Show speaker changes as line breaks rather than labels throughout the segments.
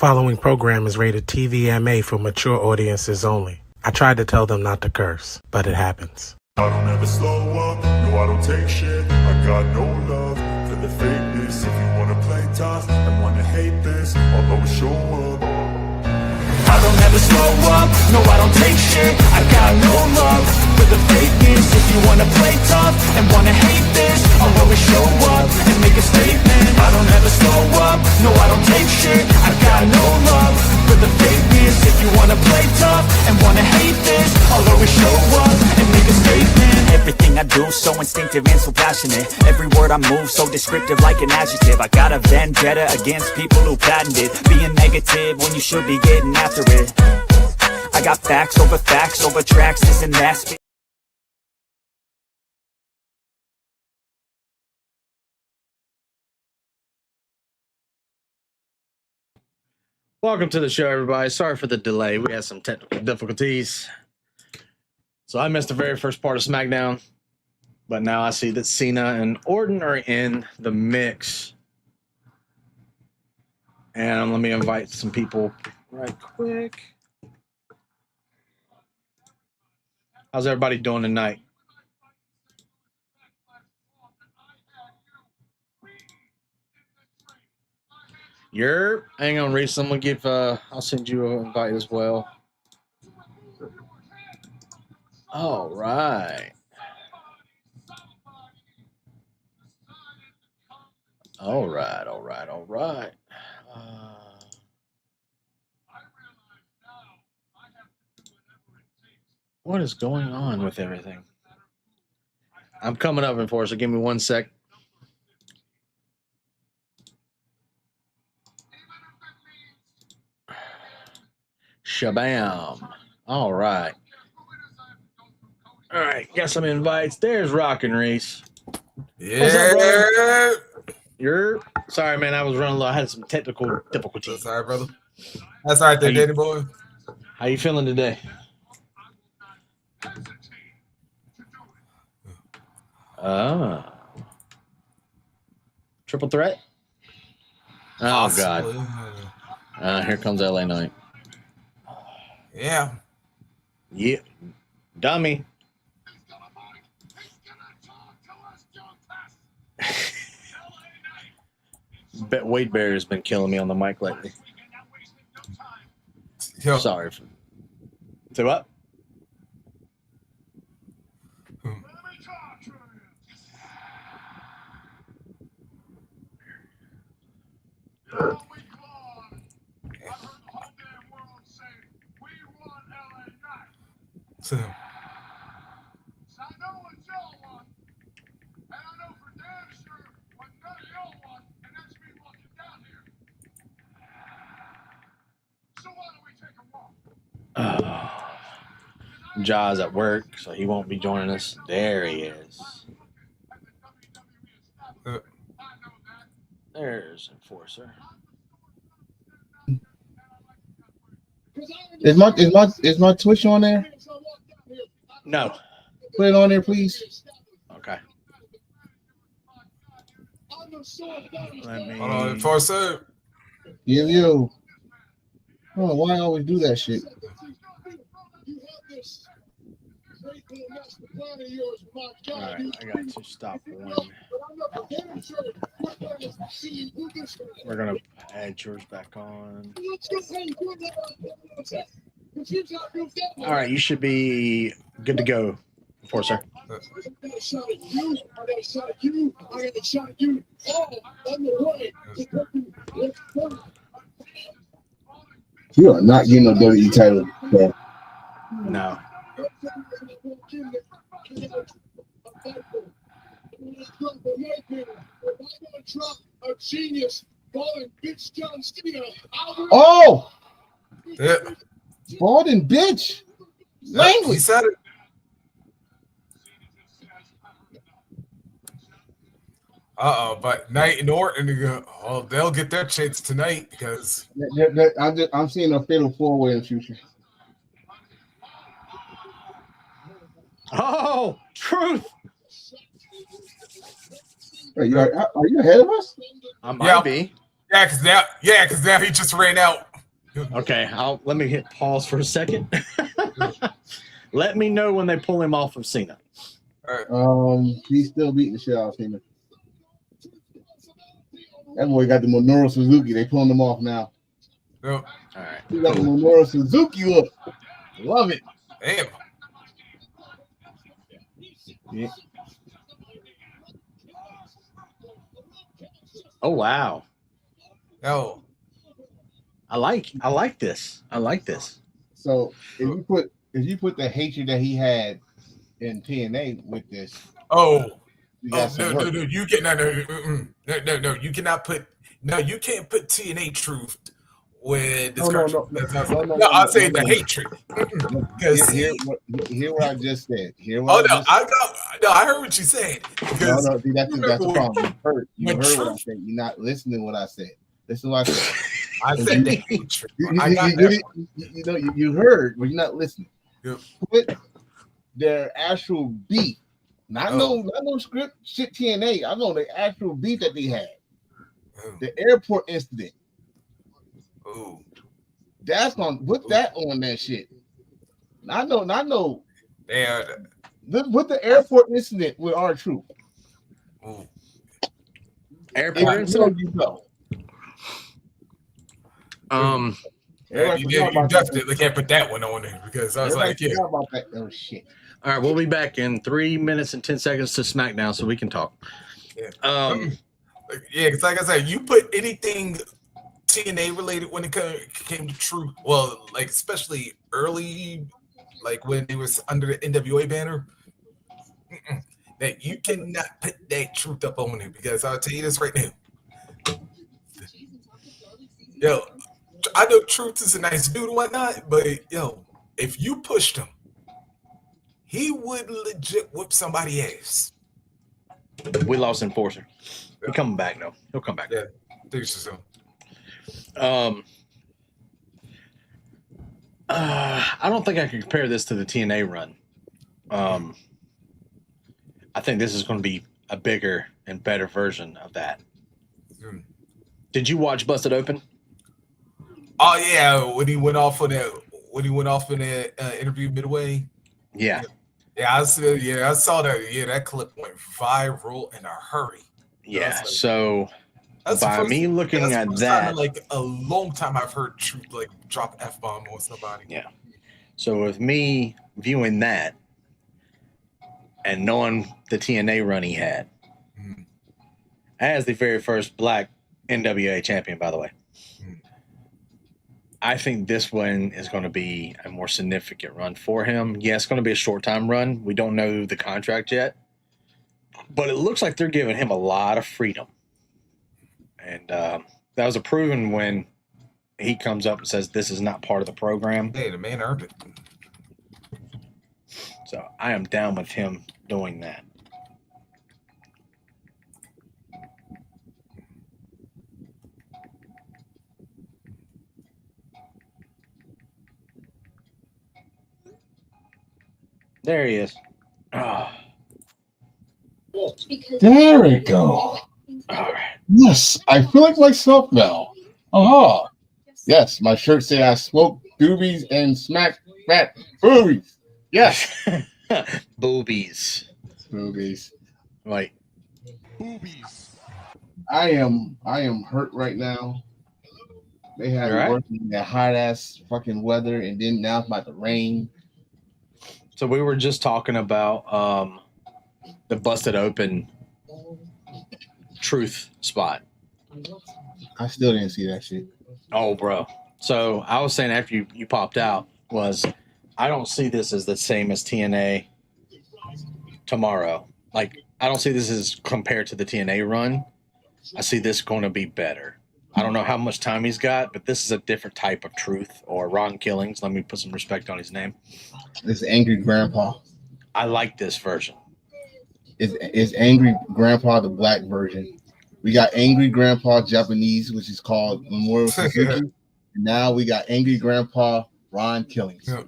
following program is rated TVMA for mature audiences only. I tried to tell them not to curse, but it happens.
I don't ever slow up, no I don't take shit. I got no love for the fakeness. If you wanna play tough and wanna hate this, I'll always show up. I don't ever slow up, no I don't take shit. I got no love for the fakeness. If you wanna play tough and wanna hate this, I'll always show up and make a statement. I don't ever slow up, no I don't take shit. I got no love for the fakeness. If you wanna play tough and wanna hate this, I'll always show up and make a statement.
Everything I do so instinctive and so passionate. Every word I move so descriptive like an adjective. I got a vendetta against people who patented being negative when you should be getting after it. I got facts over tracks, this and that.
Welcome to the show, everybody. Sorry for the delay. We had some technical difficulties. So I missed the very first part of SmackDown, but now I see that Cena and Orton are in the mix. And let me invite some people right quick. How's everybody doing tonight? Hang on, Reese. I'm gonna give. I'll send you an invite as well. All right. All right. What is going on with everything? I'm coming up, Enforcer. Give me 1 sec. Shabam. All right. All right. Got some invites. There's Rockin' Reese.
Yeah.
You're sorry, man. I was running low. I had some technical difficulties.
Sorry, brother. That's all right there, Danny boy.
How you feeling today? Triple threat? Oh, God. Here comes LA Knight.
Yeah.
Yeah. Dummy. Bet Wade Bear has been killing me on the mic lately.
Yo.
Sorry. Say what?
So.
Jaws at work, so he won't be joining us. There he is. There's Enforcer.
Is my Twitch on there?
No.
Put it on there, please.
Okay. Let me.
Hold on, Enforcer.
Yo. Oh, why I always do that shit?
All right, I got to stop one. We're gonna add yours back on. All right, you should be good to go, Enforcer.
You are not getting no WWE title, bro.
No.
Oh,
Yeah.
Balding bitch.
He said it. But Knight and Orton, they'll get their chance tonight because
I'm seeing a fatal four-way in the future.
Oh, truth.
Are you ahead of us?
I might be.
Yeah, because now he just ran out.
Okay, let me hit pause for a second. Let me know when they pull him off of Cena.
He's still beating the shit out of Cena. That boy got the Minoru Suzuki. They pulling him off now.
Yep.
All right.
He got the Minoru Suzuki look. Love it.
Damn.
Yeah.
Oh wow.
No.
I like this. I like this.
So if you put the hatred that he had in TNA with this, you got some work.
No, you can no, you cannot put you can't put TNA truth with this.
No,
I'm saying the hatred.
Hear what I just said.
I heard what you said.
No, see, that's the problem. You heard what I said. You're not listening to what I said. Listen to what I said.
I said the hatred.
You heard, but you're not listening.
Yep.
Put their actual beef, not no script shit TNA. I know the actual beef that they had. The airport incident.
Oh,
that's on. Put that on that shit. I know. Put the airport incident with R-Truth.
Airport incident.
You know.
You definitely can't put that one on there because I was like, yeah.
About that. Oh shit.
All right, we'll be back in 3 minutes and 10 seconds to SmackDown so we can talk.
Yeah. Because like I said, you put anything TNA related when it came to Truth. Well, like especially early, like when it was under the NWA banner. That you cannot put that Truth up on it because I'll tell you this right now. Yo, I know Truth is a nice dude and whatnot, but yo, if you pushed him, he would legit whip somebody's ass.
We lost Enforcer. He's coming back though. He'll come back.
Yeah, think so.
I don't think I can compare this to the TNA run. I think this is going to be a bigger and better version of that. Did you watch Busted Open?
Oh yeah, when he went off in the interview midway.
Yeah.
Yeah, I saw that. Yeah, that clip went viral in a hurry.
Yeah. So by me looking at that,
like a long time I've heard Truth like drop F-bomb on somebody.
Yeah. So with me viewing that and knowing the TNA run he had, as the very first black NWA champion, by the way, I think this one is going to be a more significant run for him. Yeah, it's going to be a short-time run. We don't know the contract yet, but it looks like they're giving him a lot of freedom. And that was a proven when he comes up and says this is not part of the program.
Hey, the man earned it.
So I am down with him doing that. There he is. Oh.
There we go.
All right.
Yes, I feel like myself now. Aha. Yes, my shirt said I smoke doobies and smack fat boobies. Yes.
Boobies.
Boobies.
Right.
Boobies.
I am hurt right now. They had me working in that hot ass fucking weather, and then now it's about to rain.
So we were just talking about the Busted Open Truth spot.
I still didn't see that shit.
Oh, bro. So I was saying after you popped out was I don't see this as the same as TNA tomorrow. Like, I don't see this as compared to the TNA run. I see this going to be better. I don't know how much time he's got, but this is a different type of Truth or Ron Killings. Let me put some respect on his name.
It's Angry Grandpa.
I like this version.
It's Angry Grandpa, the black version. We got Angry Grandpa Japanese, which is called Memorial Suzuki. And now we got Angry Grandpa Ron Killings.
Yeah.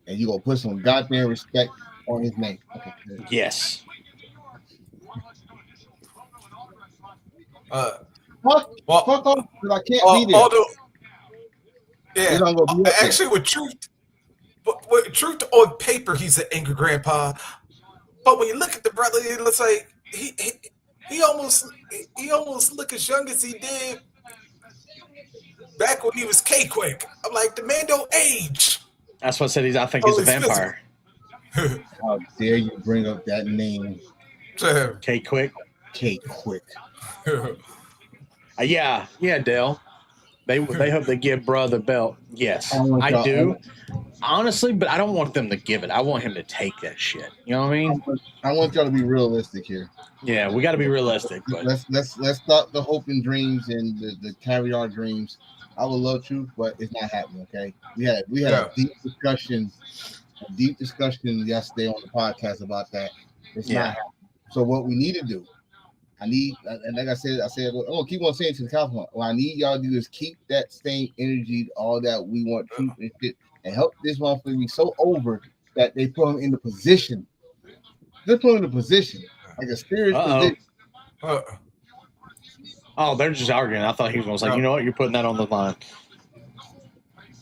And you gonna put some goddamn respect on his name. Okay.
Yes.
Fuck off, because I can't be there.
Yeah,
He's not gonna be up there.
actually, with truth on paper, he's an angry grandpa. But when you look at the brother, it looks like he almost look as young as he did back when he was K-Quick. I'm like, the man don't age.
That's what I said. I think he's a vampire.
How dare you bring up that name,
K-Quick.
K-Quick.
Yeah, Dale. They hope they give bro the belt. Yes, I do. Honestly, but I don't want them to give it. I want him to take that shit. You know what I mean?
I want y'all to be realistic here.
Yeah, we got to be realistic. But
let's stop the hope and dreams and the caviar dreams. I would love to, but it's not happening. Okay, we had a deep discussion yesterday on the podcast about that. It's not happening. So what we need to do, and like I said, I'm gonna keep on saying to the California. What I need y'all to do is keep that same energy, all that we want truth and shit, and help this motherfucker be so over that they put him in the position. Just put him in the position, like a serious position.
Oh, they're just arguing. I thought he was going to say, you know what, you're putting that on the line.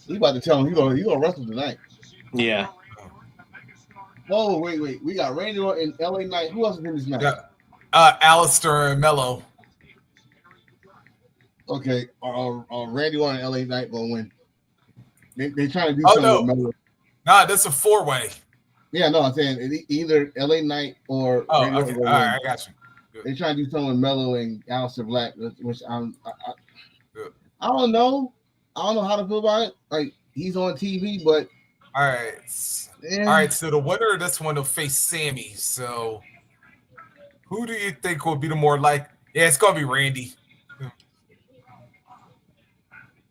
He about to tell him he gonna wrestle tonight.
Yeah.
Oh, wait. We got Randy Orton and LA Knight. Who else is in this match?
Alistair and Mello.
Okay. Randy Orton and LA Knight gonna win. They trying to do something with Mello.
Nah, that's a 4-way.
Yeah, no, I'm saying either LA Knight or
Randy Orton. All right, I got you.
They trying to do something with Mello and Aleister Black, which I don't know. I don't know how to feel about it. Like, he's on TV, but
all right. All right, so the winner of this one will face Sammy. So who do you think will be the more like? Yeah, it's gonna be Randy.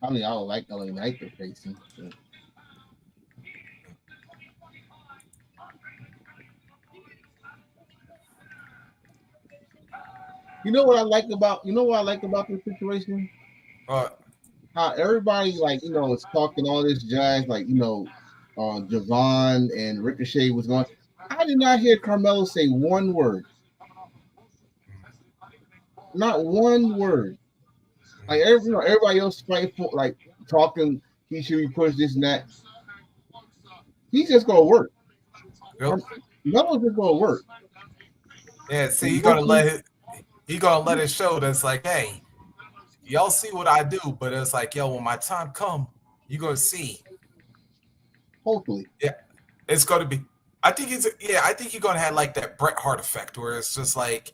I mean, I would like LA Knight to face him. So. You know what I like about this situation? How everybody is talking all this jazz, Javon and Ricochet was going. I did not hear Carmelo say one word. Not one word. Like everybody else fight for talking. He should be pushed this and that. He's just gonna work.
Yep.
Melo's just gonna work.
Yeah, see, he's gonna let it show that's like, hey, y'all see what I do, but it's like, yo, when my time come, you're gonna see.
Hopefully.
Yeah, it's gonna be. I think he's gonna have like that Bret Hart effect where it's just like,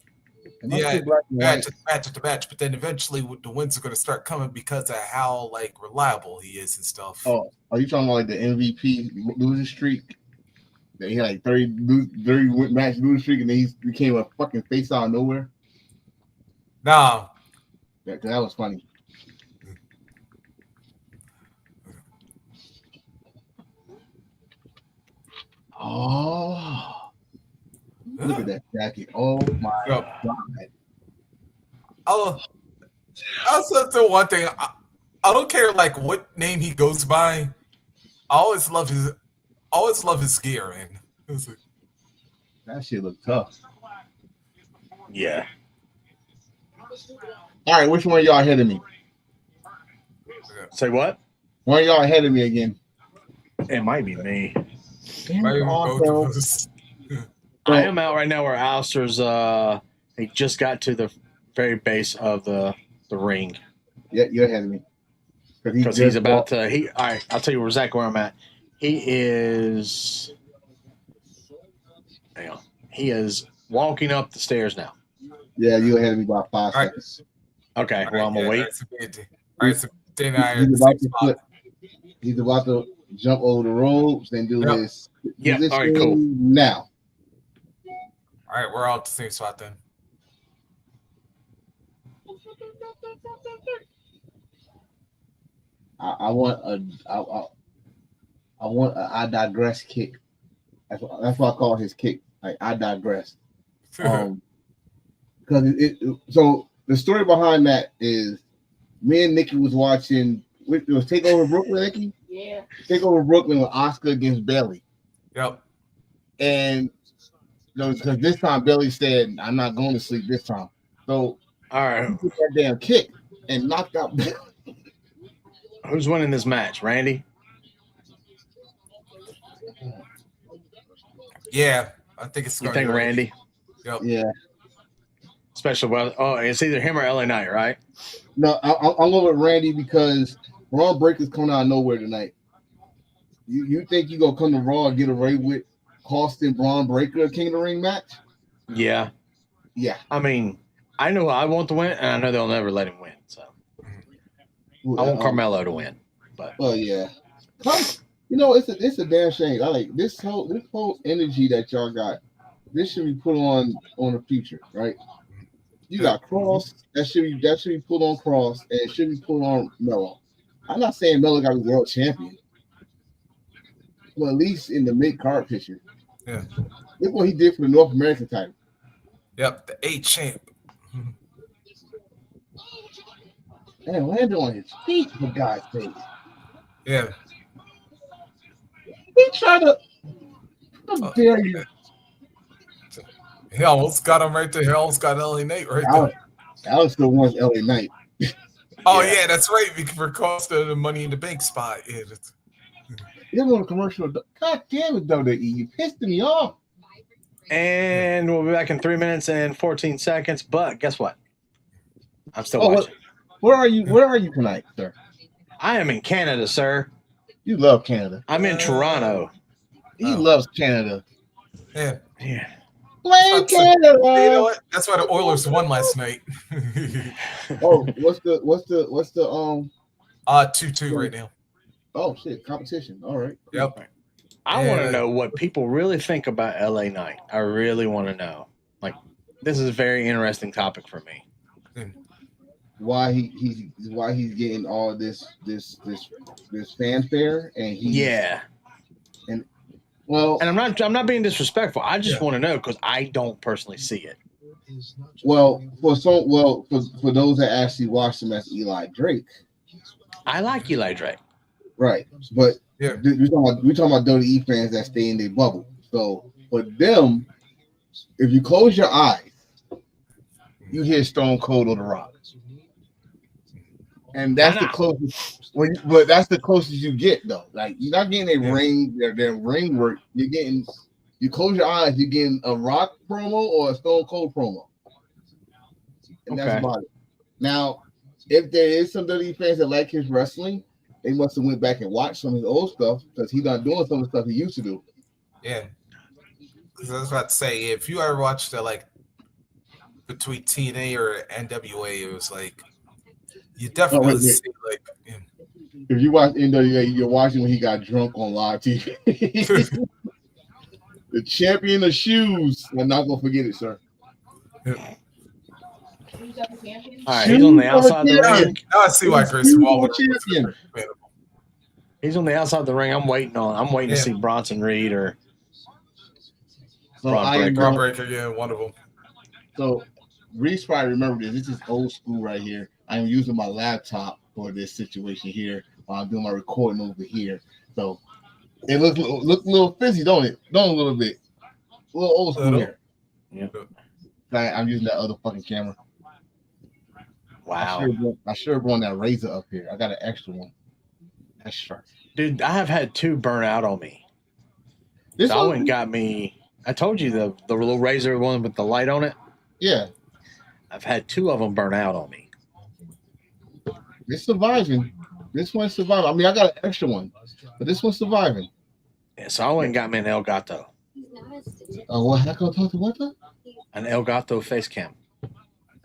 match to match, but then eventually the wins are gonna start coming because of how reliable he is and stuff.
Oh, are you talking about the MVP losing streak? That he had 30 match losing streak, and then he became a fucking face out of nowhere.
Nah,
that was funny. Oh, look at that jacket! Oh my god!
I'll say one thing. I don't care what name he goes by. I always love his gear, man.
That shit look tough.
Yeah.
All right, which one of y'all ahead of me?
Say what?
One of y'all ahead of me again.
It might be me.
I
am out right now where Alistair's he just got to the very base of the ring.
Yeah, you're ahead of me.
Because he's about to all right, I'll tell you exactly where I'm at. He is walking up the stairs now.
Yeah, you're ahead of me by 5 seconds.
Okay, well, I'm gonna wait.
All right, so
he's about to jump over the ropes and do his.
Yeah, all right, cool.
Now.
All right, we're all at the same spot then.
I want a I digress kick. That's what I call his kick. Like, I digress. Because so the story behind that is me and Nikki was watching. It was Takeover Brooklyn, Nikki.
Yeah.
Takeover Brooklyn with Oscar against Bailey.
Yep.
And because this time Bailey said, "I'm not going to sleep this time." So
all right,
he took that damn kick and knocked out Bailey.
Who's winning this match? Randy?
Yeah, I think it's
You
going to
think
be
Randy?
Yep.
Yeah.
Especially, it's either him or LA Knight, right?
No, I'm going with Randy because Braun Breaker's coming out of nowhere tonight. You think you gonna come to Raw and get away with costing Braun Breaker a King of the Ring match?
Yeah.
Yeah.
I mean, I know I want to win, and I know they'll never let him win. So I want Carmelo to win. But
yeah. It's a damn shame. I like this whole energy that y'all got. This should be put on the future, right? You got Cross that should be put on Cross, and it should be put on Melo. I'm not saying Melo got to be world champion, but at least in the mid card picture.
Yeah.
Look what he did for the North American title.
Yep, the 8 champ.
And landed on his feet, for God's sake.
Yeah.
He tried to. How dare you?
He almost got him right there. He almost got LA Knight right there.
Alex still wants LA Knight.
Oh, yeah, that's right. For cost of the Money in the Bank spot. Yeah,
You're on a commercial. God damn it, WWE. You pissed me off.
And we'll be back in 3 minutes and 14 seconds. But guess what? I'm still watching.
Where are you? Where are you tonight, sir?
I am in Canada, sir.
You love Canada.
I'm in Toronto.
He loves Canada.
Yeah.
Yeah.
Play Canada.
You know what? That's why the Oilers won last night.
Oh, what's the
2-2 right now.
Oh shit, competition. All right.
Yep.
I want to know what people really think about LA Knight. I really want to know. Like, this is a very interesting topic for me.
Why he's getting all this fanfare and
and I'm not being disrespectful. I just want to know because I don't personally see it.
Well, for those that actually watch him as Eli Drake.
I like Eli Drake.
Right. But
yeah,
we're talking about WWE fans that stay in their bubble. So for them, if you close your eyes, you hear Stone Cold or The Rock. And that's the closest. But that's the closest you get, though. Like you're not getting their ring work. You close your eyes, you're getting a Rock promo or a Stone Cold promo, and that's about it. Now, if there is some WWE fans that like his wrestling, they must have went back and watched some of his old stuff because he's not doing some of the stuff he used to do.
Yeah, because I was about to say, if you ever watched the between TNA or NWA, it was like. You definitely see
if you watch NWA, you're watching when he got drunk on live TV. The champion of shoes. I'm not gonna forget it, sir.
All right, he's on the outside of the ring.
Now I see why Grayson Waller
champion.
He's on the outside of the ring. I'm waiting to see Bronson Reed or
Braun Breaker. Yeah, one of them.
So Reese probably remember this. This is old school right here. I'm using my laptop for this situation here while I'm doing my recording over here. So it looks a little fizzy, don't it? Don't a little bit. A little old school here.
Yeah.
I'm using that other fucking camera.
Wow.
I should have brought that razor up here. I got an extra one. That's sharp.
Dude, I have had 2 burn out on me.
This
one got me. I told you the little razor one with the light on it.
Yeah.
I've had 2 of them burn out on me.
It's surviving. This one's surviving. I mean, I got an extra one, but this one's surviving.
Yeah, so I went and got me an El Gato.
What? How come talk to what though?
An El Gato face cam.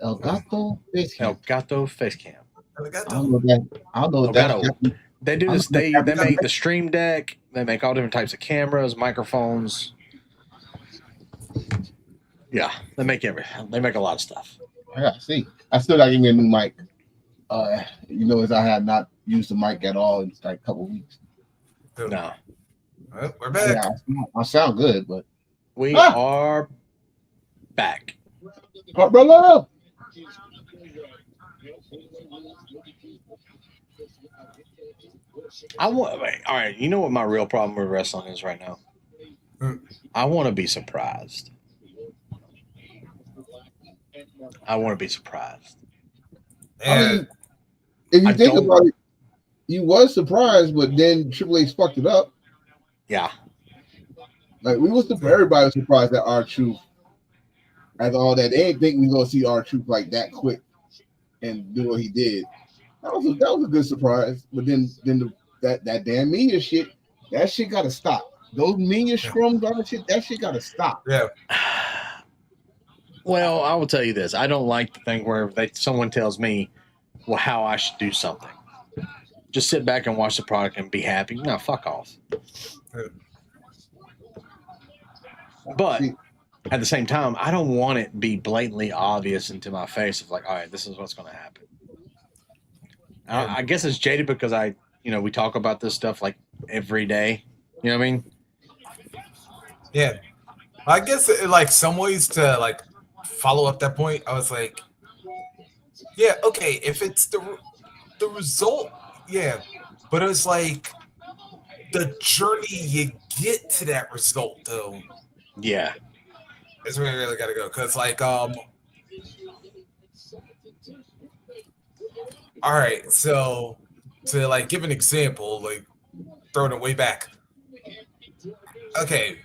El Gato face cam.
El Gato face cam.
I don't know that.
They do this. They make the Stream Deck. They make all different types of cameras, microphones. Yeah, they make everything. They make a lot of stuff.
Yeah, see, I still got to give me a new mic. As I had not used the mic at all in like a couple of weeks.
No.
We're back.
Yeah, I sound good, but
we are back.
Brother.
All right, you know what my real problem with wrestling is right now? I want to be surprised. I want to be surprised.
I mean, if you think about it, you was surprised, but then Triple H fucked it up.
Yeah.
Like we was everybody was surprised that R-Truth after all that. They didn't think we gonna see R-Truth like that quick and do what he did. That was a good surprise. But then that damn media shit, that shit gotta stop. Those media scrums, all that shit gotta stop.
Yeah.
Well, I will tell you this. I don't like the thing where someone tells me, well, how I should do something. Just sit back and watch the product and be happy. No, fuck off. But at the same time, I don't want it to be blatantly obvious into my face of like, all right, this is what's going to happen. I guess it's jaded because we talk about this stuff like every day. You know what I mean?
Yeah. I guess in like some ways to like follow up that point, I was like, yeah, okay, if it's the result, yeah, but it's like the journey you get to that result though.
Yeah.
It's where you really gotta go. Cause like all right, so to like give an example, like throwing it way back. Okay,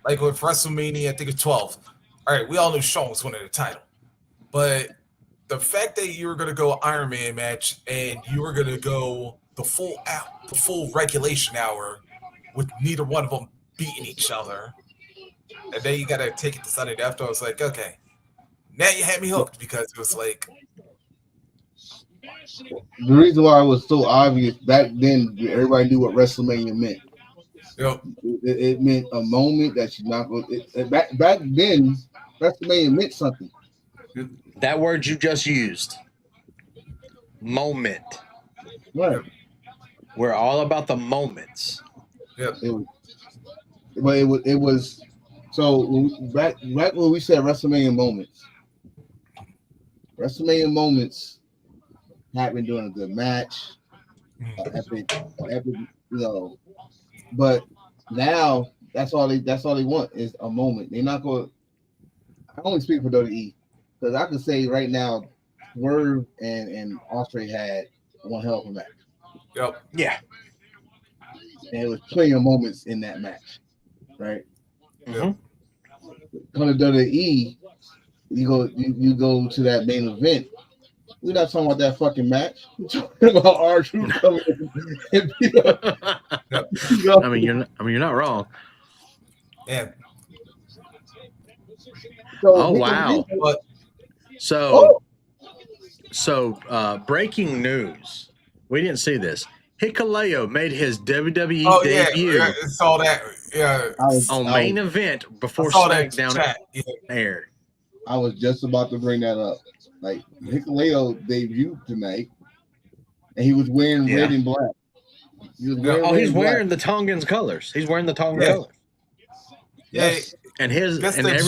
like with WrestleMania, I think it's 12. All right, we all knew Shawn was winning the title. But the fact that you were gonna go Iron Man match and you were gonna go the full regulation hour with neither one of them beating each other. And then you gotta take it to Sunday after. I was like, okay, now you had me hooked because it was like
the reason why it was so obvious back then, everybody knew what WrestleMania meant.
Yep.
It meant a moment that you're not going. Back then, WrestleMania meant something.
That word you just used, moment.
Right.
We're all about the moments.
Yep.
It was. So back when we said WrestleMania moments happened during a good match, epic, But now that's all they want is a moment. They're not going. I only speak for WWE because I can say right now, Swerve and Ospreay had one hell of a match.
Yep.
Yeah.
And it was plenty of moments in that match, right?
Mm-hmm.
Come to WWE, you go to that main event. We're not talking about that fucking match. We're talking about R-Truth coming and
I mean, you're not wrong.
Yeah.
Oh wow! So breaking news. We didn't see this. Hikuleo made his WWE debut.
Yeah, I saw that. Yeah,
on main event before SmackDown aired.
I was just about to bring that up. Like Hikuleo debuted tonight, and he was wearing red and black.
He's wearing the Tongans colors. He's wearing the Tongan colors.
Yes.
And every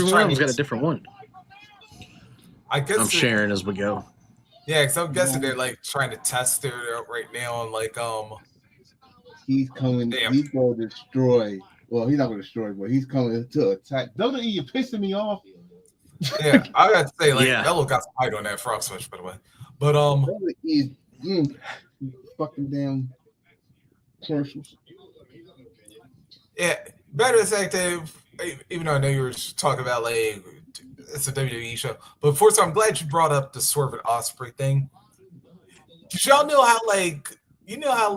one of them's got a different one.
I guess
I'm sharing as we go.
Yeah, because I'm guessing they're like trying to test it out right now, and like
he's coming.
Damn.
He's going to destroy. Well, he's not going to destroy, but he's coming to attack. WWE, you're pissing me off.
Yeah, I got to say, like, Mello got some height on that frog switch, by the way. But
he's fucking damn commercials.
Yeah, better the fact that even though I know you were talking about like it's a WWE show, but first I'm glad you brought up the Swerve and Ospreay thing. Cause y'all know how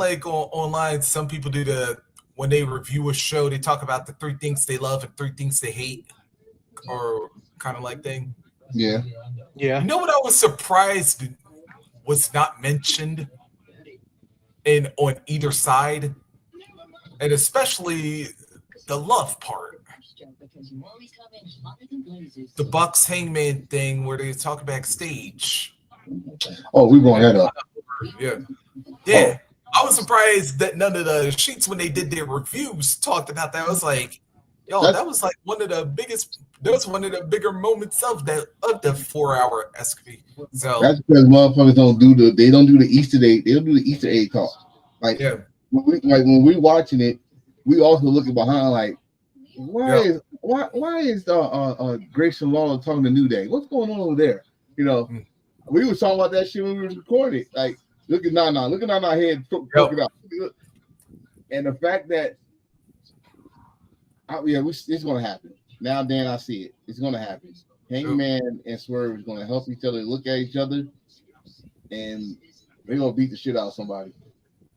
online some people do when they review a show, they talk about the 3 things they love and 3 things they hate, or kind of like thing.
Yeah.
You know what I was surprised was not mentioned on either side, and especially the love part. The Bucks Hangman thing where they talk backstage.
Oh, we brought that up.
Yeah. I was surprised that none of the sheets when they did their reviews talked about that. I was like, that was like one of the bigger moments of the 4-hour escapade. So
that's because motherfuckers don't do the Easter egg. They don't do the Easter egg talk. Like, when we watching it, we also looking behind like, why is Grayson Lawler talking to New Day? What's going on over there? You know, we was talking about that shit when we was recording. Like, Look at Nana. Look at Nana head poke it out. And the fact that, it's going to happen. Now, Dan, I see it. It's going to happen. Hangman and Swerve is going to help each other look at each other, and they're going to beat the shit out of somebody.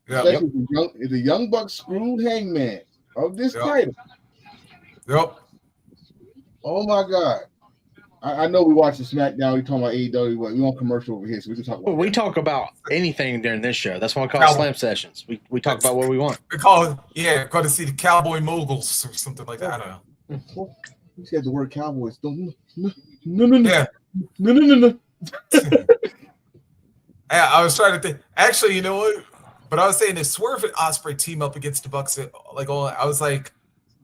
Especially if the Young Bucks screwed Hangman of this title.
Yep.
Oh, my God. I know we watch the SmackDown. We talking about AEW. We on commercial over here, so we can talk about.
We talk about anything during this show. That's why I call it Slam Sessions. We talk about what we want.
We call to see the Cowboy Moguls or something like that. I don't know.
You said the word Cowboys. No.
Yeah.
No.
I was trying to think. Actually, you know what? But I was saying if Swerve and Ospreay team up against the Bucks, I was like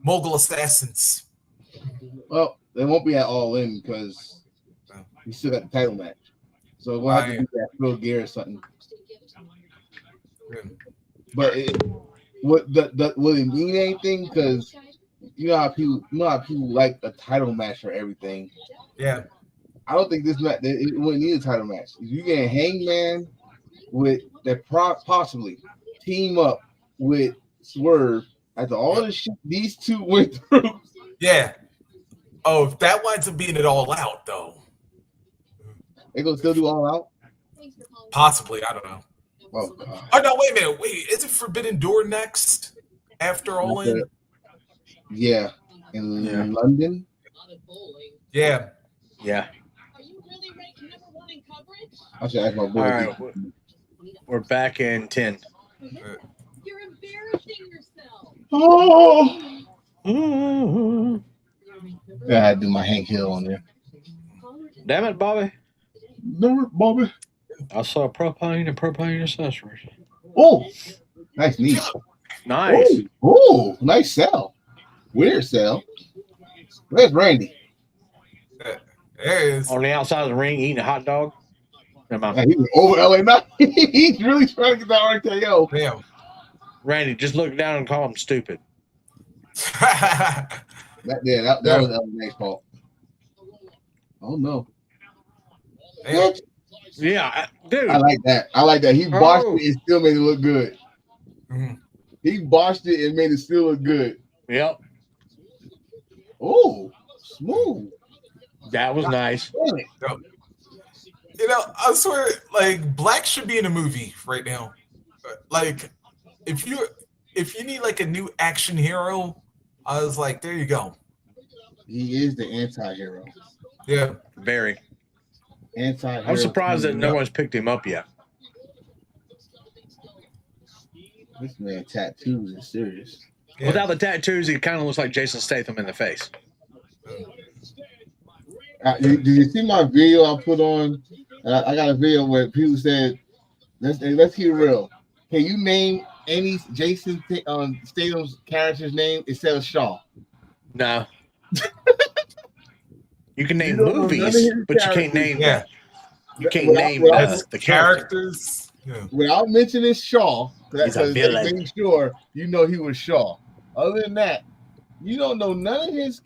Mogul Assassins.
Well, they won't be at All In because we still got the title match. So we'll have to do that Phil Gear or something.
Yeah.
But will it mean anything? Because you know how people like a title match for everything.
Yeah.
I don't think this match it wouldn't need a title match. If you get Hangman with that possibly team up with Swerve after all the shit these two went through.
Yeah. Oh, if that winds up being it all out, though.
They gonna still do all out?
Possibly, I don't know.
Oh, God.
Oh no, wait a minute. Wait, is it Forbidden Door next after All In?
Yeah. In London?
Yeah.
Yeah.
I should ask my boy.
All right. We're back in 10.
You're embarrassing yourself.
Oh. I had to do my Hank Hill on there.
Damn it, Bobby.
Damn it, Bobby.
I saw propane and propane accessories.
Oh, nice knee.
Nice.
Oh, nice sell. Weird sell. Where's Randy?
There it is.
On the outside of the ring eating a hot dog.
He was over LA now. He's really trying to get that RKO.
Damn.
Randy, just look down and call him stupid.
That was LA's fault. Oh no.
Damn.
Yeah, dude.
I like that. He botched it and still made it look good.
Mm-hmm.
He botched it and made it still look good.
Yep.
Oh, smooth.
That was nice.
You know, I swear, like Black should be in a movie right now. Like, if you need like a new action hero, I was like, there you go.
He is the anti-hero.
Yeah,
Very.
Anti-hero.
I'm surprised that no one's picked him up yet.
This man tattoos is serious.
yeah.
Without the tattoos, he kind of looks like Jason Statham in the face.
Do you see my video I put on? I got a video where people said, let's keep it real. Can you name any Jason Statham's character's name instead of Shaw?
No. You can name movies, but you can't name you can't name the character.
characters. Yeah.
Without mentioning Shaw,
He's a
because
villain.
make sure you know he was Shaw. Other than that, you don't know none of his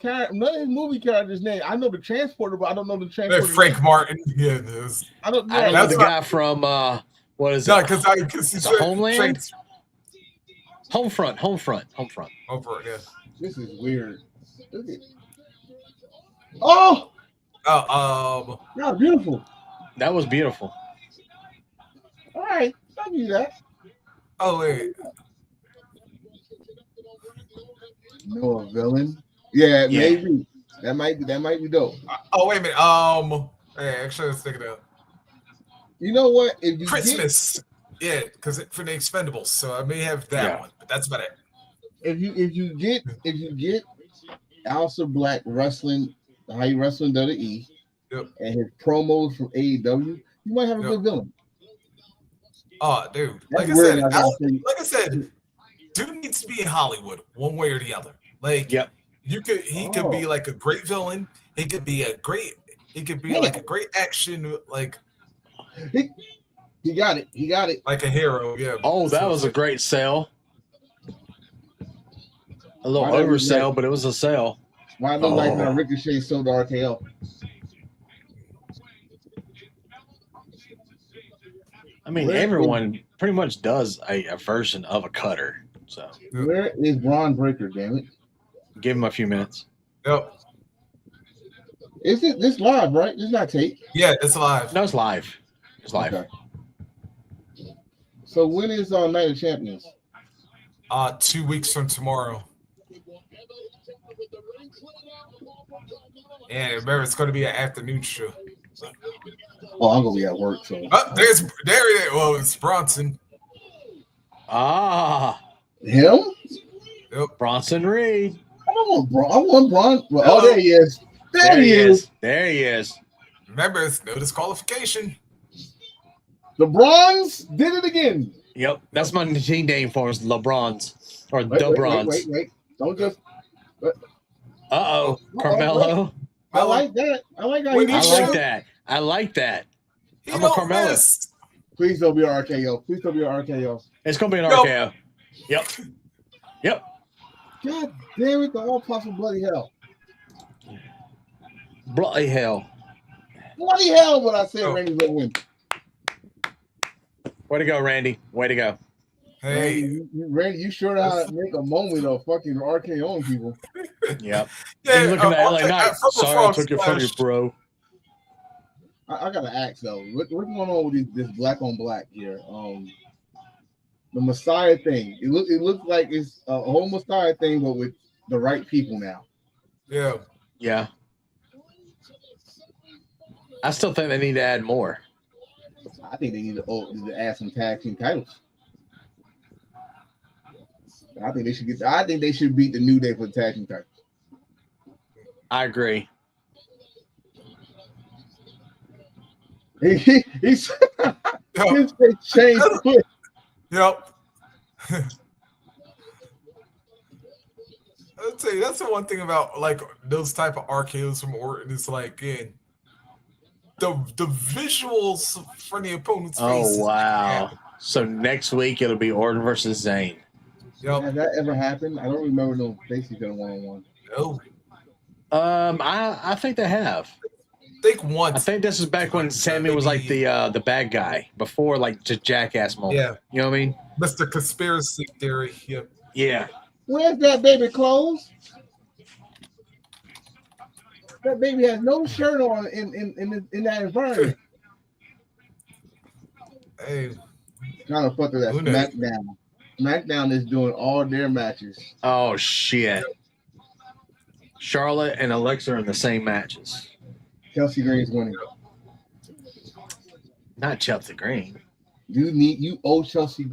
movie characters' name. I know the transporter, but I don't know the transporter.
Frank
name.
Martin. Yeah, there's.
I don't know.
I don't know
That's
the
not-
guy from what is it?
No, because he's
Homeland? Homefront.
Over it, yeah.
This is weird. Look at. Oh, yeah, beautiful.
That was beautiful.
All right, I'll do that.
Oh wait.
No, a villain. Yeah,
Yeah.
maybe that might be dope.
Oh wait a minute. Hey, actually, let's take it out.
You know what? If you
Christmas. Yeah, because for the Expendables, so I may have that one, but that's about it.
if you get Aleister Black wrestling how he wrestling WWE,
Yep.
and his promos from AEW, you might have a good villain.
Oh, dude.
That's
Like
weird,
I said, dude needs to be in Hollywood one way or the other. Like,
Yep.
he could be like a great villain. He could be like a great action, like
He got it.
like a hero. Yeah.
Oh, that was a great sell. A little
Why don't we
oversell,
like-
but it was a sell.
Why look like how Ricochet sold the RKO?
I mean, everyone pretty much does a version of a cutter. So
Where is Braun Breaker? Damn it!
give him a few minutes.
Yep.
Is it this live? Right? It's not tape.
Yeah, it's live.
No, it's live. It's live.
Okay. So when is Night of Champions?
2 weeks from tomorrow. And remember, it's going to be an afternoon show.
Oh, I'm gonna be at work. So
There it is. Well, it's Bronson.
Ah,
him?
Yep.
Bronson Reed.
I want Braun. Well, oh, there he is. There he is.
There he is.
Remember, it's no disqualification.
The Bronze did it again.
Yep, that's my team name for us, LeBron's or
Wait,
the Bronze.
Wait. Don't just.
Carmelo.
I like that. I like how
Wait,
he
I
did
like
that.
that. I like that.
He
I'm a
don't
Carmelo.
miss.
Please don't be an RKO. Please don't be an RKO.
It's gonna be an
Nope.
RKO. Yep.
God damn it! The all possible bloody hell.
Bloody hell.
Bloody hell! What I said,
Oh.
Randy's gonna win.
Way to go, Randy. Way to go.
Hey.
Randy, you sure know how to make a moment of fucking RKOing people.
Yep.
Yeah,
He's looking at LA Knight.
Purple
Sorry, I
Frog
took it from you,
Splash.
bro.
I gotta ask though, what's going on with this black on black here? The Messiah thing. It looks like it's a whole Messiah thing, but with the right people now.
Yeah.
Yeah. I still think they need to add more.
I think they need to add some tag team titles. I think they should beat the New Day for the tag team titles.
I agree.
He's his
Yep.
face changed quick.
Yep. I'll tell you, that's the one thing about like those type of RKOs from Orton. It's like, again, the visuals for the opponent's faces.
Oh wow. So next week it'll be Orton versus Zayn.
Yep.
Has that ever happened? I don't remember no faces in a one-on-one.
No.
I think they have.
Think once.
I think this is back when Sammy was like the bad guy before like the jackass moment.
Yeah.
You know what I mean?
Mr. Conspiracy Theory. Yep.
Yeah.
Where's that baby clothes? That baby has no shirt on in that environment.
Hey.
Kind of fucked with that
Who knows?
SmackDown. SmackDown is doing all their matches.
Oh shit. Charlotte and Alexa are in the same matches.
Chelsea Green's winning.
Not Chelsea Green.
You owe Chelsea.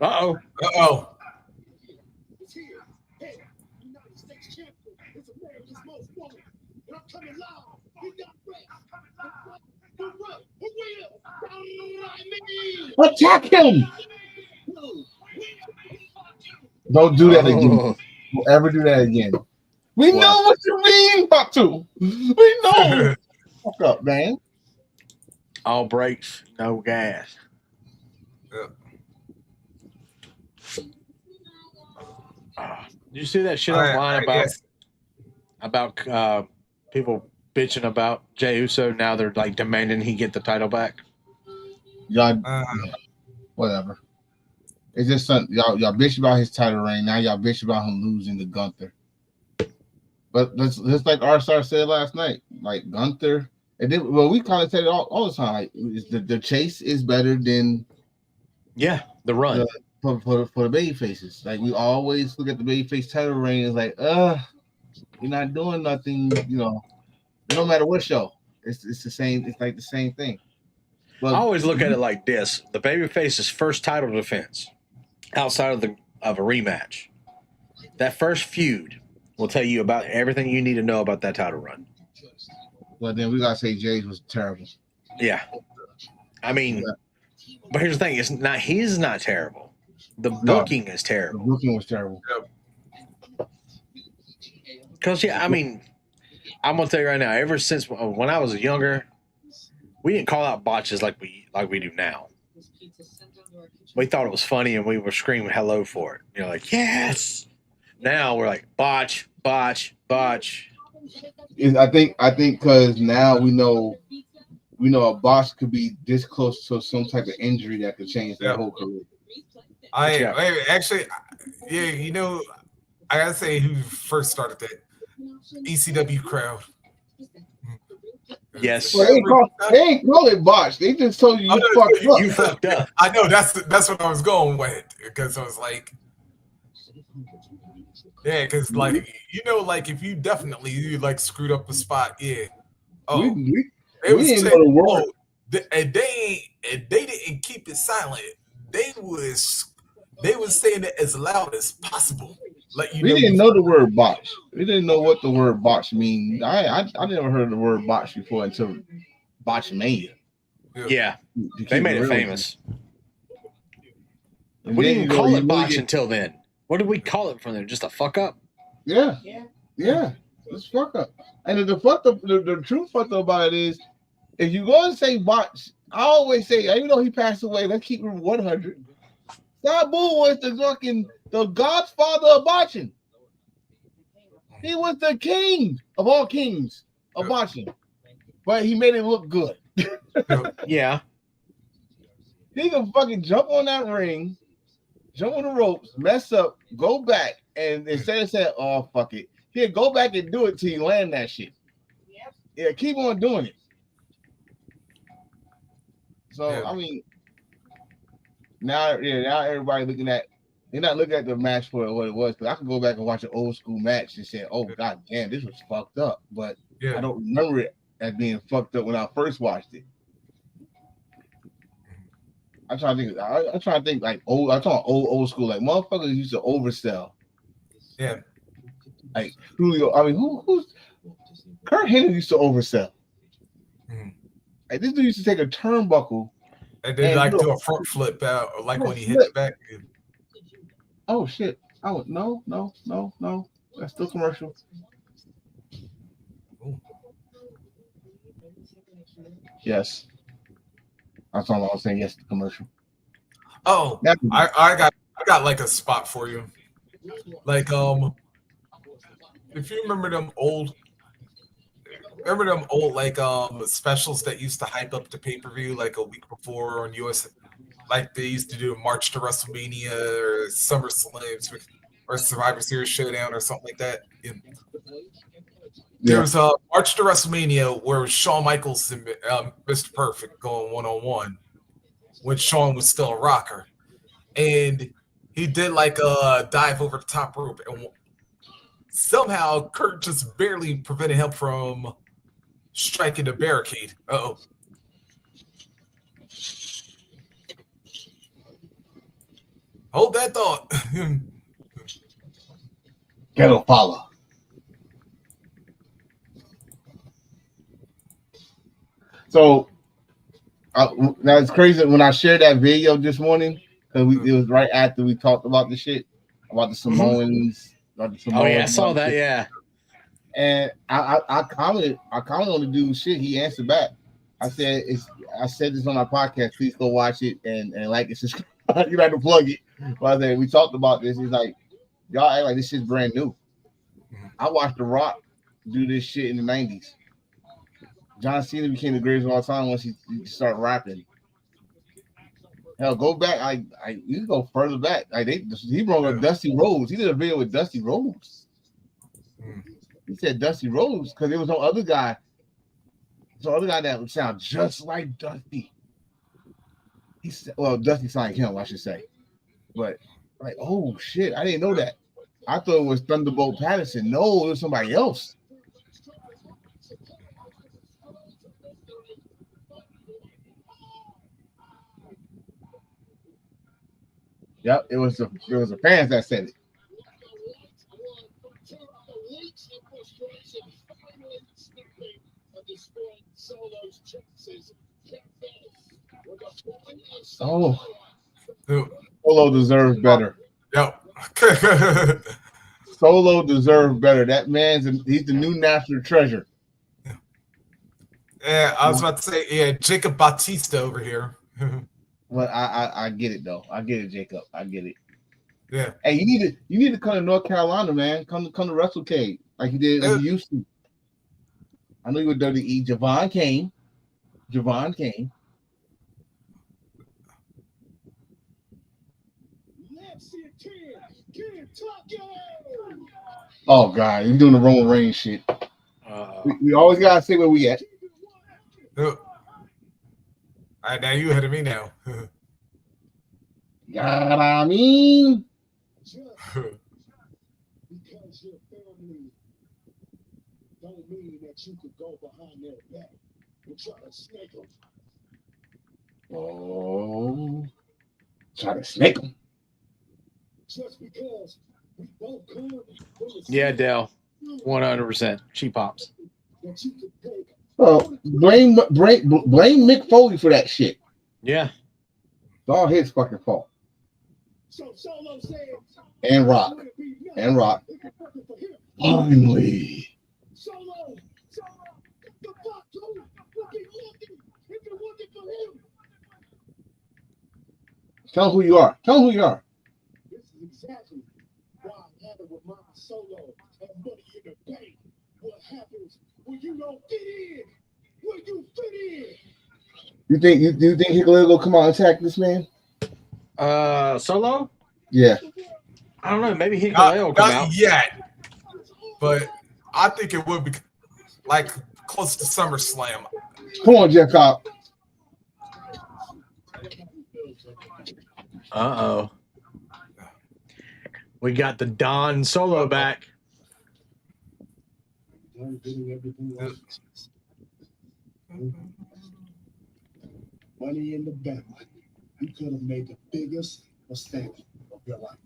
Uh-oh.
Uh-oh.
Attack him! Don't do that again.
Oh.
Don't ever do that again. We
What?
know what you mean, Batu. We know. Fuck up, man.
All brakes, no gas. Did you see that shit online about people bitching about Jey Uso? Now they're like demanding he get the title back.
Y'all, whatever. It's just something y'all bitch about his title reign. Now y'all bitch about him losing to Gunther. But just like R-Star said last night, like Gunther, and then we kind of said it all the time. Like the chase is better than
The run.
for the baby faces. Like we always look at the baby face title reign as like, you're not doing nothing. You know, no matter what show, it's the same. It's like the same thing. But
I always look at it like this: the babyface's first title defense outside of a rematch. That first feud will tell you about everything you need to know about that title run.
But then we gotta say Jay's was terrible.
Yeah, I mean, but here's the thing: he's not terrible. The booking is
The
terrible.
booking was terrible.
Because I mean, I'm gonna tell you right now. Ever since when I was younger, we didn't call out botches like we do now. We thought it was funny and we were screaming hello for it. You're like, yes. Now we're like botch, botch, botch.
I think because now we know we know a boss could be this close to some type of injury that could change their whole career.
Actually, yeah, you know, I gotta say who first started that ECW crowd.
Yes.
Well, they ain't call it botch. They just told you fucked up.
You fucked up.
I know that's what I was going with, because I was like, yeah, because like, you know, like if you like screwed up a spot, yeah. Oh,
we
they was
didn't know the word.
and they didn't keep it silent. They was saying it as loud as possible.
We didn't know the word botch. We didn't know what the word botch means. I never heard the word botch before until Botchmania.
Yeah, they made it famous. We didn't even call it botch until then. What did we call it from there? Just a fuck up?
Yeah. It's fuck up. And the fuck up, the true fuck up about it is, if you go and say botch, I always say, even though he passed away, let's keep him 100. Sabu was the godfather of botching. He was the king of all kings of botching, but he made it look good.
Yeah.
He can fucking jump on that ring, jump on the ropes, mess up, go back, and instead of saying, "Oh fuck it," he'll go back and do it till you land that shit. Yeah, keep on doing it. So I mean, now everybody they're not looking at the match for what it was. Because I can go back and watch an old school match and say, "Oh god damn, this was fucked up," but I don't remember it as being fucked up when I first watched it. I'm trying to think like old. I'm talking old school, like motherfuckers used to oversell.
Yeah.
Like Julio. I mean, who's Kurt Hennig used to oversell. Like this dude used to take a turnbuckle
and then like do a front flip out, like when he hits back.
Oh shit! Oh no! That's still commercial. Ooh. Yes. I was saying yes to commercial.
Oh, I got like a spot for you. Like if you remember them old like specials that used to hype up the pay-per-view like a week before on US, like they used to do a March to WrestleMania or SummerSlam or Survivor Series Showdown or something like that. There was a March to WrestleMania where Shawn Michaels and Mr. Perfect going one-on-one when Shawn was still a rocker. And he did like a dive over the top rope. And somehow Kurt just barely prevented him from striking the barricade. Uh-oh. Hold that thought.
Ghetto Paula. So now it's crazy when I shared that video this morning because it was right after we talked about the shit about the Samoans.
Oh yeah, I saw that. Yeah,
and I commented on the dude's shit. He answered back. I said this on our podcast. Please go watch it and like it. You have to plug it. But I said we talked about this. He's like, y'all act like this shit's brand new. I watched The Rock do this shit in the 90s. John Cena became the greatest of all time once he started rapping. Hell, go back. You can go further back. He brought up Dusty Rhodes. He did a video with Dusty Rhodes. He said Dusty Rhodes because there was no other guy. So other guy that would sound just like Dusty. He said, well, Dusty signed him, I should say. But like, oh shit, I didn't know that. I thought it was Thunderbolt Patterson. No, it was somebody else. Yep, it was the fans that said it. Oh, Solo deserves better.
Yep.
Solo deserves better. That he's the new national treasure.
Yeah, I was about to say, Jacob Batista over here.
Well, I get it though. I get it, Jacob. I get it.
Yeah.
Hey, you need to come to North Carolina, man. Come to WrestleCade like you did like you used to. I know you were WWE. Javon came. Javon came. Oh God, you're doing the Roman Reigns shit. We always gotta say where we at.
All right, now you ahead of me now.
You know what I mean?
Because your family don't mean that you could go behind their back and try to snake them.
Oh, try to snake them.
Just because we both come from the
Yeah,
same
Dell. 100%. She pops.
that you could take.
Oh, blame Mick Foley for that shit.
Yeah.
It's all his fucking fault.
So Solo said,
And Rock. And Rock. Finally.
Solo, the fuck, dude? We'll be looking if you're looking for him.
Tell him who you are. Tell him who you are.
This is exactly why I had it with my Solo and Money in the Bank. What happens when you don't fit in? When you fit in?
You think Hikuleo will come out and attack this man?
Solo?
Yeah.
I don't know. Maybe Hikuleo will come out.
Not yet, but I think it would be like close to SummerSlam.
Come on, Jeff Cobb.
Uh-oh. We got the Don Solo back.
Done getting everything else. Money in the Bank. You could have made the biggest mistake of your life.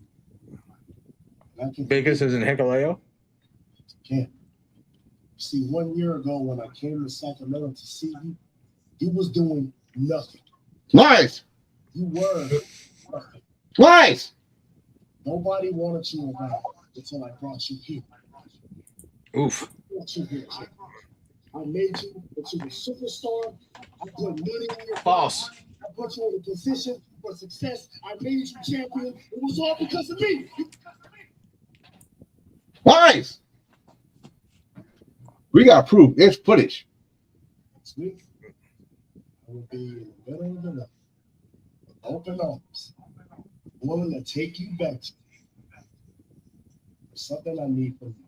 And I can
Biggest is in Hikuleo?
Can't. See, 1 year ago when I came to Sacramento to see you, you was doing nothing.
Lies.
You were nothing.
Lies.
Nobody wanted you around until I brought you here.
Oof.
I brought you here, Jay. I made you into a superstar. I put money in your
False.
pocket. I put you in a position for success. I made you champion. It was all because of me.
Lies. We got proof. It's footage.
Next week, I will be in the middle of the night, with open arms, willing to take you back to something I need from you.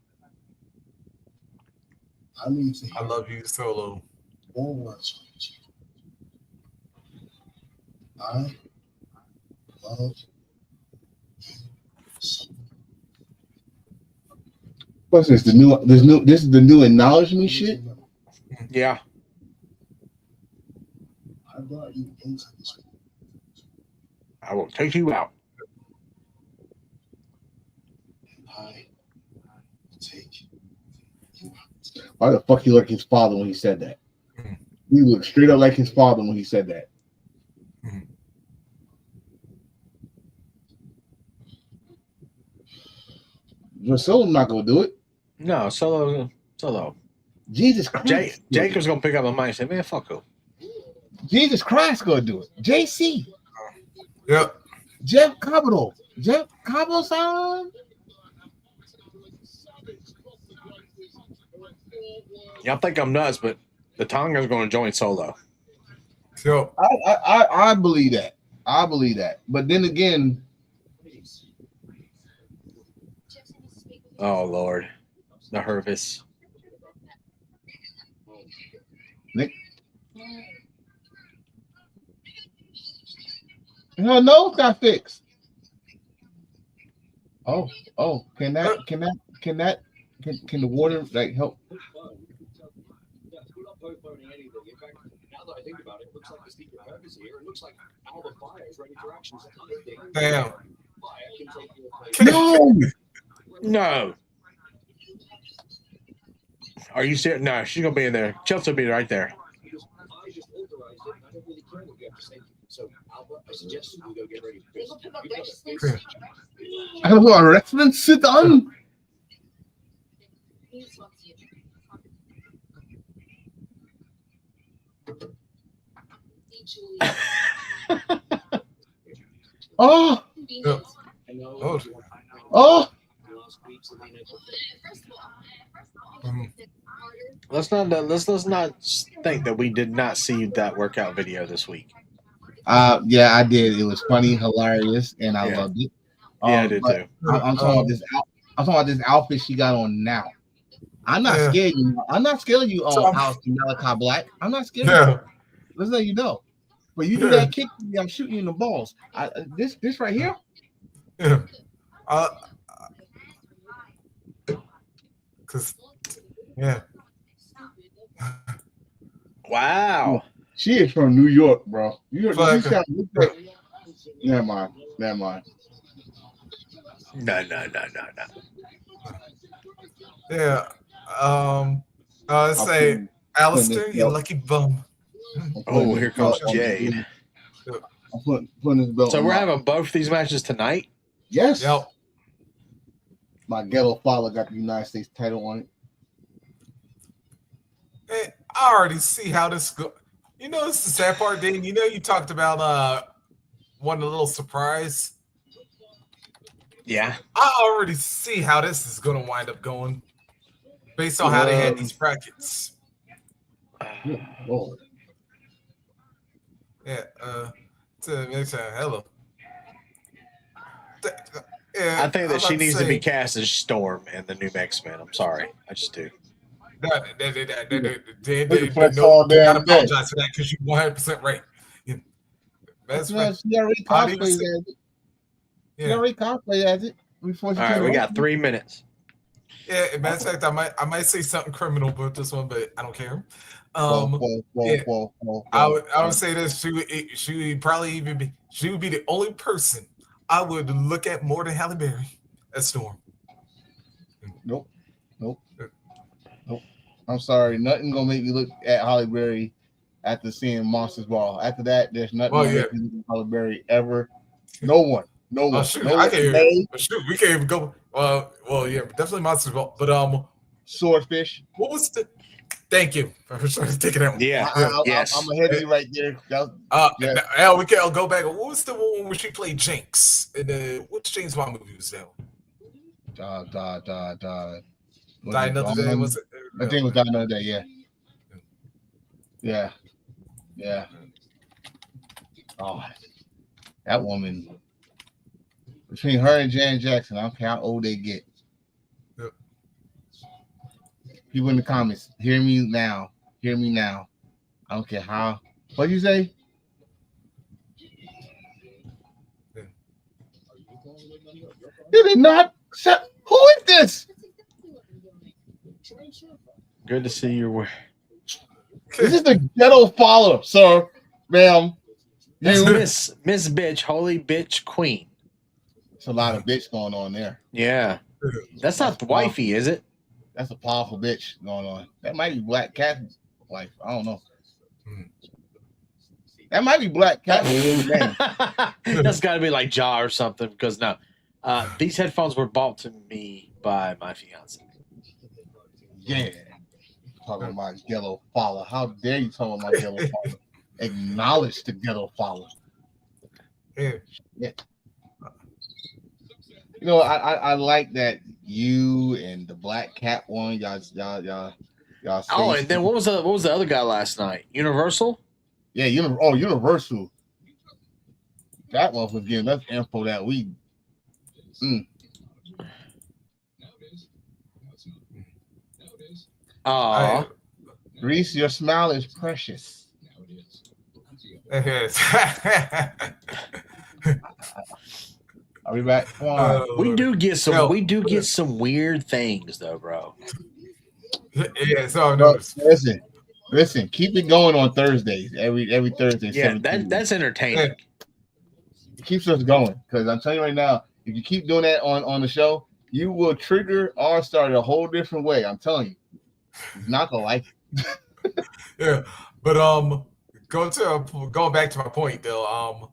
I need to
I
hear
love you, Solo.
more words from you. I love you so much.
What's this? This is the new acknowledgement shit.
Yeah.
I brought you into this world.
I will take you out.
And I will take you out.
Why the fuck he looked like his father when he said that? He looked straight up like his father when he said that. Solo's not gonna do it.
No, Solo.
Jesus Christ.
Jacob's going to pick up the mic and say, man, fuck who.
Jesus Christ gonna do it. JC.
Yep.
Jeff Cabo. Jeff Cabo-san.
Y'all think I'm nuts, but the Tonga's going to join Solo.
So
I believe that. I believe that. But then again,
Oh, Lord. The Hervis.
Nick. Her nose got fixed. Oh, can the water like help?
Now that I think about it, it looks like the Secret Herb is here. It looks like Alba Fire is ready for action.
damn.
No. Are you serious? No, she's going to be in there. Chelsea will be right there.
I just authorized it, and I don't really care what you have to say. So, Alba, I suggest we go get ready for this.
I don't know, a reference sit on.
Oh.
Let's not think that we did not see that workout video this week.
Yeah, I did. It was funny, hilarious, and I
Yeah.
loved it.
Yeah, I did
but
too.
I'm talking about this. I'm talking about this outfit she got on now. I'm not scared of you. I'm not scared of you on House Malachi Black. I'm not scared of you. Let's let you know. But you do that kick, I'm shooting you in the balls. This right here.
Yeah. Cause yeah.
Wow.
She is from New York, bro. You sound like Never mind.
No.
Yeah. Say, Alistair, you lucky bum.
Oh, here comes Jade.
I'm putting this belt.
So we're having both these matches tonight?
Yes.
Yep.
My ghetto father got the United States title on it.
Hey, I already see how this go. You know, it's the sad part, Dane. You know, you talked about one little surprise.
Yeah.
I already see how this is going to wind up going, based on how they had these brackets.
Lord.
Yeah. Hello.
I think that she needs to be cast as Storm in the new X-Men. I'm sorry. I just do.
Do not apologize for that because you're 100% right. That's right.
She already cosplayed as it. She already cosplayed as it.
All right, we got 3 minutes.
Yeah, matter of fact, I might say something criminal about this one, but I don't care. I would say this. She would probably she would be the only person I would look at more than Halle Berry as Storm.
Nope. I'm sorry. Nothing gonna make me look at Halle Berry after seeing Monsters Ball. After that, there's nothing gonna make me look at Halle Berry ever. No one.
Oh, shoot, I can't even, shoot, we can't even go. Well, yeah, definitely Monsters Ball. But
Swordfish.
What was the? Thank you for taking that one.
Yeah, yes.
I'm ahead of you right there.
Yeah, we can go back. What was the one where she played Jinx? In which James Bond movie was that? Die Another Day, was it?
I think it was Die Another Day. Yeah. Oh, that woman. Between her and Janet Jackson, I don't care how old they get.
Yep.
People in the comments, hear me now. I don't care how. What'd you say?
Yeah.
You did not. Who is this?
Good to see you.
This is the ghetto follower, sir, ma'am.
Miss Bitch, Holy Bitch Queen.
It's a lot of bitch going on there.
Yeah. That's not the wifey, is it?
That's a powerful bitch going on. That might be Black Cat's wife. I don't know. That might be Black Cat.
That's got to be like Ja or something. Because no, these headphones were bought to me by my fiance.
Yeah. Talking about ghetto follower. How dare you talk about ghetto follower? Acknowledge the ghetto follower.
Yeah.
You know, I like that you and the Black Cat one, y'all.
Oh, and then what was the other guy last night? Universal?
Yeah, Universal. That one was giving us info that we. Reese, your smile is precious. Are we back?
We do get some weird things though, bro.
Yeah, so
Listen, keep it going on Thursdays. Every Thursday.
Yeah, that's entertaining.
It keeps us going because I'm telling you right now, if you keep doing that on the show, you will trigger our start a whole different way. I'm telling you, it's not gonna like it.
Yeah, but going back to my point, Bill.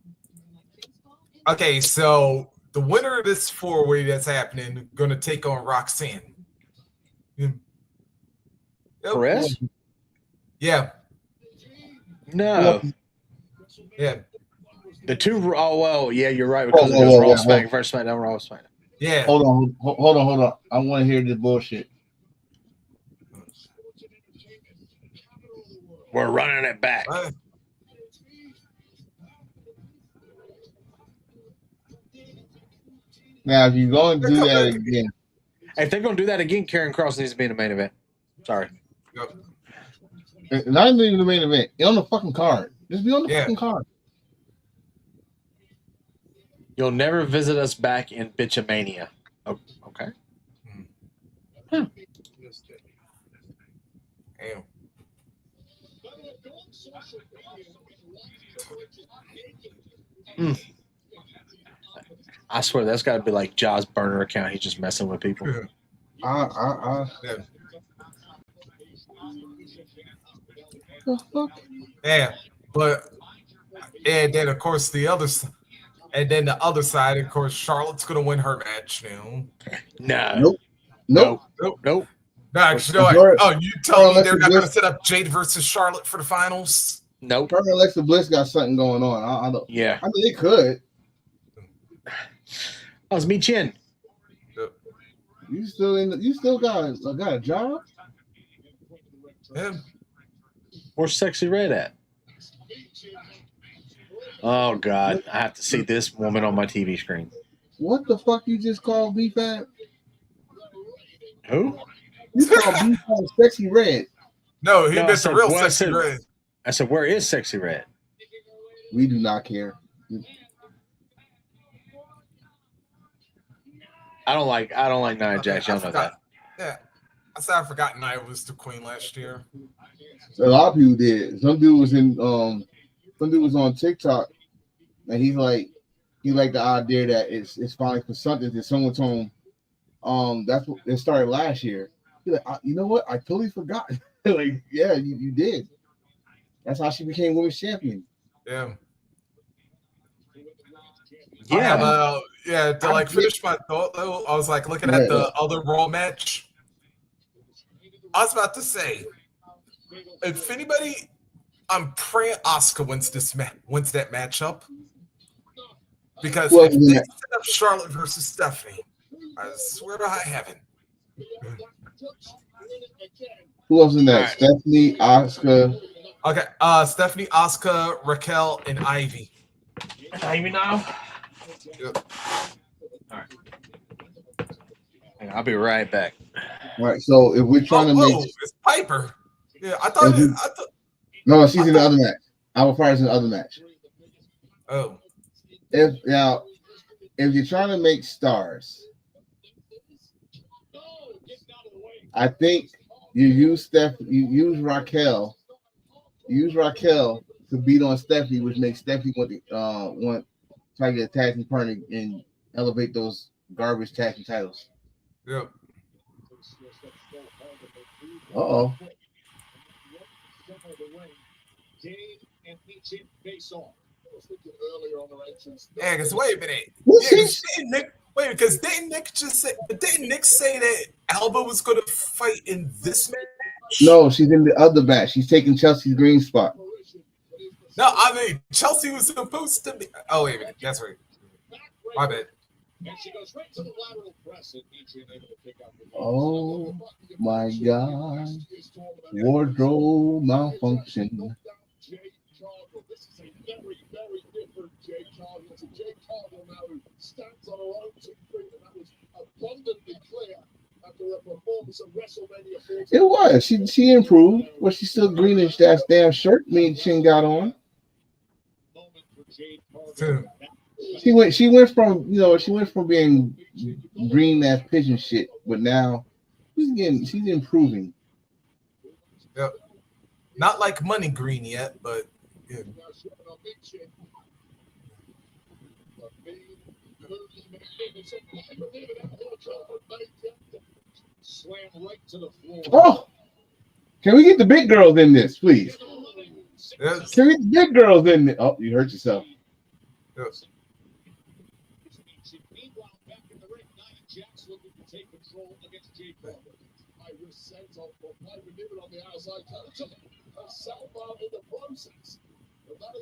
Okay, so the winner of this 4-way that's happening going to take on Roxanne.
Perez?
Yeah.
No.
Yeah.
The two. Oh well, yeah, you're right because it was Raw SmackDown versus SmackDown, Raw SmackDown.
Yeah.
Hold on. I want to hear this bullshit.
We're running it back.
Right.
Now, if you're going to do that again,
Hey, if they're going to do that again, Karen Cross needs to be in the main event. Sorry.
Yep.
not even the main event, on the fucking card. Just be on the
Yeah.
fucking card.
You'll never visit us back in Bitchamania. Oh, okay.
Damn.
I swear that's got to be like Jaws' burner account. He's just messing with people.
Yeah.
The fuck?
Yeah, but and then of course the other side, of course, Charlotte's gonna win her match now.
No.
Nope.
No, actually, you tell me they're not gonna set up Jade versus Charlotte for the finals?
Nope.
Her and Alexa Bliss got something going on. I don't.
Yeah.
I mean, they could.
How's me chin?
You still got a job?
Yeah.
Where's Sexy Red at? Oh God, I have to see this woman on my TV screen.
What the fuck you just called beef at?
Who?
You called beef at Sexy Red.
No, he missed the real Sexy Red.
I said, where is Sexy Red?
We do not care.
I don't like Nia Jax. Y'all know that.
Yeah, I said I forgot Nia was the queen last year.
A lot of people did. Some dude was on TikTok, and he liked the idea that it's finally for something that someone told him. That's what it started last year. He's like, you know what? I totally forgot. Like, yeah, you did. That's how she became women's champion.
Yeah.
Yeah.
To like finish my thought though, I was like looking at the other Raw match. I was about to say, if anybody, I'm praying Asuka wins that matchup, because if they set up Charlotte versus Stephanie, I swear to heaven.
Who else in that? Right. Stephanie, Asuka.
Okay, Stephanie, Asuka, Raquel, and Ivy.
Ivy now.
Yep.
All right. I'll be right back.
All right. So if we're trying to make,
it's Piper. Yeah, I thought.
No, she's in the other match. Our Fire's in the other match.
Oh.
If you're trying to make stars, I think you use Raquel. Use Raquel to beat on Stephanie, which makes Stephanie want try to get a tag team partner and elevate those garbage tag team titles.
Yep.
Uh-oh.
Yeah, because wait a minute. Because didn't Nick just say? Didn't Nick say that Alba was going to fight in this match?
No, she's in the other match. She's taking Chelsea Green's spot.
No, I mean Chelsea was supposed to be. Oh wait a minute, that's right. My bad.
Oh my God! Wardrobe malfunction.
This is a very, very different Jade Cargill. It's a Jade Cargill now who stands on her own 2 feet, and that was abundantly clear after her performance at WrestleMania 14.
It was. She improved, but she's still greenish. That damn shirt she ain't got on. She went from being green as pigeon shit, but now she's improving.
Yep. Not like money green yet, but yeah.
Oh, can we get the big girls in this, please?
Yes.
Can we get the big girls in this? Oh, you hurt yourself.
Yes.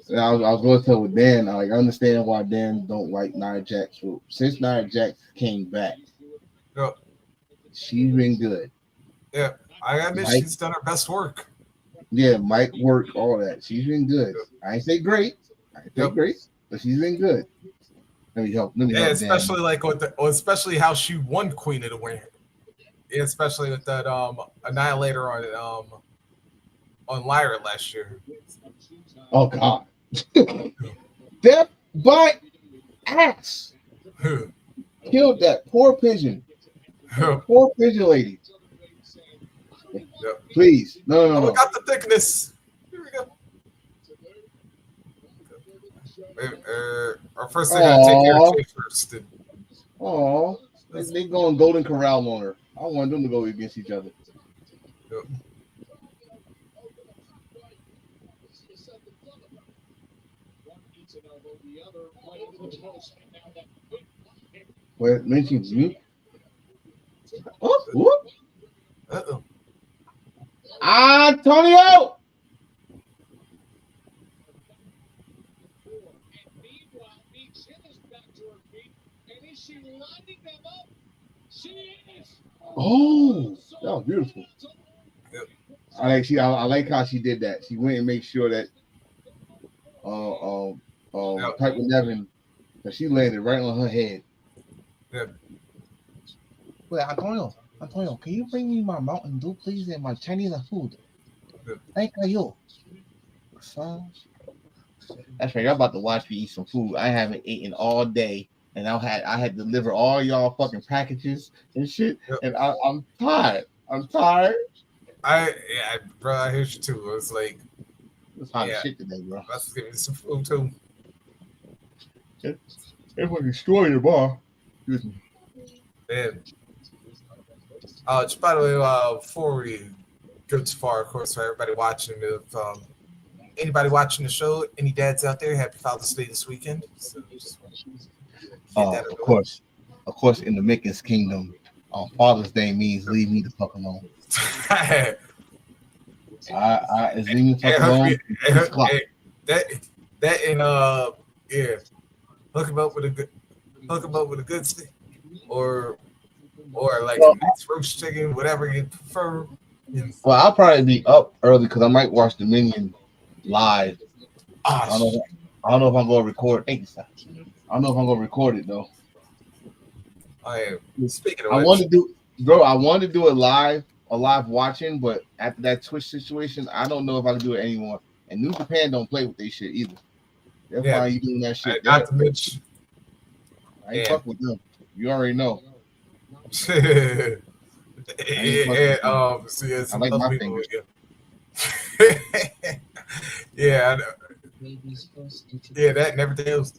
And I was going to tell with Dan, I understand why Dan don't like Nia Jax. So since Nia Jax came back,
Yep.
she's been good.
Yeah, I admit
Mike,
she's done her best work.
yeah, Mike work, all that. She's been good. I ain't say great.
Yep.
Great, but she's been good. Let me help.
Yeah, especially like with especially how she won Queen of the Ring. Yeah, especially with that Annihilator on Lyra last year.
Oh God, that by ass killed that poor pigeon. Poor pigeon lady.
Yep.
Please, no.
We got the thickness. Here we go. Our first thing I gotta take care of Jay first.
Oh, they going Golden Corral on her. I want them to go against each other.
Yep.
Well, mentions me. Oh,
Uh-oh.
Antonio. Oh, that was beautiful.
Yep.
I like how she did that. She went and made sure that Piper Nevin, that she landed right on her head.
Yep.
Well, Antonio, can you bring me my Mountain Dew, please, and my Chinese food?
Yep.
Thank you. Son. That's right. I'm about to watch me eat some food. I haven't eaten all day, and I had to deliver all y'all fucking packages and shit.
Yep.
And I'm tired.
Bro, I hear you too. It was like,
It's hot as shit today, bro.
Let's give me some food too.
Everyone destroy your bar. Excuse me.
Man. Just by the way, before we go too far, of course, for everybody watching, if anybody watching the show, any dads out there, happy Father's Day this weekend. So just
of course, in the Mickens Kingdom, Father's Day means leave me the fuck alone. It's leave me the fuck alone.
That and yeah, hook him up with a good stick, or like a nice roast chicken, whatever you prefer.
Well, I'll probably be up early because I might watch Dominion live. I don't know if I'm gonna record. Thank you, sir. I don't know if I'm gonna record it though.
Speaking of
I want to do it live, a live watching, but after that Twitch situation, I don't know if I can do it anymore. And New Japan don't play with their shit either. They're fine you doing that shit.
Not to mention,
I ain't fuck with them. You already know.
I
like my fingers.
Yeah, that and everything else.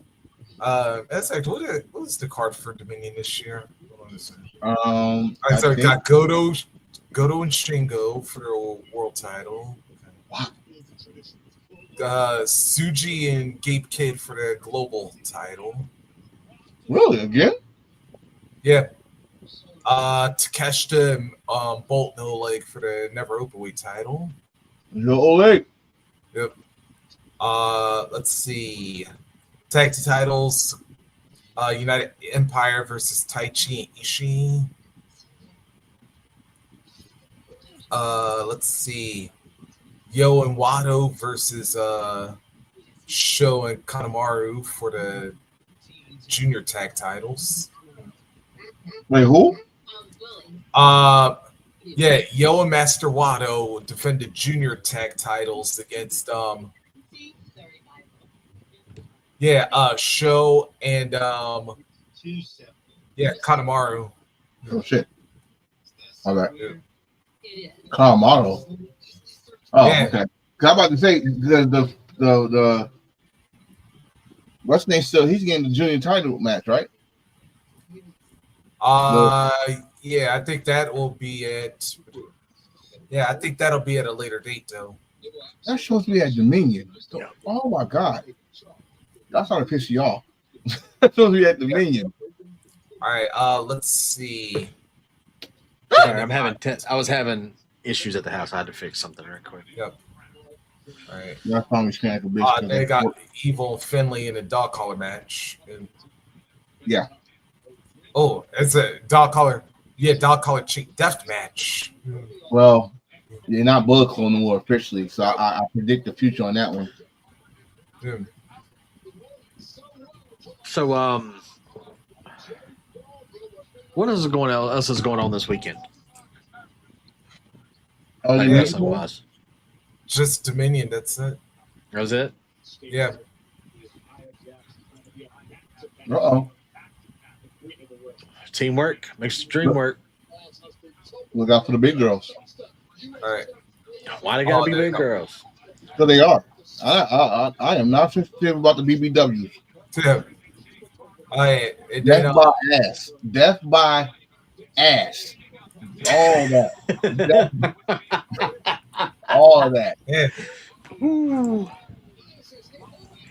That's actually what is the card for Dominion this year? I got Goto and Shingo for the world title. Suji and Gabe Kidd for the global title.
Really? Again?
Yeah. Takeshita and Bolt No Leg for the Never Openweight title.
No Oleg.
Yep. Let's see. Tag team titles. United Empire versus Taichi and Ishii. Let's see. Yo and Wado versus Sho and Kanemaru for the junior tag titles.
Wait, who?
Yeah, Yo and Master Wado defended junior tag titles against Sho and Kanemaru.
Oh shit. All right. Kanemaru. Oh, yeah. Okay. I'm about to say the what's name still he's getting the junior title match, right?
Yeah, I think that will be at. Yeah, I think that'll be at a later date though.
That's supposed to be at Dominion. Oh my god, that's starting to piss you off. That's supposed to be at Dominion.
All right, let's see.
Sorry, I was having issues at the house. I had to fix something real quick.
Yep. All right.
That's probably like a bitch.
They got Evil Finley in a dog collar match. And,
yeah.
Oh, it's a dog collar. Yeah, dog collar death match.
Well, you're not Bullet Club no more officially, so I predict the future on that one.
Yeah.
So, what else is going on this weekend? Wrestling-wise.
Just Dominion. That's it.
That was it?
Yeah.
Uh-oh.
Teamwork makes the dream work.
Look out for the big girls.
All right.
Why they gotta be big girls?
So they are. I am not sensitive about the BBWs.
Yeah.
Death by ass. Death by ass. All that. All that.
Yeah.
Ooh.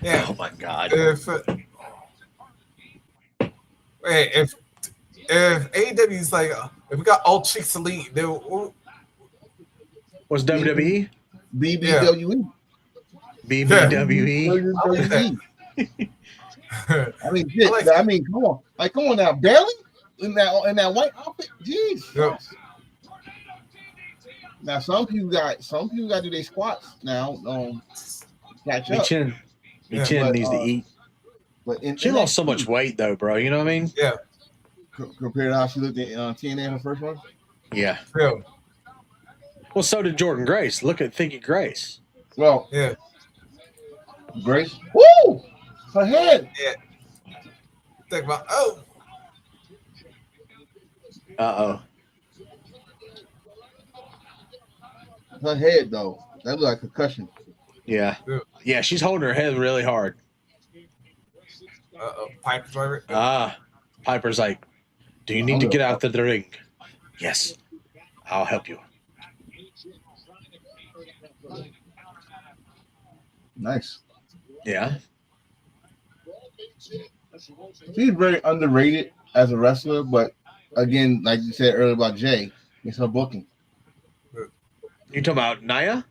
Yeah.
Oh my God.
If AEW is like, if we got all chicks elite, they
what's WWE?
BBWE.
BBWE.
I mean, shit, I mean, come on, come on now, barely in that white outfit. Jeez.
Yep.
Now some people got to do their squats now. Catch up.
Chin needs to eat.
But
she lost so much weight though, bro. You know what I mean?
Yeah.
Compared to how she looked at TNA in her first one.
Yeah.
Yeah.
Well, so did Jordan Grace. Look at Thinky Grace.
Well,
yeah.
Grace. Woo! Her head.
Yeah. Think about
Her head though. That looked like concussion.
Yeah. Yeah, she's holding her head really hard.
Piper's over.
Piper's like, do you need to get out of the ring? Yes. I'll help you.
Nice.
Yeah.
She's very underrated as a wrestler, but again, like you said earlier about Jay, it's her booking.
You talking about Nia?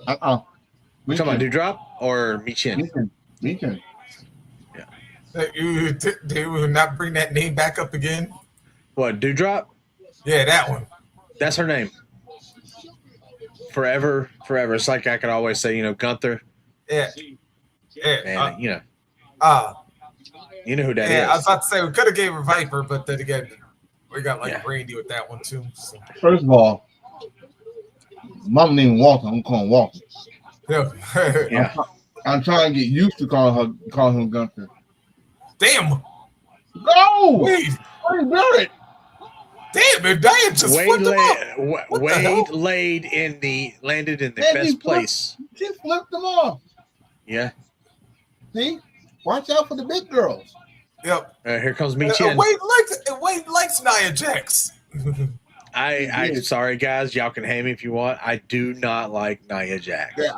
You
talking about Doudrop or Michin?
Michin.
Yeah. They will not bring that name back up again.
What, Doudrop?
Yeah, that one.
That's her name. Forever. It's like I could always say, Gunther.
Yeah. Yeah.
Man, you know who that is.
Yeah, I was about to say we could have gave her Viper, but then again, we got Brandy with that one too. So.
First of all, mama named Walter. I'm calling Walter.
Yeah.
I'm trying to get used to calling him Gunther.
Damn.
Go.
Wait.
I didn't do it.
Damn, man, Diane just flipped him off.
Wade landed in the best place.
She flipped them off.
Yeah.
See? Watch out for the big girls.
Yep.
Here comes Michin.
Wade likes Nia Jax.
I'm sorry, guys. Y'all can hate me if you want. I do not like Nia Jax.
Yeah,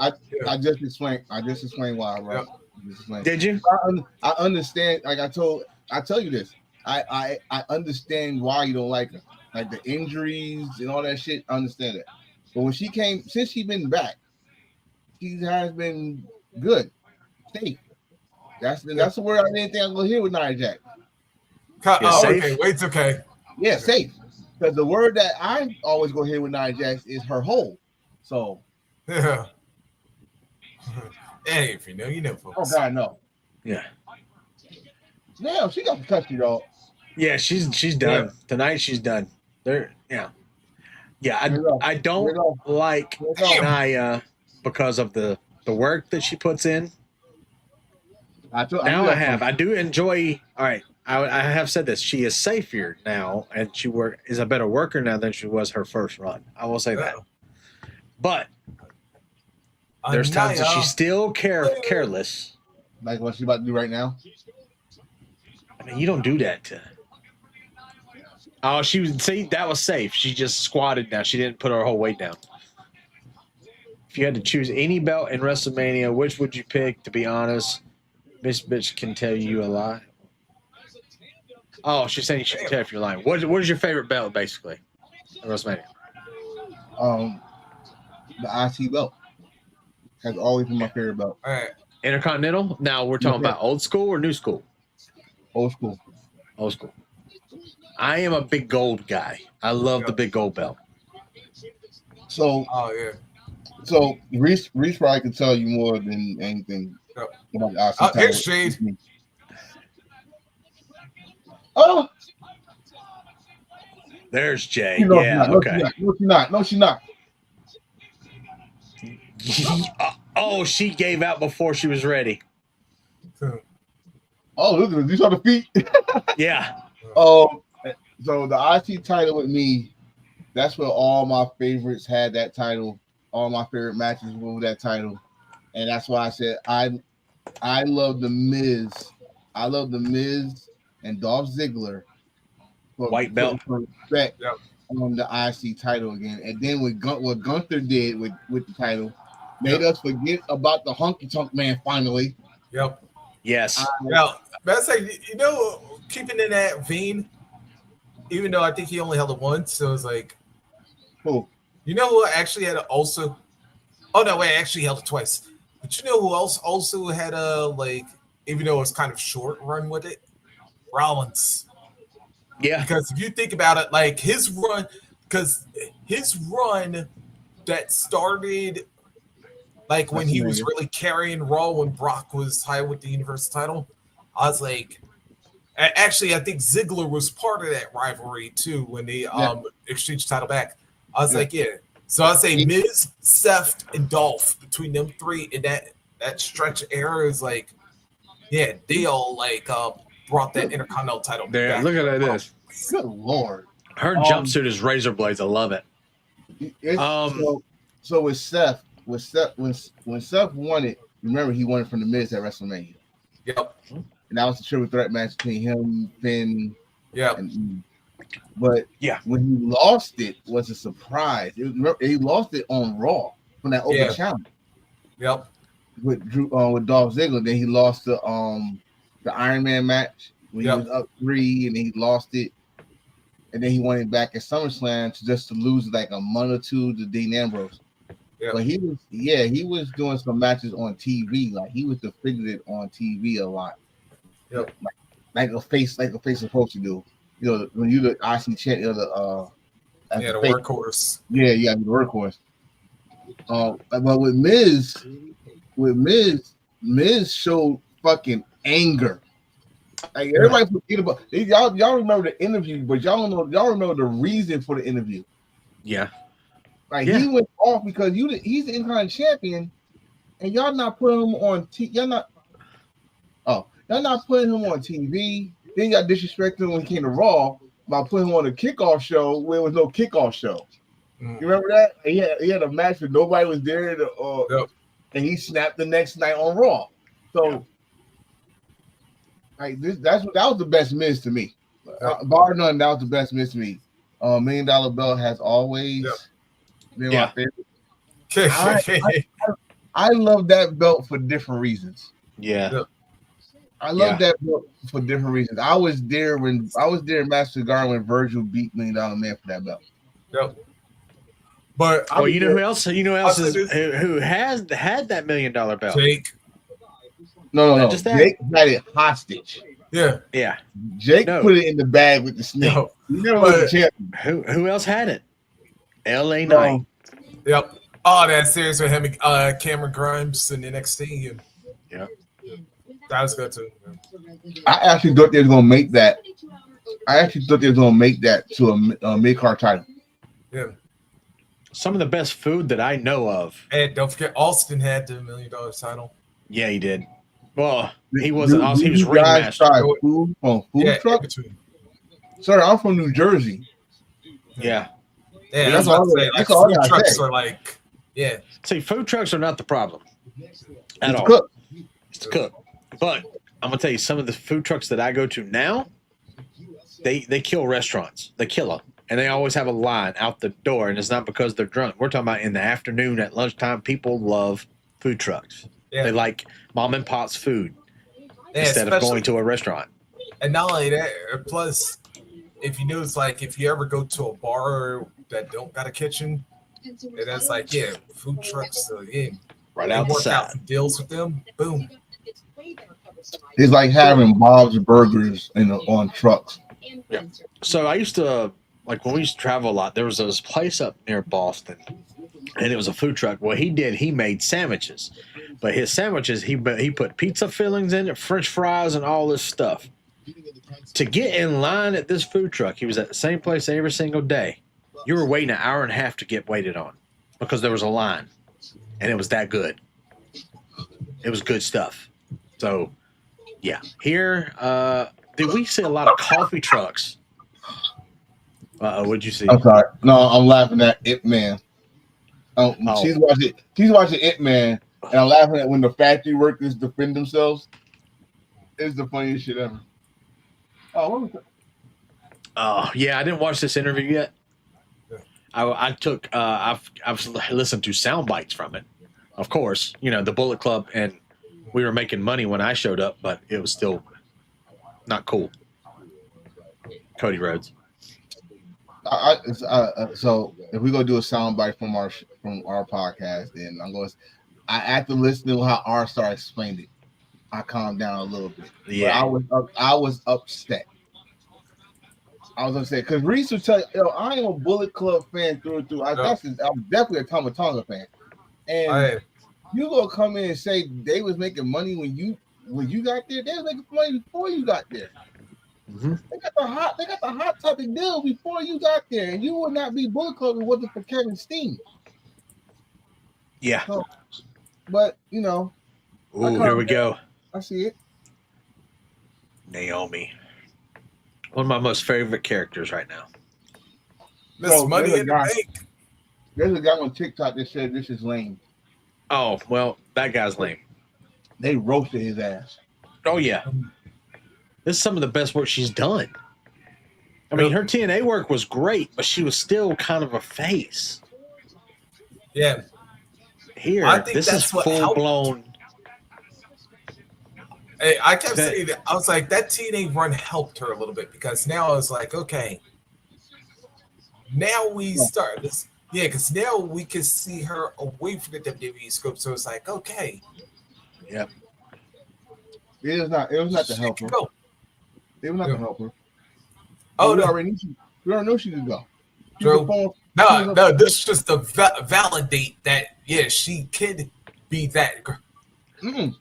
I just explained why, right? Yep.
Did you?
I understand. Like I tell you this. I understand why you don't like her. Like the injuries and all that shit. I understand it. But when since she's been back, she has been good. Safe. That's the word I didn't think I was gonna hear with Nia Jax.
Okay, Wade's okay.
Yeah, safe. Because the word that I always go hear with Nia Jax is her whole. So
yeah. Hey, if you know, you know, folks.
Oh God, no.
Yeah.
Damn, she got the country, though.
Yeah, she's done. Yeah. Tonight she's done. I don't like Nia because of the work that she puts in. I do enjoy. All right, I have said this. She is safer now, and she is a better worker now than she was her first run. I will say that. But there's times that she's still careless.
Like what she's about to do right now.
I mean, you don't do that to. Oh, that was safe. She just squatted now. She didn't put her whole weight down. If you had to choose any belt in WrestleMania, which would you pick? To be honest, Miss Bitch can tell you a lie. Oh, she's saying she can tell if you're lying. What is your favorite belt, basically, in WrestleMania?
The IC belt. has always been my favorite belt.
All right.
Intercontinental. Now we're talking about old school or new school.
Old school.
Old school. I am a big gold guy. I love the big gold belt.
So,
Oh yeah.
So Reese probably can tell you more than anything about the IC title.
Here's Shade.
Oh,
there's Jay.
no,
Yeah.
no,
Okay.
No, she's not.
Oh, she gave out before she was ready.
Oh, look at this. You saw the feet?
Yeah.
Oh, so the IC title with me, that's where all my favorites had that title. All my favorite matches were with that title. And that's why I said I love the Miz. I love the Miz and Dolph Ziggler.
White belt.
For respect on the IC title again. And then what Gunther did with the title made us forget about the Honky Tonk Man finally.
Yep.
Yes.
That's like, you know, keeping in that vein, even though I think he only held it once, so it's like,
who?
You know who actually had also? Oh no, wait, I actually held it twice. But you know who else also had a, like, even though it was kind of short run with it? Rollins.
Yeah.
Because if you think about it, like his run that started like when he was really carrying Raw when Brock was high with the Universal title, I was like, actually, I think Ziggler was part of that rivalry too when they exchanged title back. I was like, yeah. So I say Miz, Seth, and Dolph between them three in that stretch era is like, yeah, they all like brought that Intercontinental title back.
Look at this.
Good Lord.
Her jumpsuit is razor blades. I love it.
So with Seth, when Seth won it, remember he won it from the Miz at WrestleMania.
Yep.
And that was the triple threat match between him, Finn.
Yeah.
But when he lost it, was a surprise. He lost it on Raw from that open challenge.
Yep.
With Dolph Ziggler. Then he lost the Iron Man match when he was up 3, and then he lost it. And then he won it back at SummerSlam to lose like a month or two to Dean Ambrose. Yep. But he was doing some matches on TV. Like he was defended on TV a lot.
Yep.
Like a face is supposed to do. You know, when you the IC champ, you're the
workhorse.
Yeah, the workhorse. But with Miz showed fucking anger. Like everybody forget about y'all remember the interview, but y'all remember the reason for the interview.
Yeah.
Like he went off because he's the Intercontinental champion, and y'all not putting him on y'all not putting him on TV. Then y'all disrespected him when he came to Raw by putting him on a kickoff show where there was no kickoff show. You remember that? He had a match where nobody was there, and he snapped the next night on Raw. So, like that was the best Miz to me. Bar none, that was the best Miz to me. $1 Million Belt has always been my favorite. I love that belt for different reasons.
Yeah.
I love that belt for different reasons. I was there in Madison Garden when Virgil beat $1 Million Man for that belt.
Yep. But
you know who else? You know who else who has had that $1 Million belt?
Jake.
No. Jake had it hostage.
Yeah.
Jake put it in the bag with the snake. He never was the champion.
Who else had it? LA Knight.
Yep. Oh, that series with him, Cameron Grimes in NXT.
Yeah.
That was good too.
I actually thought they were gonna make that. To a mid-card title.
Yeah.
Some of the best food that I know of.
And don't forget, Austin had the $1 Million title.
Yeah, he did. Well, he wasn't. He was ringmaster.
Food truck. Sir, I'm from New Jersey.
Yeah.
Yeah, that's what I'm saying. Like, food trucks are like,
See, food trucks are not the problem at all.
Cook.
It's to cook. But I'm gonna tell you, some of the food trucks that I go to now, they kill restaurants. They kill them, and they always have a line out the door. And it's not because they're drunk. We're talking about in the afternoon, at lunchtime. People love food trucks. Yeah. They like mom and pop's food instead of going to a restaurant.
And not only that, plus, if you notice, like if you ever go to a bar that don't got a kitchen, and that's like food trucks. So
Right
They work
outside.
out some deals with them. Boom.
It's like having Bob's Burgers on trucks.
Yeah. So I used to, like, when we used to travel a lot, there was this place up near Boston, and it was a food truck. What he made sandwiches, but his sandwiches, he put pizza fillings in it, French fries, and all this stuff. To get in line at this food truck, he was at the same place every single day. You were waiting an hour and a half to get waited on because there was a line, and it was that good. It was good stuff. So, yeah. Here, did we see a lot of coffee trucks? What'd you see?
I'm sorry. No, I'm laughing at It Man.
Oh.
She's watching It Man, and I'm laughing at when the factory workers defend themselves. It's the funniest shit ever. Oh, what was that?
Oh, yeah, I didn't watch this interview yet. I've listened to sound bites from it. Of course, the Bullet Club, and we were making money when I showed up, but it was still not cool. Cody Rhodes.
So if we go do a soundbite from our podcast, then I have to listen to how R-Star explained it. I calmed down a little bit.
Yeah,
but I was upset. I was upset because Reese would tell you, I am a Bullet Club fan through and through. I'm definitely a Tama Tonga fan. And you gonna come in and say they was making money when you got there? They was making money before you got there.
Mm-hmm.
They got the hot topic deal before you got there, and you would not be Bullet Club if it wasn't for Kevin Steen.
Yeah.
So, but
Ooh, here we go.
I see it.
Naomi. One of my most favorite characters right now.
Miss Money in the Bank.
There's a guy on TikTok that said this is lame.
Oh, well, that guy's lame.
They roasted his ass.
Oh, yeah. This is some of the best work she's done. I mean, her TNA work was great, but she was still kind of a face.
Yeah.
Here, this is full-blown.
Hey, I kept saying that. I was like, that TNA run helped her a little bit because now I was like, okay, now we start this. Yeah, because now we can see her away from the WWE scope. So it's like, okay.
Yeah.
It was not to help her. It was not to help her.
Oh,
we
no.
already knew she could go.
True. No, this is just to validate that, yeah, she could be that girl.
Mm-mm.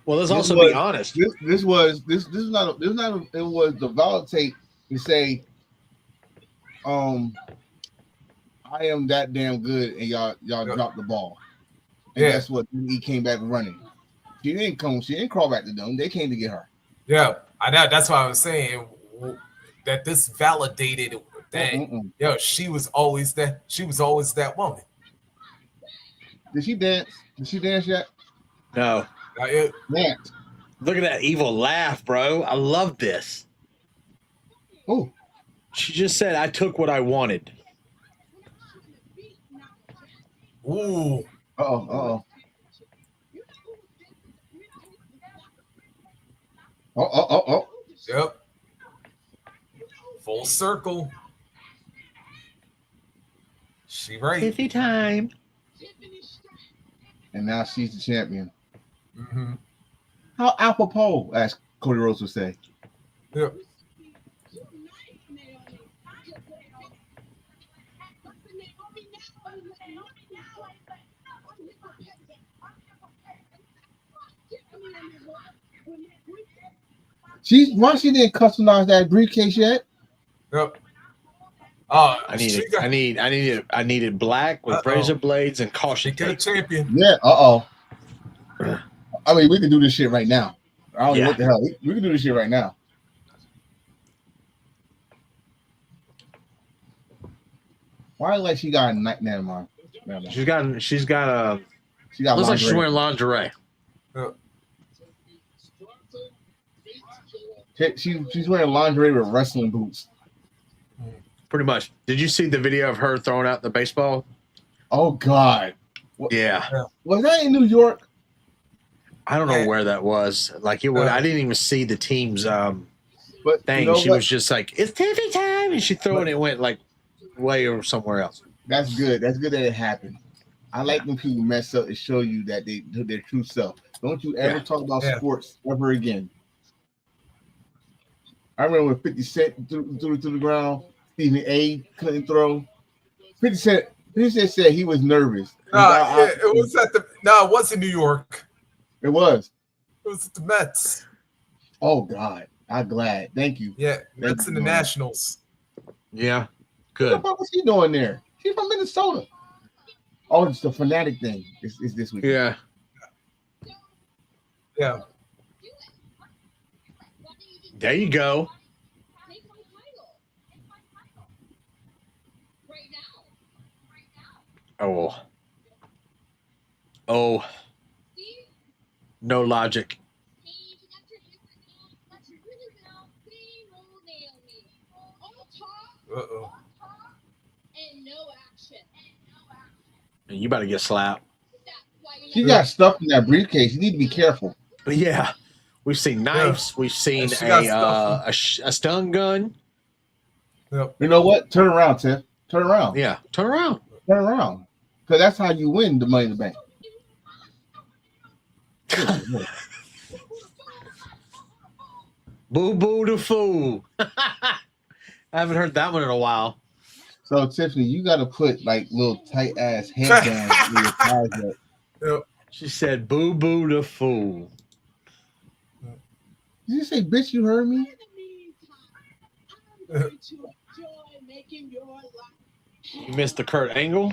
Well, let's also be honest.
It was the validate to say, I am that damn good, and y'all dropped the ball. And that's what he came back running. She didn't crawl back to them. They came to get her.
Yeah, I know. That's why I was saying that this validated that she was always that. She was always that woman.
Did she dance? Did she dance yet?
No.
Dance.
Look at that evil laugh, bro. I love this.
Oh.
She just said, I took what I wanted.
Ooh.
Oh.
Yep. Full circle. She right.
Tiffy time.
And now she's the champion.
Mm-hmm.
How apropos, as Cody Rhodes would say.
Yep.
Why she didn't customize that briefcase yet?
Yep.
I needed black with razor blades and caution tape.
Champion.
Yeah. I mean, we can do this shit right now. I don't know what the hell. We can do this shit right now. Why like she got a nightmare, man?
She's got looks
lingerie.
like she's wearing lingerie.
She's wearing lingerie with wrestling boots.
Pretty much. Did you see the video of her throwing out the baseball?
Oh God.
Yeah.
Was that in New York?
I don't know where that was. Like it was. I didn't even see the team's thing.
You know
she was just like, "It's Tiffy time," and she threw it and it went like way or somewhere else.
That's good. That's good that it happened. I like when people mess up and show you that they do their true self. Don't you ever talk about sports ever again. I remember when 50 Cent threw to the ground, Stephen A. couldn't throw. 50 Cent said he was nervous.
It was it was in New York.
It was.
It was at the Mets.
Oh God, I'm glad. Thank you.
Yeah, Mets and the Nationals.
Yeah, good.
What the fuck was he doing there? He's from Minnesota. Oh, it's the fanatic thing. It's this week.
Yeah.
Yeah.
There you go. Oh. Oh. No logic.
Uh-oh.
And you better get slapped.
She got stuff in that briefcase. You need to be careful.
Yeah. We've seen knives. We've seen a stun gun.
Yep.
You know what? Turn around, Tiff. Turn around.
Yeah. Turn around.
Turn around. Because that's how you win the Money in the Bank.
Boo boo the fool. I haven't heard that one in a while.
So Tiffany, you got to put like little tight ass headbands in your thighs up.
Yep.
She said, "Boo boo the fool."
Did you say, "Bitch"? You heard me.
You missed the Kurt Angle.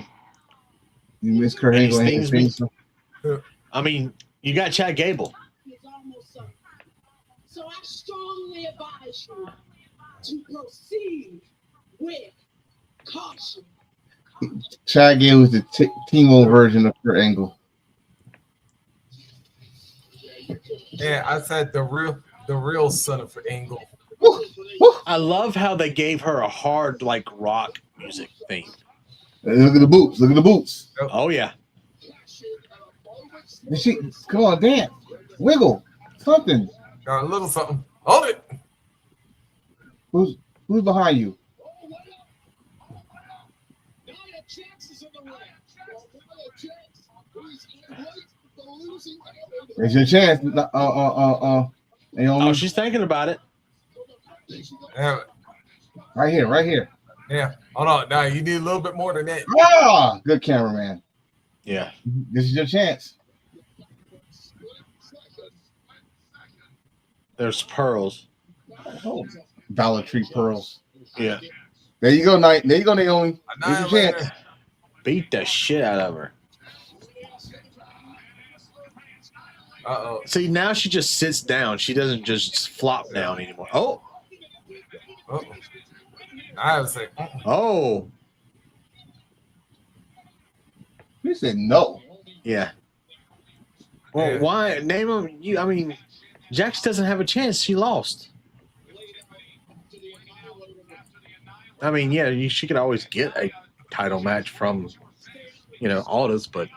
You missed Kurt Angle.
I mean, you got Chad Gable.
So I strongly advise you to proceed with caution.
Chad Gable was the Timo version of Kurt Angle.
Yeah, I said the real son of Angle.
I love how they gave her a hard like rock music theme.
Look at the boots. Look at the boots.
Oh yeah.
And come on, dance, wiggle, something.
Got a little something. Hold it.
Who's behind you? It's your chance. Naomi.
Oh, she's thinking about it.
Yeah.
Right here.
Yeah. Hold on. Now you need a little bit more than that.
Ah, good cameraman.
Yeah.
This is your chance.
There's pearls.
Oh, Dollar Tree pearls.
Yeah.
There you go, Naomi. Here's your chance.
Beat the shit out of her.
Uh-oh.
See, now she just sits down. She doesn't just flop down anymore. Oh.
I was like,
oh.
You said no.
Yeah. Well,
Yeah.
why? Name him. I mean, Jax doesn't have a chance. She lost. I mean, yeah, she could always get a title match from, Aldis, but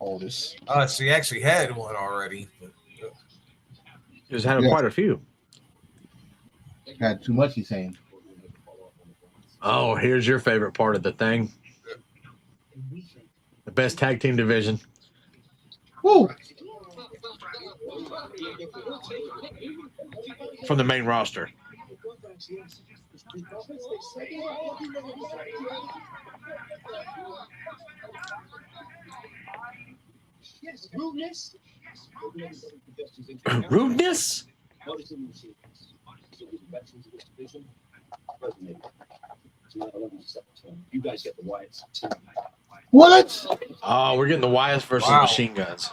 Aldis.
she actually had one already.
She's had quite a few.
Had too much, he's saying.
Oh, here's your favorite part of the thing. The best tag team division.
Woo!
From the main roster. Rudeness?
You guys get the Wyatts.
What?
Oh, we're getting the Wyatts versus Machine Guns.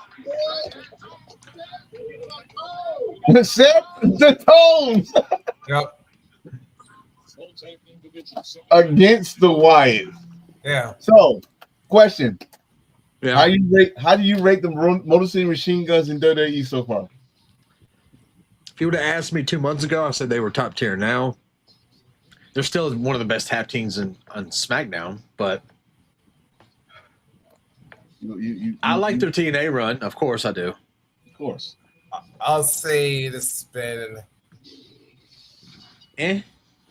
Set the tone.
Yep.
Against the Wyatts.
Yeah.
So, question.
Yeah.
How do you rate the Motor City Machine Guns in WWE so far?
If you would have asked me 2 months ago, I said they were top tier. Now, they're still one of the best tag teams on SmackDown, but I like their TNA run. Of course I do.
Of course.
I'll say this has been.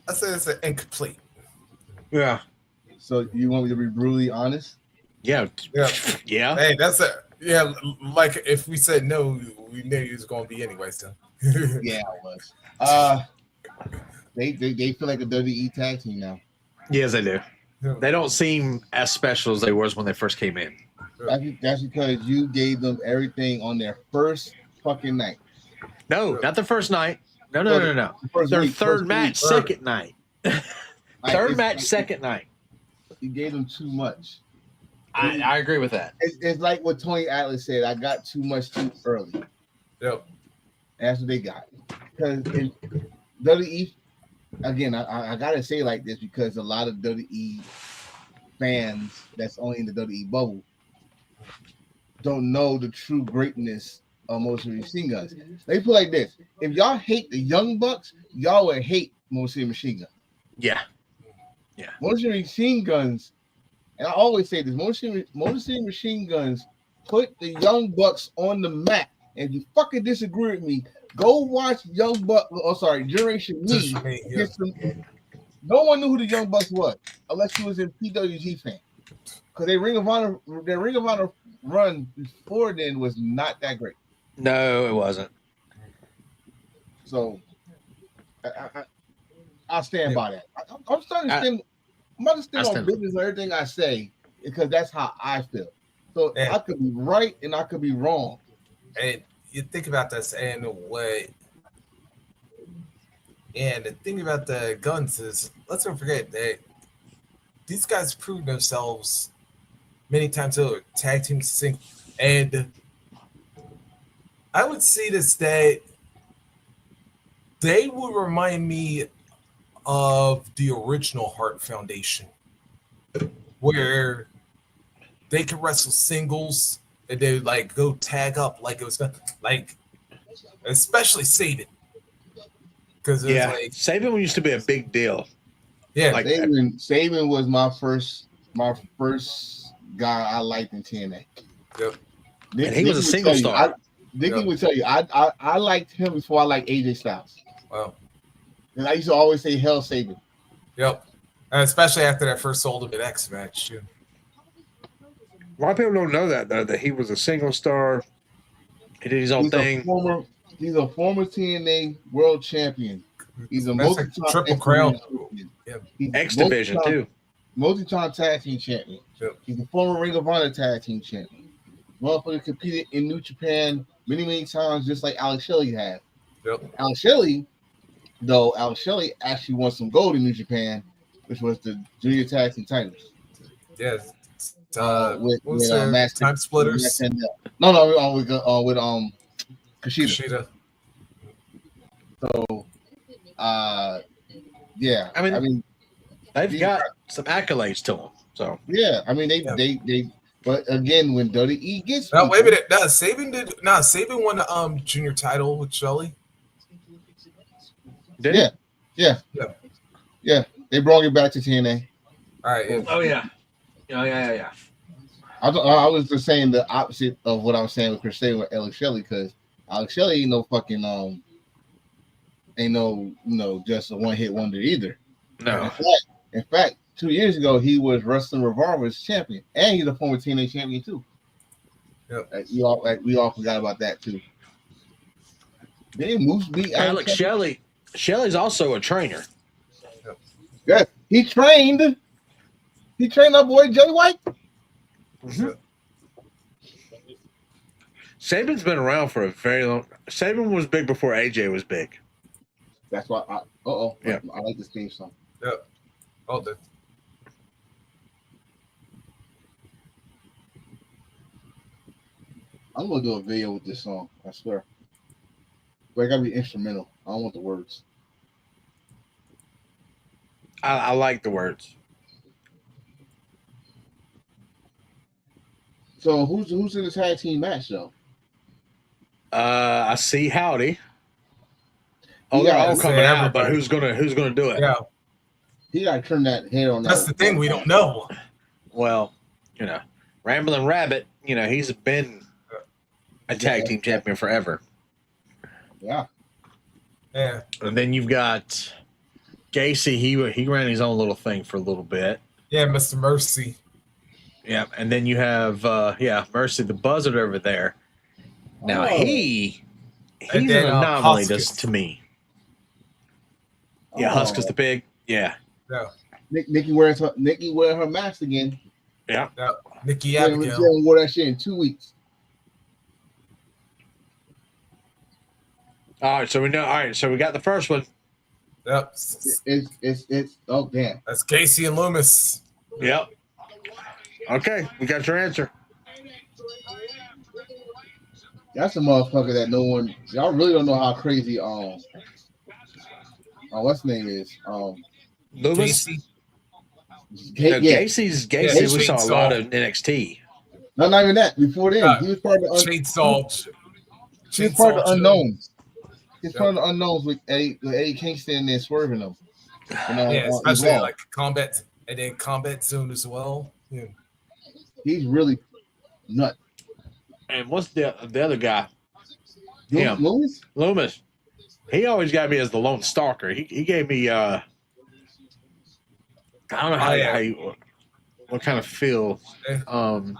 I'll
say it's an incomplete.
Yeah.
So you want me to be brutally honest?
Yeah. Yeah.
Hey, that's a like if we said no, we knew he was going to be anyway. So
Yeah, it was. They feel like a WWE tag team now.
Yes, they do. They don't seem as special as they was when they first came in.
That's because you gave them everything on their first fucking night.
No, not the first night. No. Their third match, second night. Third match, second night.
You gave them too much.
I agree with that.
It's like what Tony Atlas said. I got too much too early.
Yep.
That's what they got. Because in WWE, again, I gotta say like this because a lot of WWE fans that's only in the WWE bubble don't know the true greatness of Motor Machine Guns. They feel like this: if y'all hate the Young Bucks, y'all would hate Motor Machine Guns.
Yeah.
Motor Machine Guns, and I always say this: Motor Machine Guns put the Young Bucks on the map. And if you fucking disagree with me, go watch Young Bucks. Oh, sorry, Generation Me. No one knew who the Young Bucks was unless you was in PWG fan. Because their Ring of Honor run before then was not that great.
No, it wasn't.
So I stand by that. I'm starting to stand. I'm about to stand on business on everything I say because that's how I feel. So I could be right and I could be wrong.
And you think about this, and the thing about the Guns is, let's not forget that these guys proved themselves many times over, tag team sync, and I would say this that they would remind me of the original Hart Foundation, where they could wrestle singles and they would like go tag up like it was like, especially Sabin, because like
Sabin used to be a big deal.
Yeah,
like Sabin was my first guy I liked in TNA.
Yep.
And he was a single star.
Nicky would tell you, I liked him before I liked AJ Styles.
Wow.
And I used to always say hell Sabin.
Yep. And especially after that first Ultimate X match. Too.
A lot of people don't know that though, that he was a single star. He did his own thing.
He's a former TNA world champion. He's a
triple crown.
X Division too.
Multi-time tag team champion.
Yep.
He's a former Ring of Honor tag team champion. Motherfucker competed in New Japan many times, just like Alex Shelley had.
Yep.
Alex Shelley actually won some gold in New Japan, which was the junior tag team titles.
Yes.
With
Time Splitters.
With Kushida. So, yeah.
I mean, they've got some accolades to them. So
yeah, I mean they. But again, when WWE gets
wait a minute. Sabin won the junior title with Shelley.
Yeah. They brought it back to TNA.
All right. Yeah.
Oh yeah.
I was just saying the opposite of what I was saying with Chris Sabin with Alex Shelley, because Alex Shelley ain't no fucking just a one-hit wonder either.
No.
In fact, 2 years ago he was Wrestling Revolver's champion, and he's a former TNA champion too.
Yep.
We all forgot about that too. Then Moose beat
Alex Shelley. Shelley's also a trainer.
Yes, he trained our boy Jay White.
Mm-hmm. Sabin's been around for a very long. Sabin was big before AJ was big.
That's why. I like this theme song.
Yep. Oh,
I'm gonna do a video with this song. I swear. But it gotta be instrumental. I don't want the words.
I like the words.
So who's in the tag team match though?
I see Howdy. Oh, they're all coming out, but who's gonna do it?
Yeah.
He gotta turn that head on.
That's the thing, we don't know.
Well, Ramblin' Rabbit, he's been a tag team champion forever.
Yeah.
Yeah.
And then you've got Gacy. He ran his own little thing for a little bit.
Yeah, Mr. Mercy.
Yeah, and then you have Mercy the Buzzard over there. Now
Oh.
he's
And then,
an anomaly
Huskus.
to me. Yeah, Huskus the pig. Yeah.
Yeah.
Nikki wearing her mask again.
Yeah.
Yeah. Nikki
She
Abigail.
haven't wore that shit in 2 weeks.
All right, so we know. All right, so we got the first one.
Yep.
It's oh damn.
That's Casey and Loomis.
Yep. Okay, we got your answer.
That's a motherfucker that no one. Y'all really don't know how crazy what's his name is
Loomis.
Casey.
Gacy's
Yeah,
we saw a
Chainsaw.
lot of NXT.
No, not even that. Before then,
Uh,
he was part of the
Chainsaw.
he was part of the
Chainsaw
unknowns. He's
Yep.
part of the unknowns with Eddie Kingston and swerving them.
Yeah, especially
Raw.
like Combat and then Combat Zone as well. Yeah.
He's really nuts.
And what's the other guy? Him.
Lewis?
Loomis. He always got me as the lone stalker. He gave me I don't know how you what kind of feel. I've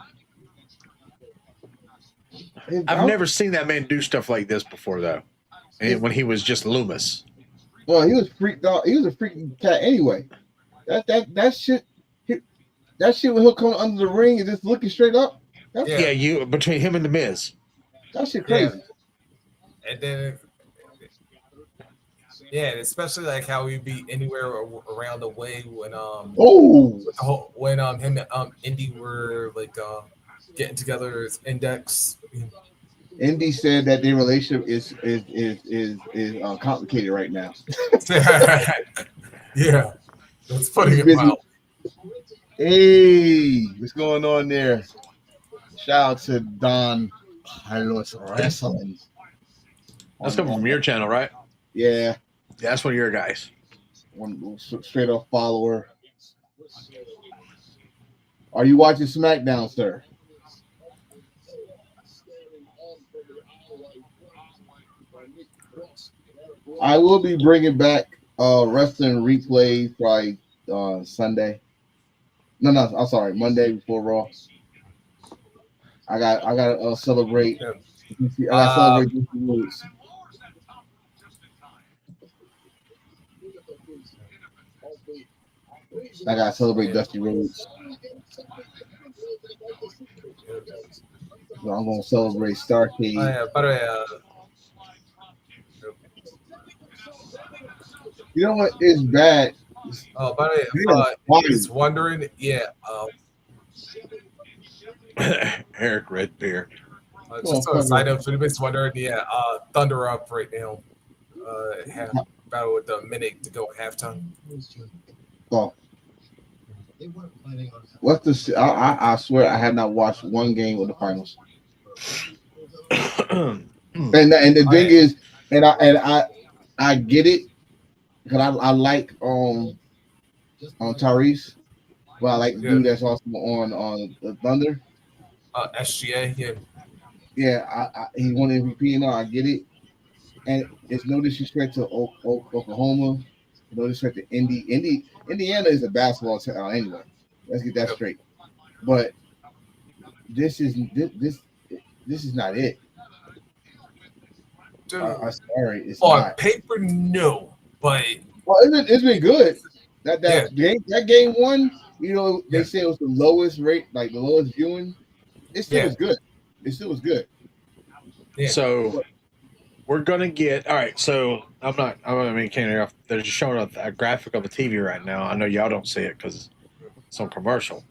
never seen that man do stuff like this before though. And when he was just Loomis.
Well, he was freaked out. He was a freaking cat anyway. That shit. That shit when he'll come under the ring and just looking straight up.
Yeah, you between him and the Miz.
That shit crazy.
And then especially like how he'd be anywhere around the way when when him and Indy were like getting together as Index.
Indy said that their relationship is complicated right now.
Yeah, that's putting it mild.
Hey, what's going on there? Shout out to Don Carlos Wrestling.
That's coming from your channel, right?
Yeah.
That's one of your guys.
One straight up follower. Are you watching SmackDown, sir? I will be bringing back wrestling replay probably Sunday. No, I'm sorry, Monday before Raw. I got to celebrate. I got to celebrate these moves. I got to celebrate Dusty Rhodes. So I'm going to celebrate Starcade.
Oh, yeah, by the way,
you know what is bad?
oh, by the way, he's wondering,
Eric Redbeard.
Just on a side note, for anybody's wondering, Thunder Up right now. Have about with a minute to go halftime.
Oh. What's the? I swear I have not watched one game of the finals. and the thing is, and I get it because I like on Tyrese, but I like the dude that's also on the Thunder.
SGA,
yeah, he won MVP and all. I get it, and it's no disrespect to Oklahoma, no disrespect to Indiana is a basketball town anyway. Let's get that straight. But this is not it.
Dude,
I'm sorry, it's
on
not.
paper, no, but
it's been good. That game one, you know, they say it was the lowest rate, like the lowest viewing. It still was good. It still was good.
Yeah.
So we're gonna get all right. So I'm not can't off. They're just showing a graphic of a TV right now. I know y'all don't see it because it's on commercial.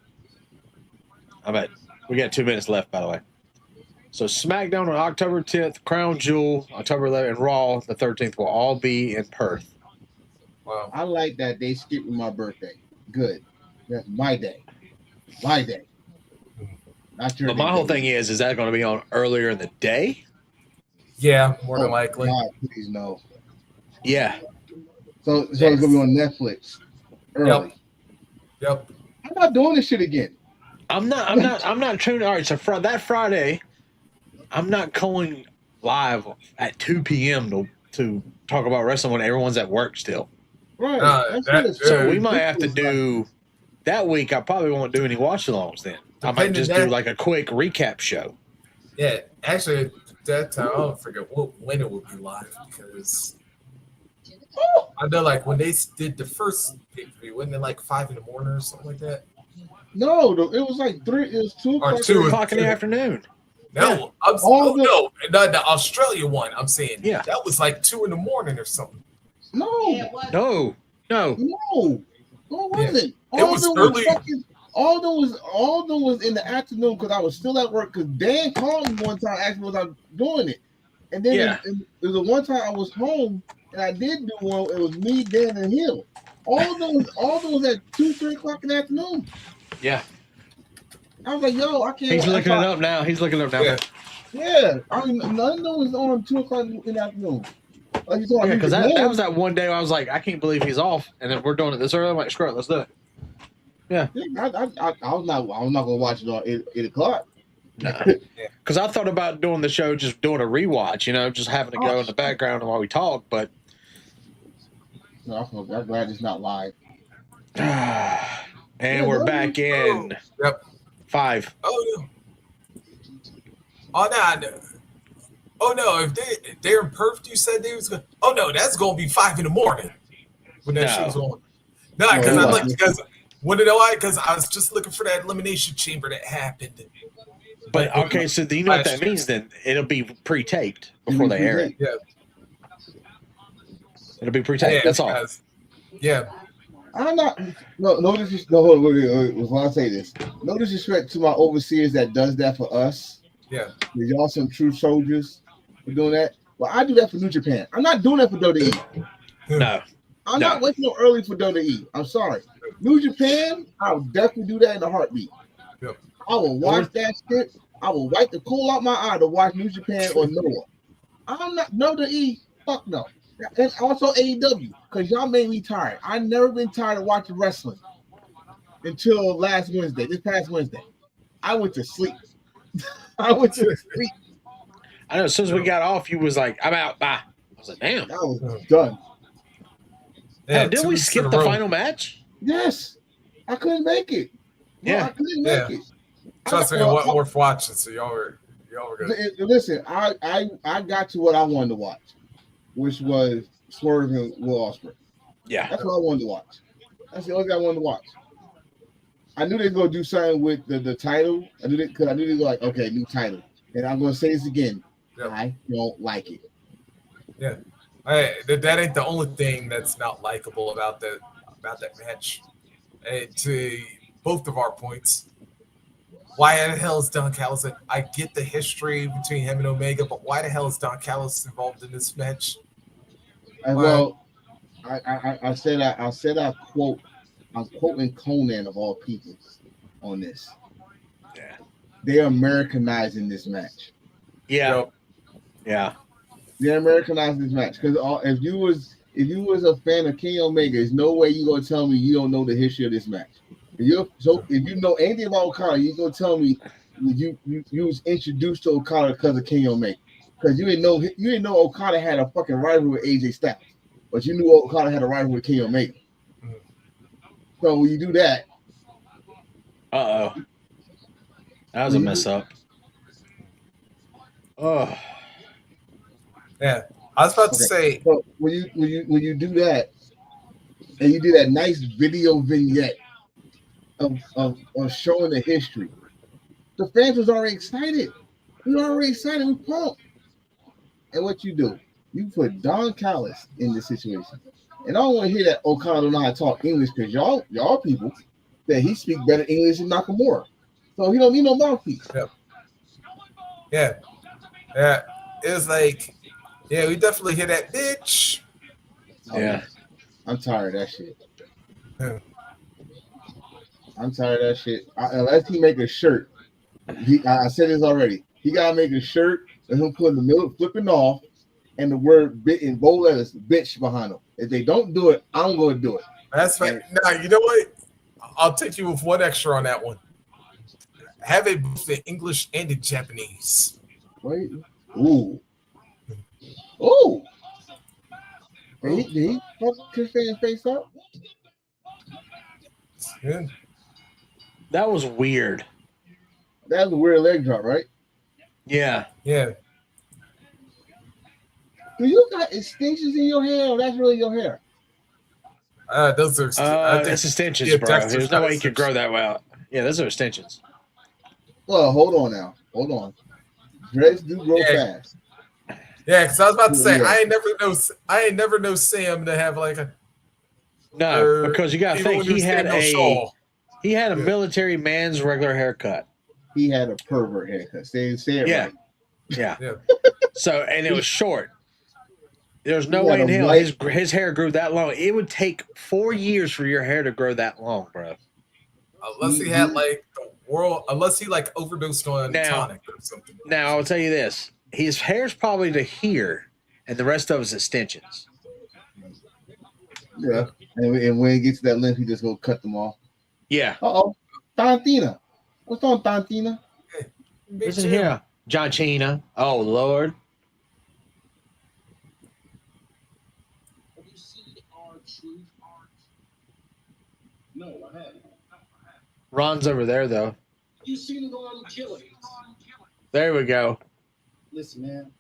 I bet we got 2 minutes left, by the way. So SmackDown on October 10th, Crown Jewel October 11th, and Raw the 13th will all be in Perth.
Wow.
I like that they skipped my birthday. Good. That's my day. My day. Not your
But my whole thing is that going to be on earlier in the day?
Yeah, more than likely.
God, please no.
Yeah.
So it's going to be on Netflix early.
Yep.
I'm not doing this shit again.
I'm not tuning. All right, so that Friday, I'm not calling live at 2 p.m. to talk about wrestling when everyone's at work still.
Right.
So we might have to do that week. I probably won't do any watch alongs then. I might just do like a quick recap show.
Yeah, actually, at that time, I don't forget when it would be live because I know like when they did the first pay-per-view, wasn't it like 5 in the morning or something like that?
No, it was like 3. It was 2
Or
o'clock.
2 o'clock in the afternoon.
No,
Yeah.
no, the Australia one. I'm saying,
yeah,
that was like 2 in the morning or something.
No,
no.
What was it?
It was early.
All of them was in the afternoon because I was still at work. Because Dan called me one time, asked me was I doing it, and then it was the one time I was home and I did do one. It was me, Dan, and him. All of them was at 2, 3 o'clock in the afternoon.
Yeah.
I was like, yo, I can't.
He's looking it up now.
Yeah. I mean, none of them was on 2 o'clock in the afternoon. Like
because that was that one day I was like, I can't believe he's off, and then we're doing it this early. I'm like, screw it, let's do it. Yeah.
I was not gonna watch it on 8 o'clock.
Nah. Because I thought about doing the show, just doing a rewatch, just having to go in the background while we talk, but
no, I'm glad it's not live.
And we're back in 5.
Oh no. Oh no, if they're in Perth, you said they was going. Oh no, that's gonna be 5 in the morning when that show's on. No, because what did I like? Because I was just looking for that elimination chamber that happened.
But okay, so do you know what that means? Then it'll be pre-taped before they air it.
Yeah,
it'll be pre-taped. That's all.
Yeah.
I'm not. No disrespect. No, hold on. When I say this, no disrespect to my overseers that does that for us.
Yeah.
Y'all some true soldiers for doing that. Well, I do that for New Japan. I'm not doing that for WWE.
No.
I'm not waking up early for WWE. I'm sorry. New Japan, I'll definitely do that in a heartbeat.
Yep.
I will watch that shit. I will wipe the coal out my eye to watch New Japan or Noah. I'm not WWE. Fuck no. And also AEW, because y'all made me tired. I've never been tired of watching wrestling until this past Wednesday. I went to sleep. I know.
As soon as we got off, you was like, I'm out. Bye. I was like, damn.
I was done.
Yeah, didn't we skip the final match?
Yes. I couldn't make it.
Yeah.
I couldn't make it.
Trust me, it wasn't worth watching, so y'all were good.
Listen, I got to what I wanted to watch, which was Swerve and Will Ospreay.
Yeah.
That's what I wanted to watch. That's the only thing I wanted to watch. I knew they were going to do something with the title. I knew they were like, okay, new title. And I'm going to say this again. Yep. I don't like it.
Yeah. That ain't the only thing that's not likable about that match. To both of our points, why the hell is Don Callis? I get the history between him and Omega, but why the hell is Don Callis involved in this match?
Well, I said I quote. I'm quoting Conan of all people on this.
Yeah,
they're Americanizing this match.
Yeah, yeah.
They're Americanizing this match because if you was a fan of King Omega, there's no way you gonna tell me you don't know the history of this match. If you know anything about Okada, you gonna tell me you was introduced to Okada because of King Omega. Because you didn't know Okada had a fucking rivalry with AJ Styles, but you knew Okada had a rivalry with King Omega. So when you do that,
that was a mess up. Oh,
yeah. I was about to say,
so when you do that, and you do that nice video vignette of showing the history, the fans was already excited. We were already excited. We pumped. And what you do? You put Don Callis in this situation. And I don't want to hear that Okada don't know how to talk English because y'all people that he speak better English than Nakamura. So he don't need no mouthpiece.
Yeah. It was like, yeah, we definitely hear that bitch.
Yeah.
I'm tired of that shit.
Yeah.
I'm tired of that shit. Unless he make a shirt. I said this already. He gotta make a shirt and him putting the middle flipping off and the word "bit" in bold letters, bitch, behind him. If they don't do it, I'm going to do it.
That's fine. Now, you know what? I'll take you with one extra on that one. Have it both in English and in Japanese.
Wait. Ooh. Ooh. Did he fuck Chris Fan's face up?
Yeah.
That was weird.
That's a weird leg drop, right?
Yeah.
Yeah.
Do you got extensions in your hair, or that's really your hair?
Those are. I think,
That's extensions,
yeah,
bro.
Dexter's
There's no
got
way you could grow
extensions.
that well. Yeah, those are extensions.
Well, hold on now. Hold on. Dreads do grow
Yeah.
fast.
Yeah, because I was about to say
Yeah.
I ain't never know Sam to have like a
No, because you got to
even
think
when he was
he had
standing on Shaw.
a military man's regular haircut.
He had a pervert haircut. Say it
Yeah.
right.
Yeah.
Yeah.
So, and it was short. There's no
He
way
had
in
a
hell
white-
his hair grew that long. It would take 4 years for your hair to grow that long, bro.
Unless he had like the world, unless he like overdosed on
Now-
tonic or something.
Now, I'll tell you this. His hair's probably to here, and the rest of it's extensions.
Yeah. And when it gets to that length, he just go cut them off.
Yeah.
Uh-oh. Tantina. What's on Tantina?
Big
Listen
Jim.
here. John Cena. Oh, Lord.
Have you seen our truth? No, I haven't.
Ron's over there, though.
You seen it on Killing?
There we go.
Listen, man,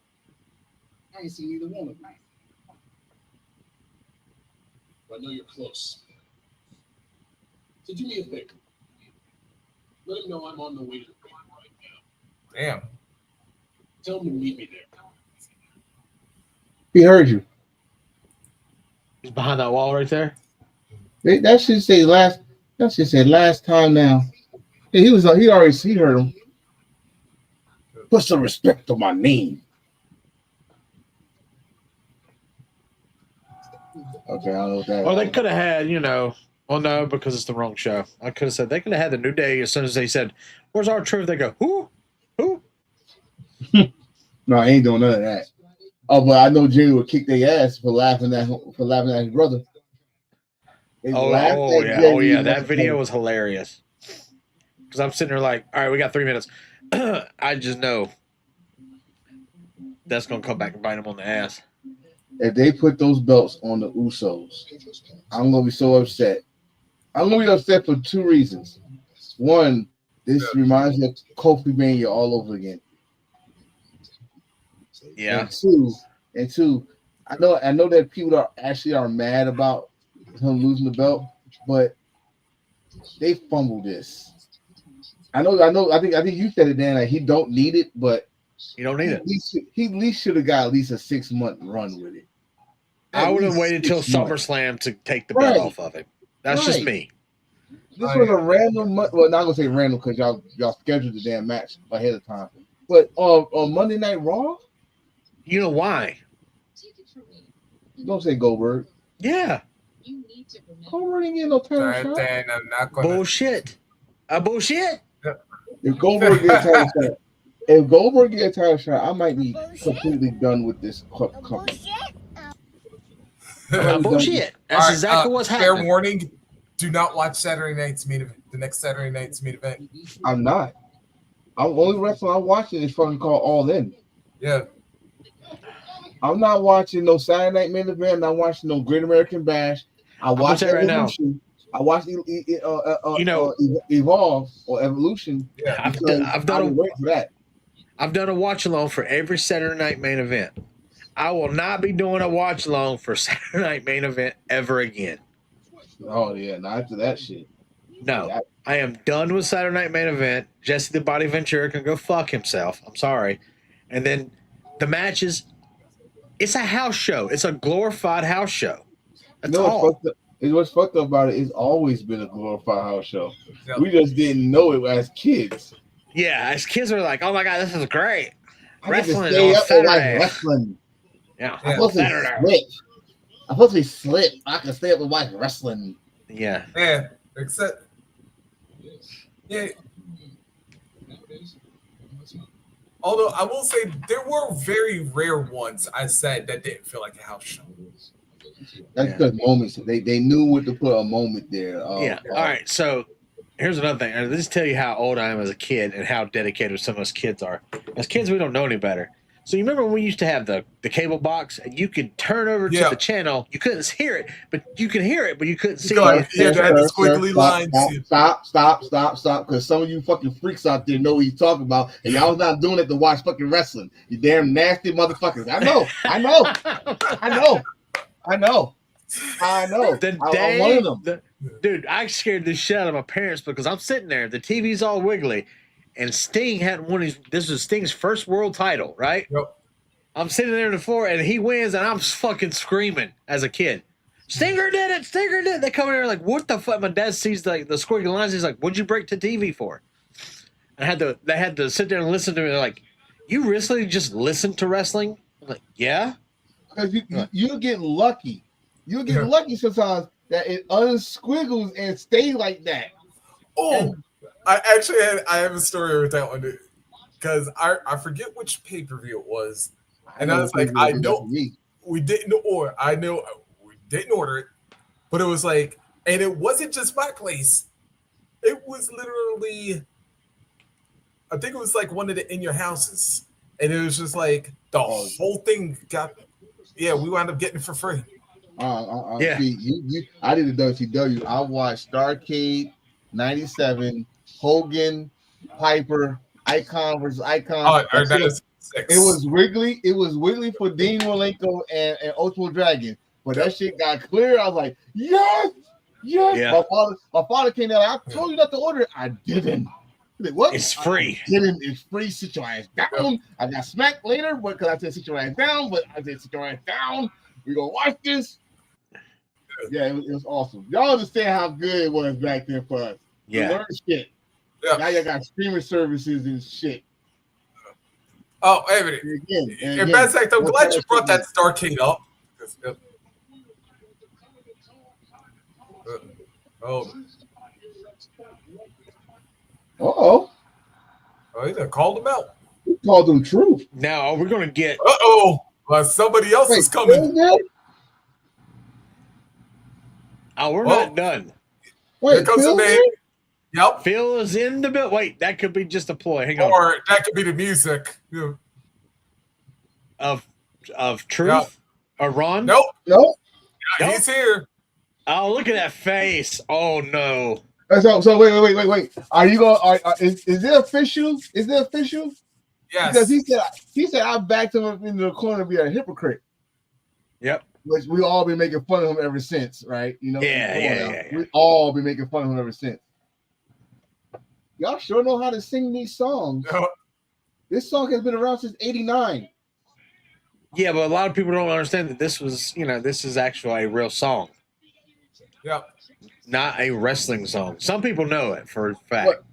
I ain't seen either one of them.
I know you're close. So do me a favor. Let him know I'm on the way to the ring right now.
Damn.
Tell him to meet me there.
He heard you.
He's behind that wall right there.
That should say last. That should say last time now. Yeah, he heard him. Put some respect on my name. Okay, I don't know what that.
Or they could have had, well, no, because it's the wrong show. I could have said they could have had the New Day as soon as they said, "Where's our truth?" They go, "Who? Who?"
No, I ain't doing none of that. Oh, but I know Jimmy would kick their ass for laughing at his brother. They laughed at
Yeah.
Jimmy
Oh, yeah.
and
That
that's
video
funny.
was hilarious. Because I'm sitting there like, all right, we got 3 minutes. I just know that's going to come back and bite him on the ass.
If they put those belts on the Usos, I'm gonna be so upset. I'm gonna be upset for 2 reasons. One, this reminds me of Kofi Mania all over again.
Yeah.
And two, I know that people are mad about him losing the belt, but they fumbled this. I think you said it, Dan. Like, he don't need it, but
You don't need it.
he at least should have got at least a 6-month run with it.
I would have waited till
6 months.
SummerSlam to take the belt
Right.
off of him. That's just
Right.
me.
This was a random, well, not gonna say random because y'all scheduled the damn match ahead of time. But on Monday Night Raw,
You know why?
don't say Goldberg.
Yeah.
Goldberg didn't get no title shot.
Then I'm not gonna.
Bullshit. Bullshit.
If Goldberg gets a title shot, I might be completely done with this company.
Bullshit. That's
All right,
exactly what's
fair
happening.
warning: do not watch Saturday night's main event. The next Saturday night's main event.
I'm not. I'm only wrestling I'm watching is fucking called All In.
Yeah.
I'm not watching no Saturday Night Main Event. I'm not watching no Great American Bash. I watch
tell you right now.
Evolution. I watch Evolve or Evolution.
Yeah.
I've
because
done
I would wait for that.
I've done a watch along for every Saturday night main event. I will not be doing a watch along for Saturday night main event ever again.
Oh yeah, not after that shit.
No, I am done with Saturday night main event. Jesse the Body Ventura can go fuck himself. I'm sorry. And then the matches. It's a house show. It's a glorified house show. That's all.
What's fucked up about it? It's always been a glorified house show.
Yeah.
We just didn't know it as kids.
Yeah, as kids are like, oh my God, this is great.
I get to
Wrestling
stay
on
up and watch
Saturday.
wrestling.
Yeah,
I'm supposed to
Saturday.
slip. I'm supposed to be slip. I can stay up and watch wrestling.
Yeah.
Yeah. Except. Yeah. Although I will say there were very rare ones I said that didn't feel like a house show.
That's because moments. They knew what to put a moment there.
Yeah. All right. So here's another thing. Let's tell you how old I am as a kid and how dedicated some of us kids are. As kids, we don't know any better. So you remember when we used to have the cable box and you could turn over to the channel. You couldn't hear it, but you could hear it, but you couldn't see it.
Yeah, they had the squiggly lines.
Stop, because some of you fucking freaks out there know what he's talking about, and y'all was not doing it to watch fucking wrestling. You damn nasty motherfuckers. I know. I'm one of them.
Dude, I scared the shit out of my parents because I'm sitting there, the TV's all wiggly, and Sting had one of these. This was Sting's first world title, right?
Yep.
I'm sitting there on the floor, and he wins, and I'm fucking screaming as a kid. Stinger did it! Stinger did it! They come in there like, what the fuck? My dad sees the squiggly lines. He's like, what'd you break the TV for? And they had to sit there and listen to me. They're like, you recently just listened to wrestling? I'm like, yeah.
Because you get lucky. You get lucky sometimes that it unsquiggles and stay like that.
Oh, I have a story with that one because I forget which pay-per-view it was, and I was like, I know we didn't order. I know we didn't order it, but it was like, and it wasn't just my place. It was literally, I think it was like one of the In Your Houses, and it was just like the whole thing got. Yeah, we wound up getting it for free.
Yeah. See, I did the WCW. I watched Starrcade, 97, Hogan, Piper, Icon versus Icon. It was Wrigley. It was Wrigley for Dean Malenko and Ultimate Dragon. But that shit got clear. I was like, yes. Yeah. My father came down. I told you not to order it. I didn't. Like, what?
It's free.
It's free. Sit your ass down. I got smacked later, but because I said sit your ass down, but I said sit your ass down. We gonna watch this. Yeah, it was awesome. Y'all understand how good it was back then for us.
Yeah.
We learned shit. Yeah. Now you got streaming services and shit.
Oh, hey, in fact, I'm glad you brought that Starrcade up.
Oh,
he done called him out.
He called him truth.
Now we're gonna get.
Somebody else is coming.
Oh, we're not done.
Wait, here comes the man. Yep.
Phil is in the bill. Wait, that could be just a ploy. Hang on.
Or that could be the music. Yeah.
Of truth?
Yep.
Or Ron?
Nope.
Yeah,
he's here.
Oh, look at that face. Oh no.
So wait. Are you going? Is it official? Is it official?
Yes.
Because he said I backed him up into the corner to be a hypocrite.
Yep.
Which we all been making fun of him ever since, right? You know.
Yeah.
We all been making fun of him ever since. Y'all sure know how to sing these songs.
No.
This song has been around since '89.
Yeah, but a lot of people don't understand that this was, this is actually a real song.
Yep.
Not a wrestling song. Some people know it for a fact.
But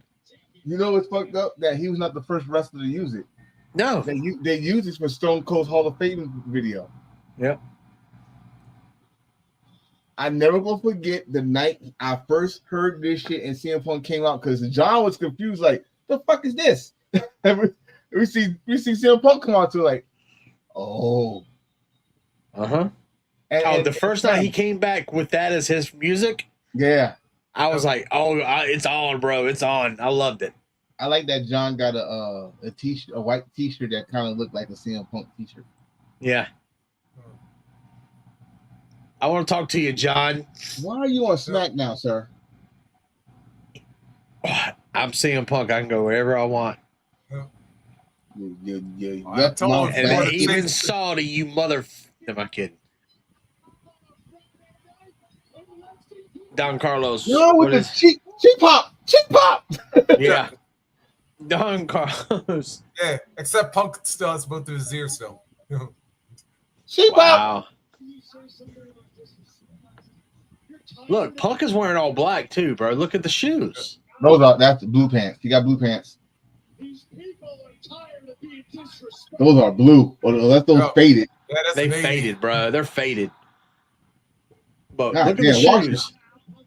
you know what's fucked up? That he was not the first wrestler to use it.
No.
They used this for Stone Cold's Hall of Fame video.
Yep.
I never gonna forget the night I first heard this shit and CM Punk came out because John was confused, like, the fuck is this? we see CM Punk come out to like, oh.
Uh-huh. And the first night he came back with that as his music.
Yeah.
I was like, it's on, bro. It's on. I loved it.
I like that John got a t-shirt, a white t-shirt that kind of looked like a CM Punk t-shirt.
Yeah. I want to talk to you, John.
Why are you on Smackdown, sir?
I'm CM Punk. I can go wherever I want. And even Saudi, you mother. Am I kidding? Don Carlos.
No, with the cheek pop.
Yeah. Don Carlos.
Yeah, except Punk still has both of his ears still.
Cheek pop.
Look, Punk is wearing all black too, bro. Look at the shoes.
That's the blue pants. He got blue pants. Those are blue. That's those faded.
Yeah,
they faded, bro. They're faded. But look at the shoes.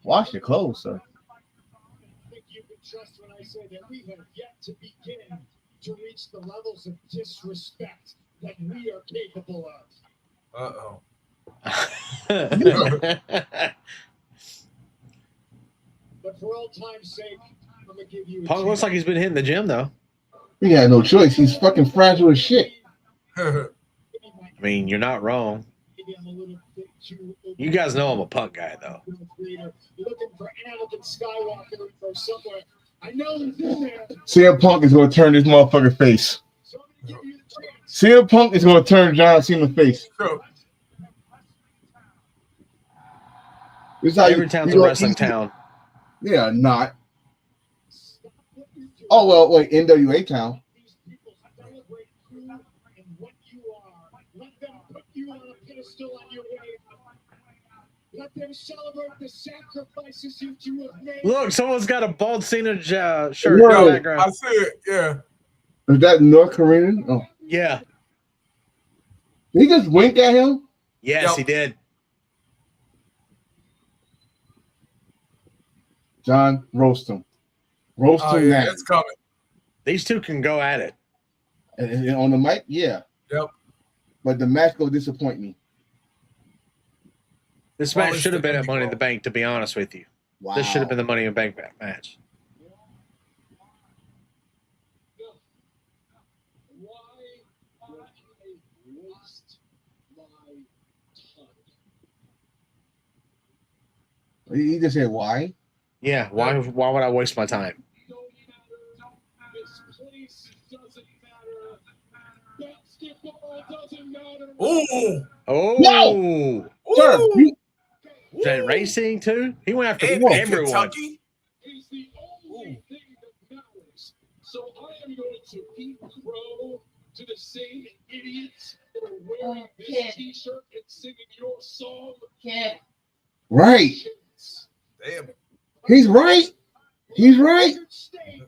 Wash your clothes, sir.
I think you can trust when I say that we have yet to begin to reach the levels of disrespect that we are capable of. But for old time's sake, I'm gonna give you.
Punk looks like he's been hitting the gym though.
He had no choice. He's fucking fragile as shit.
I mean, you're not wrong. You guys know I'm a Punk guy, though.
Looking for Anakin Skywalker or somewhere. I know he's in there.
CM Punk is going to turn this motherfucker face.
So I'm gonna give you the chance.
CM Punk is going to turn John Cena face. This is how
Every town's a wrestling town.
Yeah, not. Oh, well, wait, NWA town.
These people celebrate you and what you are. Let them put you on a pedestal on your way. Let them celebrate the sacrifices you two have made.
Look, someone's got a bald Cena shirt
Yo,
in the background.
I see it. Yeah.
Is that North Korean? Oh.
Yeah.
Did he just wink at him?
Yes,
Yep.
he did.
John, roast him. Roast
Oh,
him
yeah,
now.
it's coming.
These two can go at it.
And on the mic, yeah.
Yep.
But the match will disappoint me.
This
Well,
match
it's
should have
the
been at
Indie
Money in
World.
the Bank, to be honest with you.
Wow.
This should have been the Money in the Bank match.
Why would I waste my time?
He just said why?
Yeah, why would I waste my time?
Don't matter. This place doesn't matter. Basketball doesn't matter.
Ooh.
Oh,
Sir,
Ooh.
you-
is that racing too? He went after
And
everyone.
Kentucky.
Is the only thing that matters. So I am going to be pro to the same idiots that are wearing this t-shirt and singing your song.
right.
Damn.
He's right. He's right.
State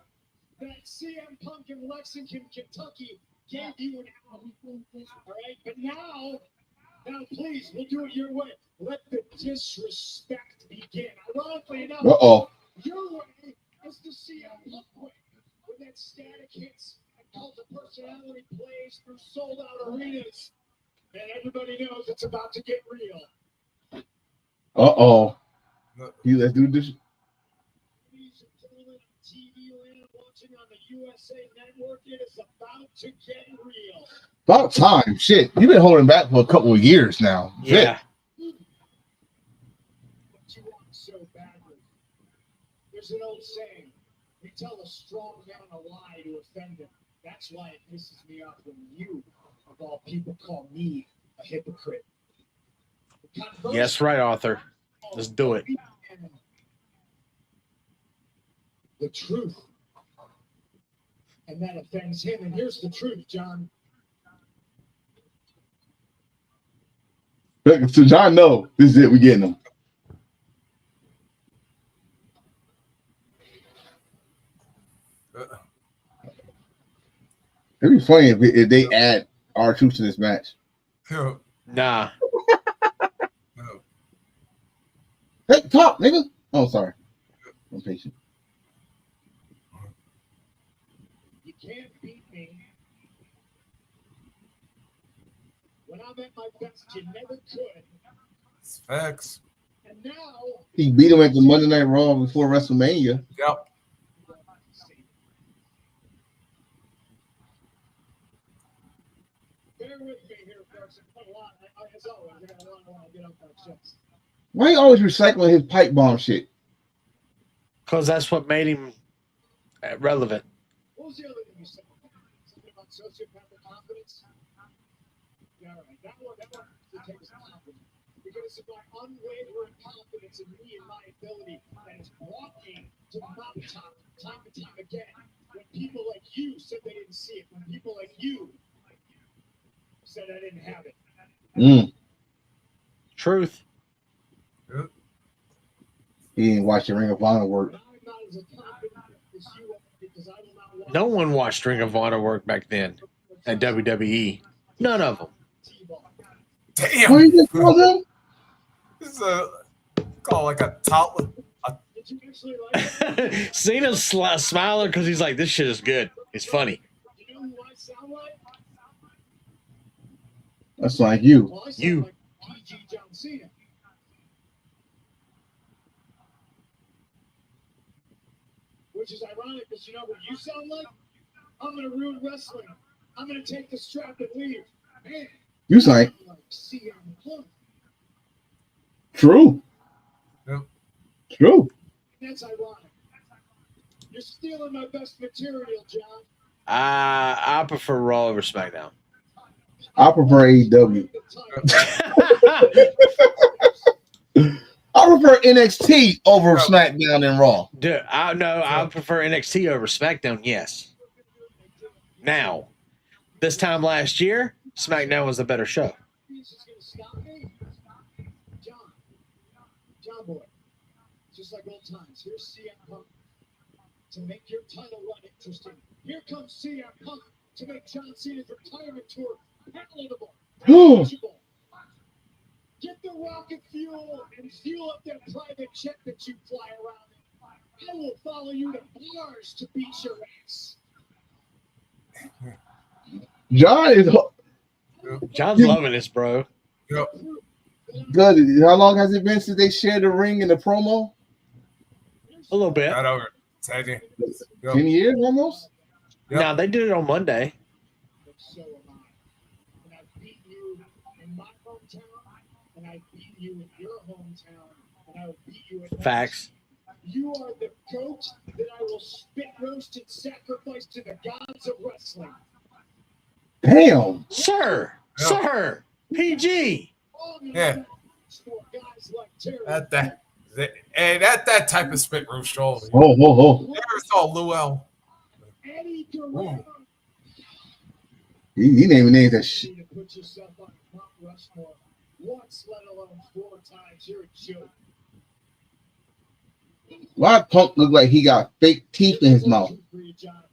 that CM Punk in Lexington, Kentucky gave you an out. All right, but now please, we'll do it your way. Let the disrespect begin. Ironically enough,
Uh-oh.
your way is the CM Punk way. When that static hits and cult of personality plays through sold out arenas, and everybody knows it's about to get real.
Uh-oh. Let's do this.
Ladies and gentlemen, TV land watching on the USA Network, it is about to get real.
About time. Shit. You've been holding back for a couple of years now.
Yeah.
What you want so badly. There's an old saying, we tell a strong man a lie to offend him. That's why it pisses me off when you, of all people, call me a hypocrite.
Yes, right, Arthur. Let's do it.
The truth. And that offends him. And here's the truth, John.
So John, no, this is it. We getting him. It'd be funny if they add R2 to this match.
Nah.
Hey, talk, nigga. Oh, sorry. I'm patient.
You can't beat me. When I'm at my best, you never could.
It's facts.
And now,
He beat him at the Monday Night Raw before WrestleMania.
Yep.
bear with me here, folks. As always, I got a lot I want to get off my chest.
Why he always recycling his pipe bomb shit?
Because that's what made him relevant.
What was the other thing you said? Something about sociopathic confidence? Yeah, all right. That one takes confidence. Because it's my unwavering confidence in me and my ability that has brought me to the mountaintop time and time again. When people like you said they didn't see it. When people like you said I didn't have it.
Truth.
He didn't watch the Ring of Honor work.
I'm not as confident as you are because I will not watch
No one watched Ring of Honor work back then at WWE. None of them.
T-ball.
Damn.
What did you call them?
This is called like a toddler.
Did you actually like it?
Cena's smiling because he's like, this shit is good. It's funny.
You know who I sound like?
That's like you.
Well, I sound
You.
like PG John Cena. Which is ironic because you know what you sound like? I'm going to ruin wrestling. I'm going to take the strap and leave.
You saying?
CM Punk.
True.
Yep.
True.
That's ironic. You're stealing my best material, John.
I prefer Raw over SmackDown.
I prefer AEW. I prefer NXT over SmackDown and Raw.
Dude, I prefer NXT over SmackDown. Yes. Now, this time last year, SmackDown was a better show.
John Boy, just like old times. Here's CM Punk to make your title run interesting. Here comes CM Punk to make John Cena's retirement tour palatable. Get the rocket fuel and fuel up that private jet that you fly around in. I will follow you to bars to beat your ass.
John's loving this, bro.
Yep.
Good. How long has it been since they shared the ring and the promo?
A little bit.
Not over. 10
years almost?
Yep.
Now, they did it on Monday.
So am I. And I beat you in my hometown, and I beat you in your hometown, and I will beat you at
Facts.
You are the goat that I will spit roast and sacrifice to the gods of wrestling.
Damn.
Sir.
Yep.
Sir. PG.
Yeah. That type of spit roast show.
Oh.
Never saw Luel.
He didn't even name that shit.
Put yourself on Mount Rushmore once, let alone 4 times. You're a joke.
Why Punk look like he got fake teeth in his mouth?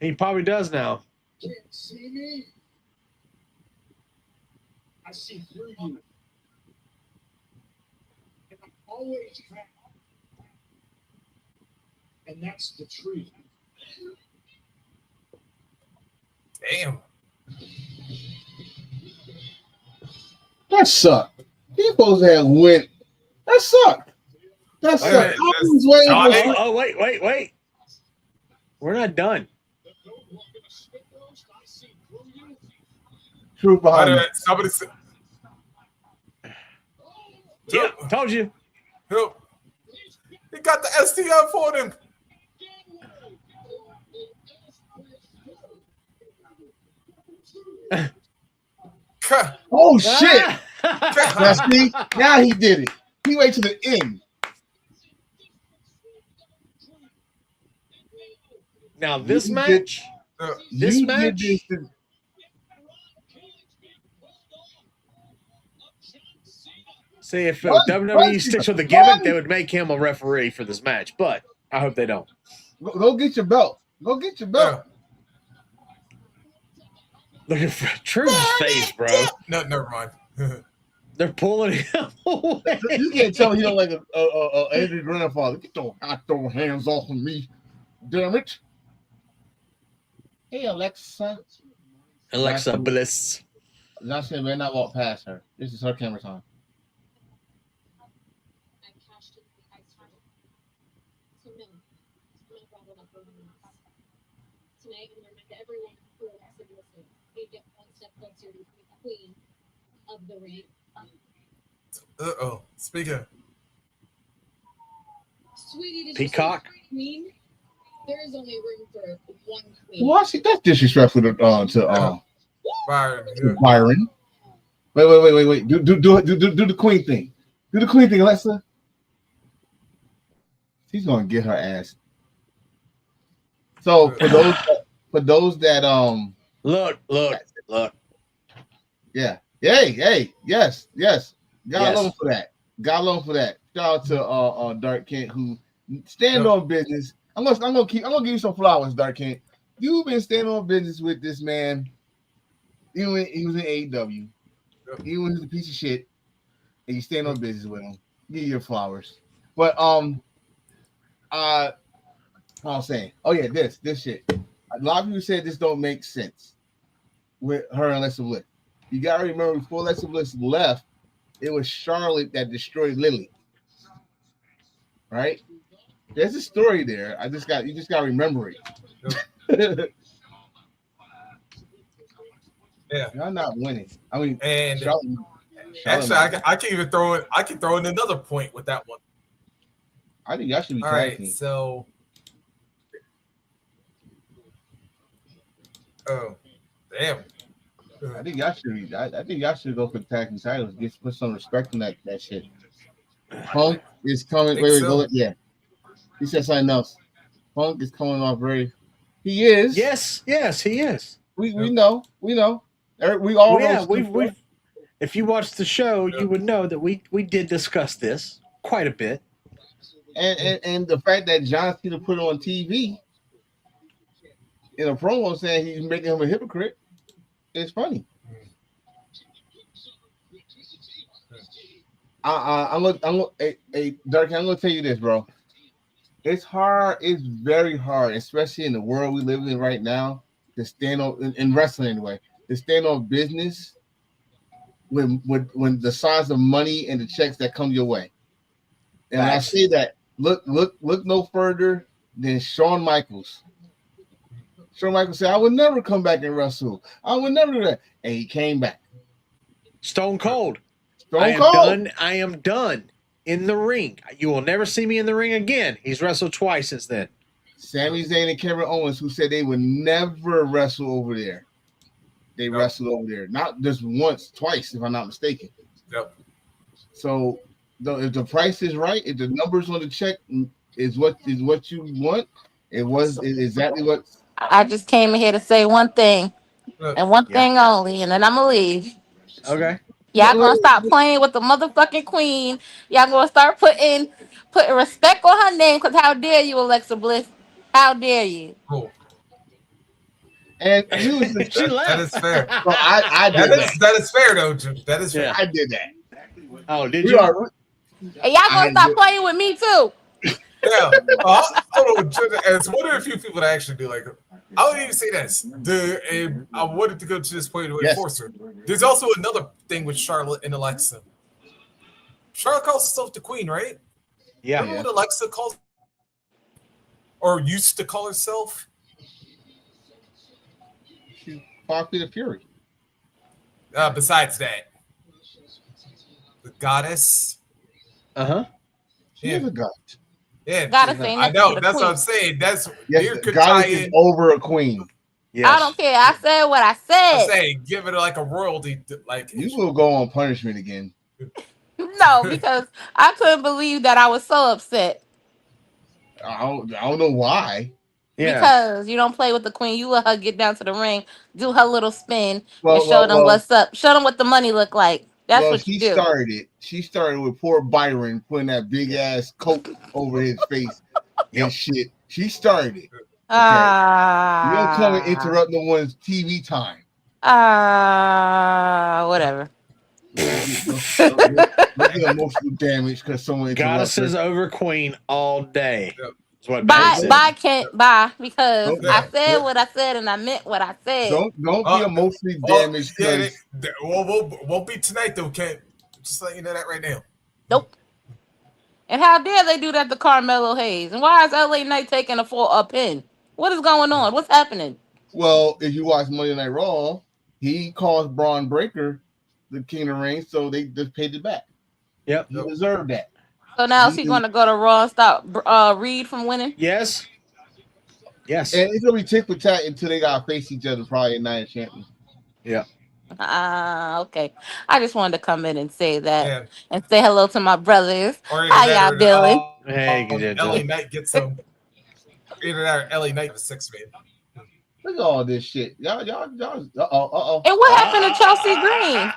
He probably does now.
Can't see me. I see through you. And I always have. And that's the truth.
Damn.
That sucked. He supposed to have went. That sucked. That sucked.
Wait. We're not done.
Truth behind it.
Somebody said.
Yeah, told you.
Help. He got the STL for them.
Oh shit! Now, see, now he did it. He waited to the end.
Now this match, see if WWE sticks with the gimmick, they would make him a referee for this match. But I hope they don't.
Go get your belt. Go get your belt.
Look at Truth's face, bro.
No, never mind.
They're pulling him away.
You can't tell me he don't like a angry grandfather. Get your hands off of me, damn it! Hey, Alexa.
Alexa Bliss.
Johnson better not walk past her. This is her camera time.
Tonight, I'm going to remind everyone who has to listen. We get one step closer to being the queen of the ring.
Speaker.
Sweetie, did
Peacock.
You say queen? There is only room for one queen.
Well, I see that's disrespectful to
Byron.
Byron. Wait. Do the queen thing. Do the queen thing, Alexa. She's gonna get her ass. So for those that
look.
Yeah. Hey, yes. God love him for that. God love him for that. Shout out to Dark Kent who stand on business. I'm gonna give you some flowers, Dark Kent. You've been standing on business with this man. He was in AEW. He was a piece of shit, and you stand on business with him. Give you your flowers. But I was saying, this shit. A lot of people said this don't make sense with her and Alexa Bliss. You gotta remember before Alexa Bliss left, it was Charlotte that destroyed Lily. Right? There's a story there. You just gotta remember it.
Yeah.
Y'all not winning. I mean,
And
Charlotte
actually,
might.
I can even throw it. I can throw in another point with that one.
I think y'all should be
All
tag
right,
team.
so. Oh, damn.
I think y'all should be. I think y'all should go for the tag team titles. Just put some respect in that shit. Punk is coming. Wait,
so.
go. Yeah. He said something else. Punk is coming off very. He is.
Yes, he is.
We know. We all
we've if you watched the show, you would know that we did discuss this quite a bit.
And the fact that John Cena put it on TV in a promo saying he's making him a hypocrite is funny. I'm gonna tell you this, bro. It's hard. It's very hard, especially in the world we live in right now, to stand on in wrestling anyway. To stand on business when the size of money and the checks that come your way. And when I say that, look no further than Shawn Michaels. Shawn Michaels said, "I would never come back and wrestle. I would never do that," and he came back.
Stone Cold.
I
am done in the ring. You will never see me in the ring again. He's wrestled twice since then.
Sami Zayn and Kevin Owens, who said they would never wrestle over there. They wrestled over there, not just once, twice, if I'm not mistaken.
Yep.
So if the price is right, if the numbers on the check is what you want, it was exactly what.
I just came in here to say one thing and one thing only, and then I'm gonna leave.
Okay.
Y'all gonna stop playing with the motherfucking queen. Y'all gonna start putting respect on her name, because how dare you, Alexa Bliss? How dare you?
Oh.
And you was
that is fair.
So I did
that is fair though. That is fair.
I did that.
Oh, did you?
And y'all gonna stop playing with me too.
Yeah. It's one of the few people that actually do like. I wouldn't even say this. I wanted to go to this point with Enforcer. There's also another thing with Charlotte and Alexa. Charlotte calls herself the queen, right?
Yeah.
Remember what Alexa calls or used to call herself?
Poppy the Fury.
Besides that, the goddess.
She is a goddess.
Yeah,
goddess ain't
I know.
the
That's
queen.
what I'm saying. That's
goddess is over a queen.
Yes. I don't care. I said what I said.
I'm saying give it like a royalty. Like
you will go on punishment again.
No, because I couldn't believe that I was so upset.
I don't know why.
Yeah. Because you don't play with the queen. You let her get down to the ring, do her little spin, and show them what's up. Show them what the money look like. That's what you do.
Started it. She started with poor Byron putting that big ass coat over his face and shit. She started it. Okay. You don't come and interrupt no one's TV time.
Whatever.
Don't get emotional damage because someone
goddesses over queen all day.
Bye, Kent. Bye, because I said what I said and I meant what I said.
Don't be emotionally damaged.
Won't be tonight though, Kent. Just let you know that right now.
Nope. And how dare they do that to Carmelo Hayes? And why is LA Knight taking a pin? What is going on? What's happening?
Well, if you watch Monday Night Raw, he calls Braun Breaker the King of the Ring, so they just paid it back.
Yep.
He deserved that.
So now is he going to go to Raw and stop Reed from winning?
Yes. Yes.
And it's going to be tick for tat until they got to face each other probably at Night of Champions.
Yeah.
Okay. I just wanted to come in and say that and say hello to my brothers. How y'all doing?
Hey, good
LA Knight gets some. Either that or LA Knight the 6th man.
Look at all this shit. Y'all.
And what happened to Chelsea Green?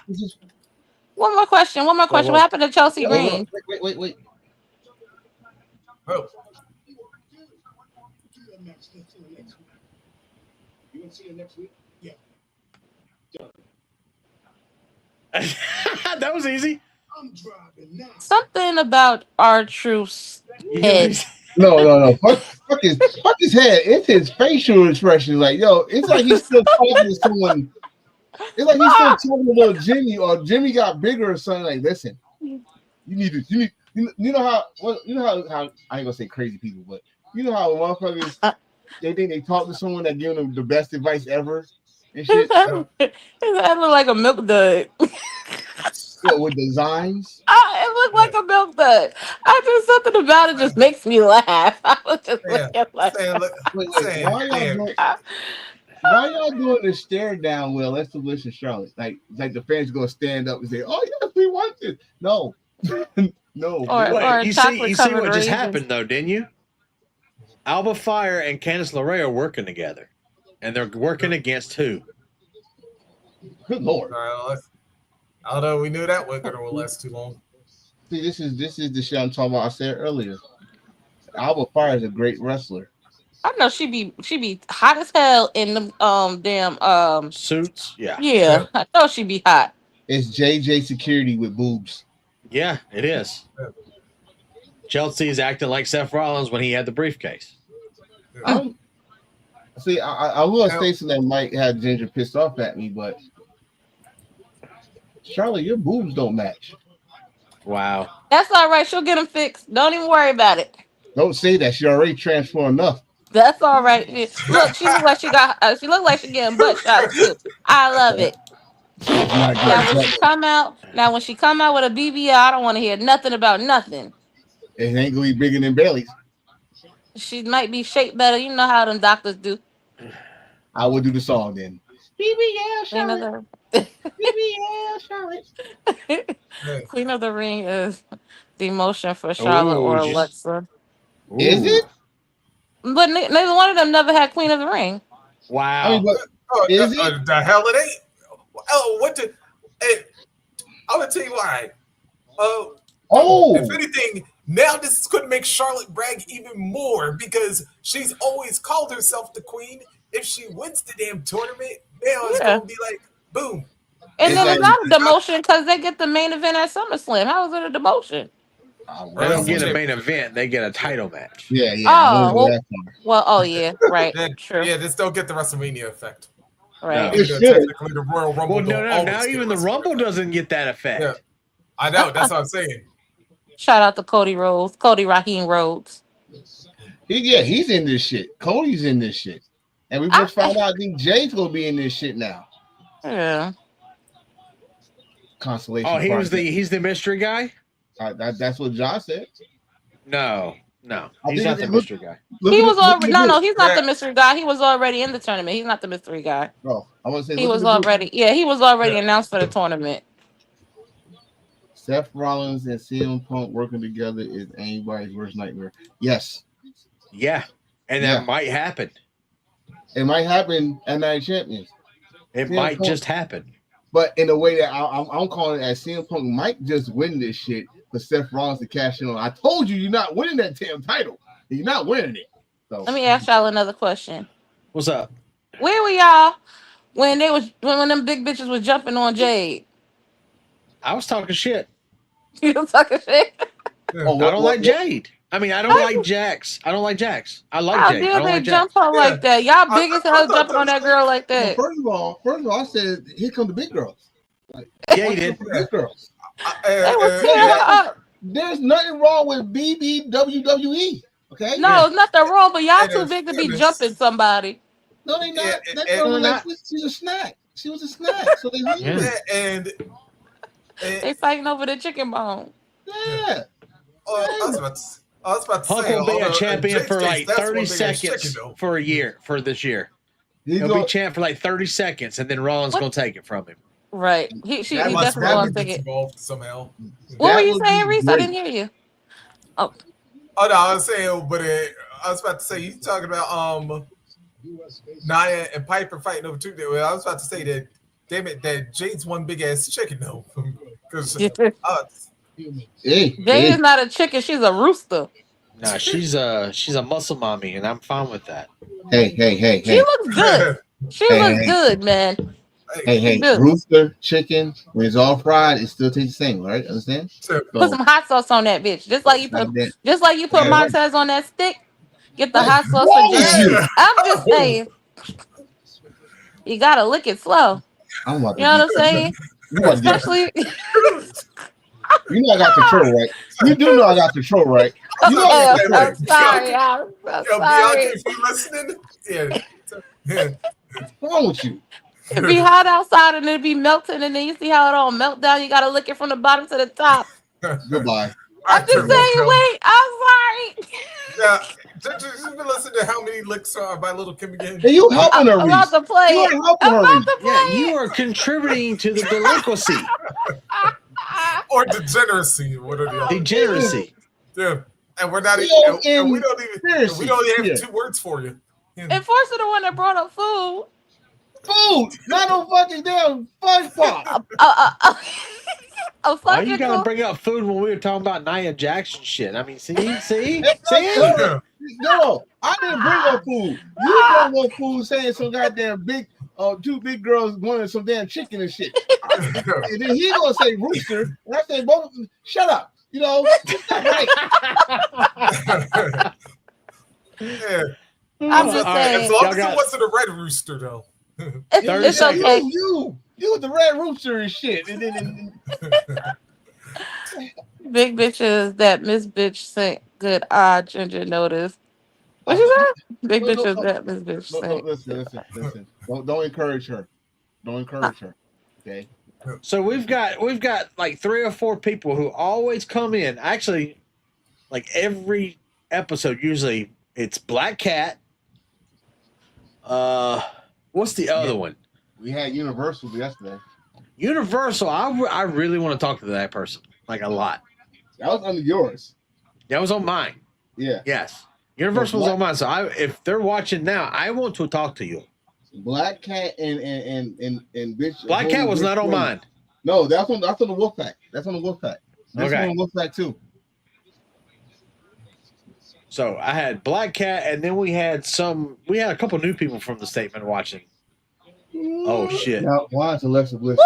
One more question. What happened to Chelsea Green?
Wait.
Oh.
You want to see her next week? Yeah.
That was easy.
I'm driving now.
Something about R-Truth's head.
No. Fuck his head. It's his facial expression. Like, yo, it's like he's still talking to someone. It's like he's still talking to little Jimmy, or Jimmy got bigger or something. Like, listen, you know how I ain't gonna say crazy people, but you know how motherfuckers they think they talk to someone that give them the best advice ever. and
His
shit.
head look like a milk dud.
What with designs?
It looked like a milk dud. I just something about it just makes me laugh. I was just
Yeah,
looking like,
Wait,
saying,
why y'all
damn,
doing? Why y'all doing the stare down? Will let's listen, Charlotte. Like the fans gonna stand up and say, "Oh yes, we want this." No, no.
or
Wait, you see
chocolate covered
what just
raisins.
happened though, didn't you? Alba Fire and Candice LeRae are working together, and they're working against who?
Good lord.
Although we knew that wasn't gonna last too long.
See, this is the shit I'm talking about. I said earlier. Alba Fire is a great wrestler.
I know she be hot as hell in them damn
Suits, yeah.
yeah. I know she be hot.
It's JJ Security with boobs.
Yeah, it is. Chelsea is acting like Seth Rollins when he had the briefcase.
See, I will say something that might have Ginger pissed off at me, but Charlotte, your boobs don't match.
Wow.
That's all right. She'll get them fixed. Don't even worry about it.
Don't say that. She already transformed enough.
That's all right. Look, she look like she got. She look like she getting butt shots too. I love it. Now when she come out with a BBL, I don't want to hear nothing about nothing.
It ain't gonna be bigger than Bailey's.
She might be shaped better. You know how them doctors do.
I will do the song then. BBL Charlotte. BBL Charlotte.
Queen of the Ring is the motion for Charlotte or Alexa.
Is it?
But neither one of them never had Queen of the Ring.
Wow.
I mean, is it?
The hell it ain't. Oh, what the? Hey, I'm gonna tell you why. If anything, now this could make Charlotte brag even more because she's always called herself the queen. If she wins the damn tournament, now it's gonna be like boom.
And then it's not a demotion because they get the main event at SummerSlam. How is it a demotion?
They don't get a main event; they get a title match.
Yeah.
Oh, oh yeah, right. True.
Yeah, this don't get the WrestleMania effect.
Right.
No. Technically, the Royal Rumble.
Well, no. Now even the Rumble doesn't get that effect.
Yeah. I know. That's what I'm saying.
Shout out to Cody Raheem Rhodes.
He's in this shit. Cody's in this shit, and we just found out Jay's gonna be in this shit now.
Yeah.
Consolation.
Oh, he's the mystery guy.
That's what John said.
No, he's not the mystery guy.
He was already he's not the mystery guy. He was already in the tournament. He's not the mystery guy.
Oh, I want to say
he was already announced for the tournament.
Seth Rollins and CM Punk working together is anybody's worst nightmare. Yes.
Yeah, and that might happen.
It might happen at Night Champions.
It might just happen.
But in a way that I'm calling it as CM Punk might just win this shit for Seth Rollins to cash in on. I told you you're not winning that damn title. You're not winning it. So
let me ask y'all another question.
What's up?
Where were y'all when them big bitches was jumping on Jade?
I was talking shit.
You was talking shit?
I don't like Jade. I mean, I don't like Jax. I like Jade.
How dare they jump her like that? Y'all big as hell jumping on that girl like that.
Well, first of all, I said, here come the big girls.
Yeah, you did.
Big girls. There's nothing wrong with WWE. Okay.
No, it's nothing wrong, but y'all too big to be jumping somebody.
No, they not. That girl she's a snack. She was a snack. So they leave
and
they fighting over the chicken bone.
Yeah.
I was about to
Punk
say,
will be a champion for like 30 seconds for a year for this year. He'll be champ for like 30 seconds, and then Rollins gonna take it from him.
Right. He definitely gonna take it.
Somehow.
What were you saying, Reese? I didn't hear you.
Oh no, I was saying, but I was about to say you talking about Nia and Piper fighting over two. I was about to say that. Damn it, that Jade's one big ass chicken though, because
Jade is not a chicken; she's a rooster.
Nah, she's a muscle mommy, and I'm fine with that.
Hey.
She looks good. She looks good, man.
Hey, rooster chicken when it's all fried, it still tastes the same, right? Understand?
Put some hot sauce on that bitch, just like you put Montez on that stick. Get the hot sauce for Jade. I'm just saying, you gotta lick it slow. You know what I'm saying? Especially.
You know I got control, right? You do know I got control, right? You know
I'm sorry. I'm sorry.
If you listening, yeah.
What's wrong with you?
It'd be hot outside and it'd be melting, and then you see how it all melt down. You gotta lick it from the bottom to the top.
Goodbye.
I'm just saying. Wait, I'm sorry.
Yeah, just listen to how many licks are by Little Kim again.
Hey, you helping her,
I'm about to play
You
it.
ain't helping
I'm
her,
about
Reese.
to play
Yeah, you
it.
are contributing to the delinquency,
Or degeneracy, what are the other?
degeneracy.
Yeah, and we're not
Yo,
even. And we
in
don't even.
conspiracy.
We only have
Yeah.
2 words for you.
And Force the one that brought up food.
Food, not no fucking damn fun pop.
A
Why you
fucking
gotta
cool.
bring up food when we were talking about Nia Jackson shit? I mean, see.
No, I didn't bring up food. You brought up food saying some goddamn big, 2 big girls wanting some damn chicken and shit. And then he gonna say rooster, and I say both of them, shut up. You know, it's not right.
Yeah.
I'm just saying.
As long as it wasn't a red rooster, though.
It's okay.
You with the red rooster and shit. And then
Big bitches that Miss Bitch sent good Ginger notice. What you say? Big bitches that Miss Bitch sent.
listen. Don't encourage her. Don't encourage her. Okay.
So we've got like 3 or 4 people who always come in. Actually, like every episode, usually it's Black Cat. What's the other one?
We had Universal yesterday.
Universal. I really want to talk to that person, like a lot.
That was under yours.
That was on mine.
Yeah.
Yes. Universal was on mine. So if they're watching now, I want to talk to you.
Black Cat and bitch.
Black Cat was not on mine.
No, that's on the Wolfpack. That's on the Wolfpack. This
Okay.
one on Wolfpack too.
So I had Black Cat, and then we had a couple new people from the statement watching. Oh shit!
Now, why is Alexa Bliss?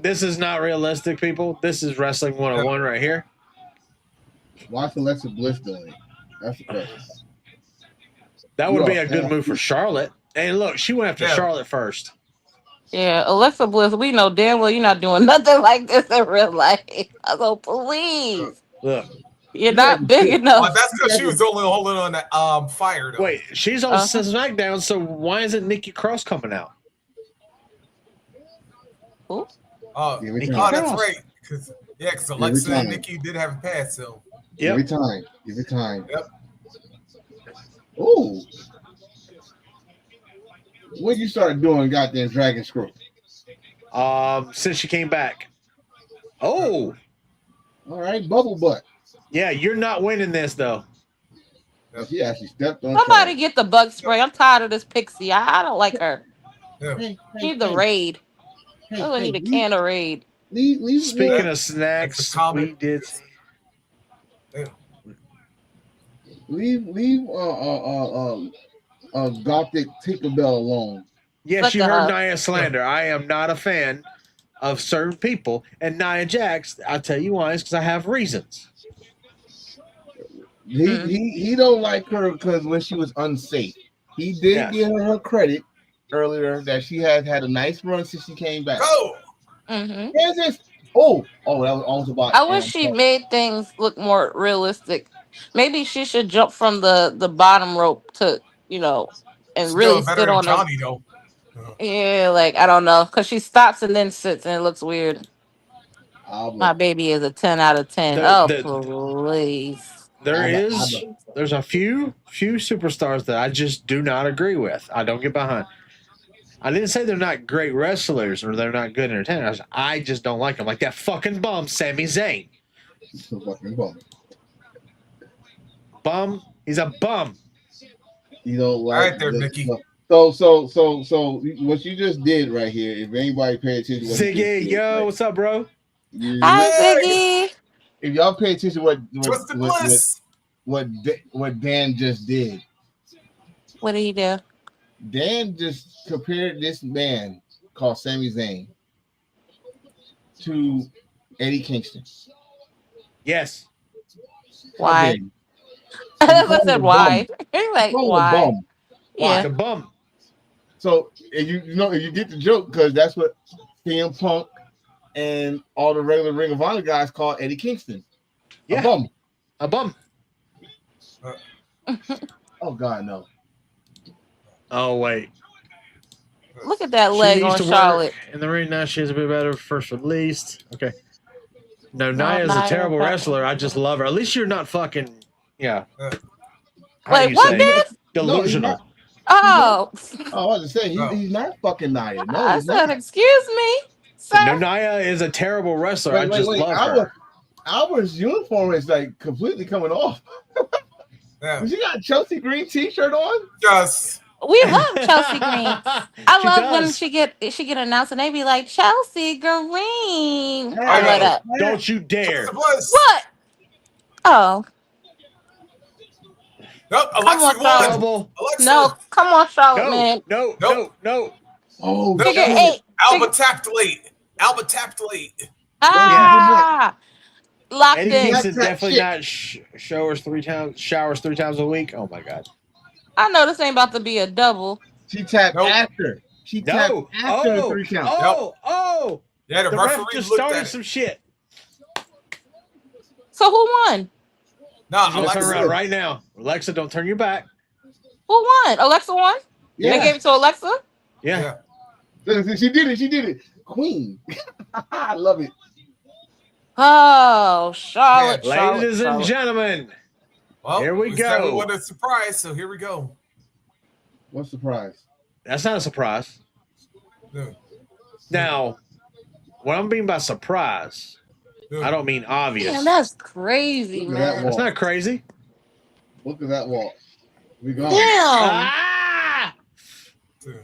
This is not realistic, people. This is wrestling 101 right here.
Why is Alexa Bliss doing it? That's the question.
That would be a good move for Charlotte. And look, she went after Charlotte first.
Yeah, Alexa Bliss, we know damn well you're not doing nothing like this in real life. So please.
Look.
You're not big enough.
Well, that's because she was only holding on that fire. Though.
Wait, she's on SmackDown, so why isn't Nikki Cross coming out?
Who?
That's right. Because Alexa and Nikki did have a pass, so.
Yep. Every time.
Yep.
Ooh. When you started doing goddamn Dragon Screw?
Since she came back. Oh.
All right, bubble butt.
Yeah, you're not winning this though.
She actually stepped on.
Somebody get the bug spray. I'm tired of this pixie. I don't like her.
Yeah.
Need the raid. I need a can of raid.
Speaking of snacks, we did.
Leave Gothic Tinkerbell alone.
Yes, you heard Nia slander. I am not a fan of certain people, and Nia Jax. I'll tell you why. It's because I have reasons.
He don't like her because when she was unsafe. He did give her credit earlier that she had a nice run since she came back.
Oh,
that was almost about.
I wish she made things look more realistic. Maybe she should jump from the bottom rope to and really sit on
Johnny, though.
Yeah, like I don't know, because she stops and then sits and it looks weird. My baby is a 10 out of 10. Please.
There's a few superstars that I just do not agree with. I don't get behind. I didn't say they're not great wrestlers or they're not good entertainers. I just don't like them. Like that fucking bum, Sami Zayn.
Fucking bum.
Bum. He's a bum.
You know,
all right there, Nikki.
So what you just did right here, if anybody pay attention,
Ziggy, yo, what's up, bro?
Hi, Ziggy.
If y'all pay attention what Dan just did.
What did he do?
Dan just compared this man called Sami Zayn to Eddie Kingston.
Yes.
Why? I said why. Like why?
Yeah. The bum.
So if you get the joke, because that's what CM Punk and all the regular Ring of Honor guys call Eddie Kingston.
Yeah.
A bum. Oh God, no.
Oh wait.
Look at that
She
leg
used
on
to
Charlotte.
work in the ring. Now she's a bit better. First released. Okay. No,
No,
Nia is a
Nia
terrible
is-
wrestler. I just love her. At least you're not fucking. Yeah. How
Wait,
do you
what,
say?
did?
No, he's
Delusional.
not.
Oh,
I was to say he's not fucking Nia. No,
I
he's
said,
not.
excuse me,
No,
sir.
Nia is a terrible wrestler. I
Wait,
just love her.
Our uniform is like completely coming off.
Yeah.
She got a Chelsea Green T-shirt on.
Yes.
We love Chelsea Green. I
She
love when
does.
she get announced and they be like Chelsea Green.
Yeah.
I love that.
Don't you dare.
What? Oh,
Nope,
Come
Alexa
on,
won.
Charlotte.
Double.
Alexa.
no, come on, Charlotte, man.
No.
Oh,
Nope.
Figure
shit.
8.
Alba tapped late. Alba tapped late.
Ah, locked
Eddie
in.
Kingston
Black
definitely
shit.
not showers 3 times a week. Oh my god.
I know this ain't about to be a double.
She tapped
Nope.
after. She tapped
No.
after the 3 count.
Oh.
Yeah, the
The ref
referee
just
looked
started
at it.
some shit.
So who won?
Nah,
She's gonna turn
Alexa.
around right now. Alexa, don't turn your back.
Who won? Alexa won?
Yeah.
They gave it to Alexa?
Yeah.
She did it. She did it. Queen. I love it.
Oh, Charlotte,
Yeah,
Charlotte,
Ladies and
Charlotte.
gentlemen,
Well,
here we
said we
go.
wanted a surprise, so here we go.
What surprise?
That's not a surprise.
Yeah.
Now, what I'm mean by surprise,
Yeah.
I don't mean obvious.
Damn, that's crazy,
Look at that
man.
That's not crazy.
Look at that wall. We gone.
Damn.
Ah!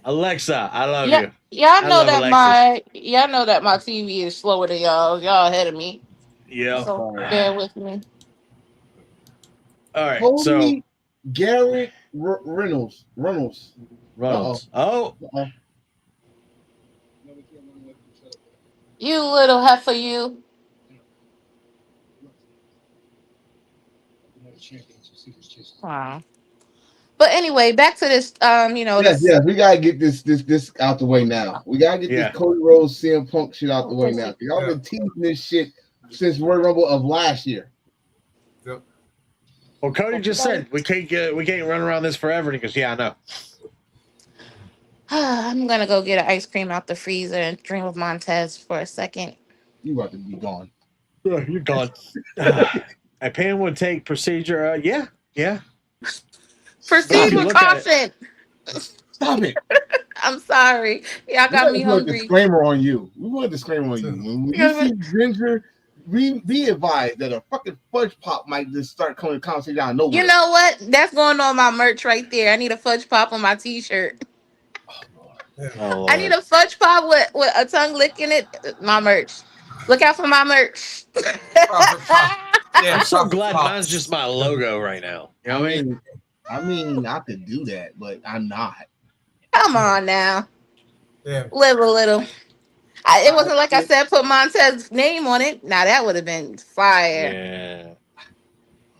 Alexa, I love
Yeah,
you.
y'all
I
know
love
that
Alexis.
y'all know that my TV is slower than y'all. Y'all ahead of me.
Yeah.
So
Sorry.
bear with me.
All right.
Holy
So
Garrett Reynolds.
Reynolds.
Uh-oh.
You little heifer, you. Wow. But anyway, back to this.
Yes,
This,
we gotta get this out the way now. We gotta get
Yeah.
this Cody Rhodes CM Punk shit out the way now. Y'all been teasing this shit since Royal Rumble of last year.
Well, Cody just said we can't run around this forever. And he goes, yeah, I know.
I'm gonna go get an ice cream out the freezer and drink with Montez for a second.
You about to be gone.
Yeah, you're gone. A pen would take procedure. Yeah.
Proceed with
Look at
caution.
Stop it.
I'm sorry. Y'all got me
We want a
hungry.
disclaimer on you. We want a disclaimer on you. When you see Ginger, be advised that a fucking fudge pop might just start coming to conversation out of nowhere.
You know what? That's going on my merch right there. I need a fudge pop on my t-shirt.
Oh,
I need a fudge pop with a tongue lick in it. My merch. Look out for my merch.
I'm so glad mine's just my logo right now. You know what I mean?
I mean, I could do that, but I'm not.
Come on now.
Yeah.
Live a little. It wasn't like I said put Montez's name on it. Now that would have been fire.
Yeah.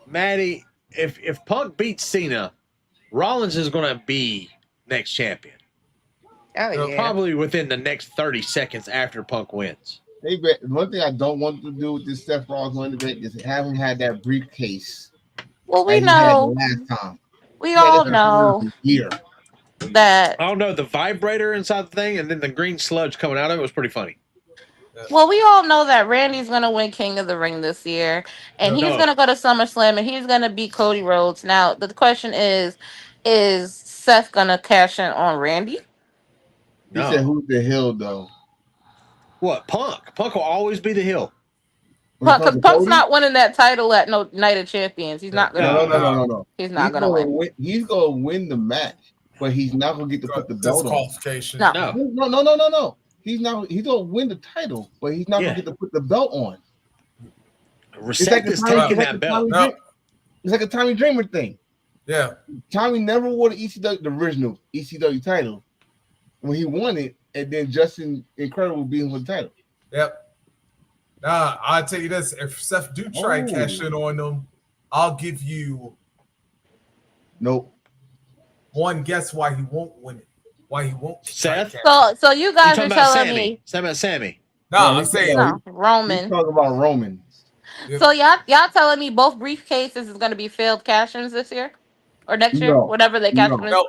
Maddie, if Punk beats Cena, Rollins is going to be next champion.
Oh, yeah.
Probably within the next 30 seconds after Punk wins.
One thing I don't want to do with this Seth Rollins one event is have him had that briefcase.
Well, we
like he had
know.
last time.
We all know
Here.
that.
I don't know, the vibrator inside the thing and then the green sludge coming out of it was pretty funny.
Well, we all know that Randy's gonna win King of the Ring this year, and he's gonna go to SummerSlam and he's gonna beat Cody Rhodes. Now, the question is Seth gonna cash in on Randy?
He said, "Who's the heel though?"
What, Punk? Punk will always be the heel.
Punk's not winning that title at no Night of Champions. He's not gonna.
No.
He's not gonna win.
He's gonna win the match, but he's not gonna get to put the belt on.
Disqualification.
No.
He's not. He's gonna win the title, but he's not gonna get to put the belt on.
Respect is taking that belt.
It's like a Tommy Dreamer thing.
Yeah.
Tommy never won the original ECW title. When he won it, and then Justin Incredible beat him for the title.
Yep. I'll tell you this: if Seth do try and cash in on them, I'll give you
nope.
One guess why he won't win it. Why he won't?
Seth.
So you guys are telling me.
It's about Sammy.
No, I'm saying
Roman.
He's talking about Roman.
So y'all telling me both briefcases is going to be failed cash-ins this year or next year, whatever they cash in.
No.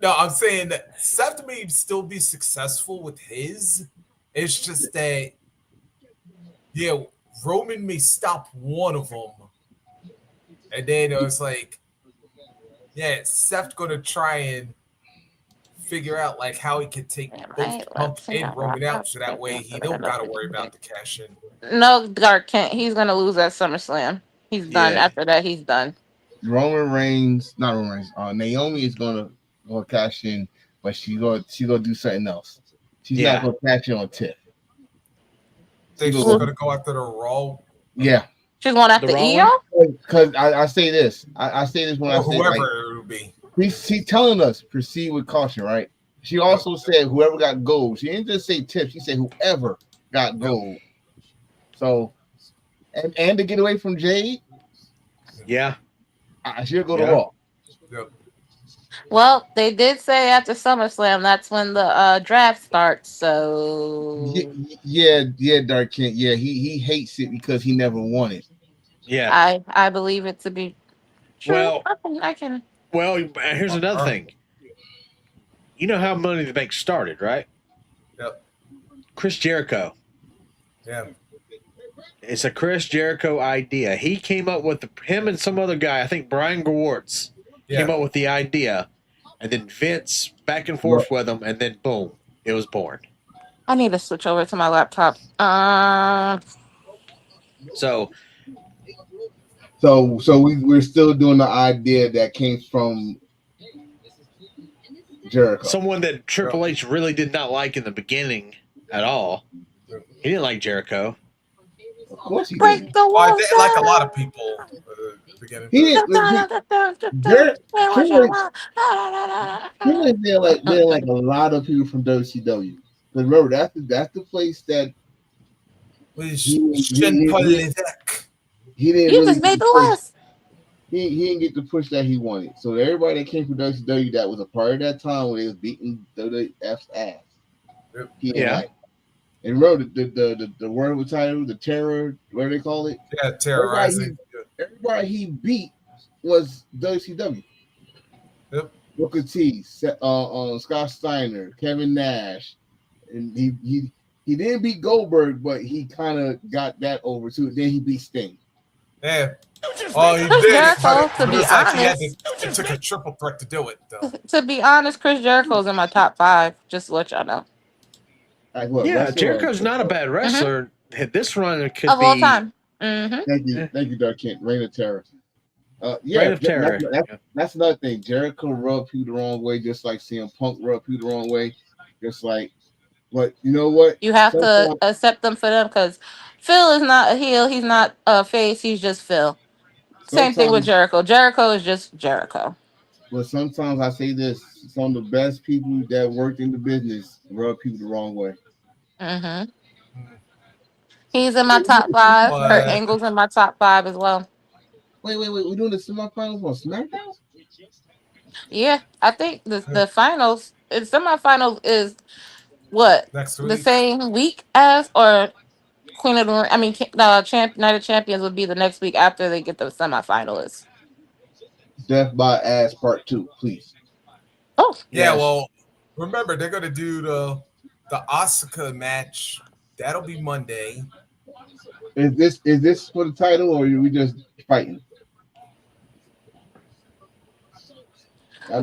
No, I'm saying that Seth may still be successful with his. It's just that, yeah, Roman may stop one of them, and then it was like, yeah, Seth's gonna try and figure out like how he can take both Punk and Roman out, so that way he don't gotta worry about the cash in.
No, Dark can't. He's gonna lose at SummerSlam. He's done.
Yeah.
After that, he's done.
Roman Reigns, not Roman Reigns. Naomi is gonna go cash in, but she gonna do something else. She's not gonna cash in on Tiff.
Think she's gonna go after the Raw.
Yeah,
she's going after EO.
Because I say this, I say this when I say
whoever
like,
it would be.
She's telling us proceed with caution, right? She also said whoever got gold. She didn't just say Tiff. She said whoever got gold. So, and to get away from Jade.
Yeah.
I should go to Raw.
Yep.
Well, they did say after SummerSlam that's when the draft starts. So
Yeah, Dark Kent. Yeah, he hates it because he never won it.
Yeah.
I believe it to be true.
Well,
I can.
Well, here's another thing. You know how Money in the Bank started, right?
Yep.
Chris Jericho.
Yeah.
It's a Chris Jericho idea. He came up with him and some other guy, I think Brian Gewirtz, came up with the idea, and then Vince back and forth with him, and then boom, it was born.
I need to switch over to my laptop.
So
we're still doing the idea that came from Jericho.
Someone that Triple H really did not like in the beginning at all. He didn't like Jericho.
Of course he
break the walls.
Like a lot of people at the beginning.
He didn't. They're like a lot of people from WCW. But remember, that's the place that he didn't
you just made the list.
He didn't get the push that he wanted. So everybody that came from WCW that was a part of that time when they was beating WWF's ass.
Yeah.
And remember the word title, the terror, what do they call it?
Yeah, terrorizing.
Everybody he beat was WCW.
Yep.
Booker T, Scott Steiner, Kevin Nash, and he didn't beat Goldberg, but he kind of got that over too. Then he beat Sting.
Yeah. Oh, he did.
Jericho, to be honest,
it took a triple threat to do it, though.
To be honest, Chris Jericho's in my top 5. Just to let y'all know.
Yeah, Jericho's not a bad wrestler. This run could
of
be
all time. Mm-hmm.
Thank you, Dark Kent. Reign of Terror.
Reign of Terror.
That's another thing. Jericho rubbed people the wrong way, just like CM Punk rubbed people the wrong way. Just like, but you know what?
You have to accept them for them because Phil is not a heel. He's not a face. He's just Phil. Same thing with Jericho. Jericho is just Jericho.
But sometimes I say this: some of the best people that worked in the business rub people the wrong way.
Mm-hmm. He's in my top 5. Kurt Angle's in my top 5 as well.
Wait. We're doing the semifinals on SmackDown?
Yeah, I think the finals, semifinals is what?
Next week?
The same week as, or Queen of the Ring. I mean, Night of Champions would be the next week after they get the semifinalists.
Death by Ass Part 2, please.
Oh,
yeah. Yes. Well, remember they're gonna do the Asuka match. That'll be Monday.
Is this for the title, or are we just fighting?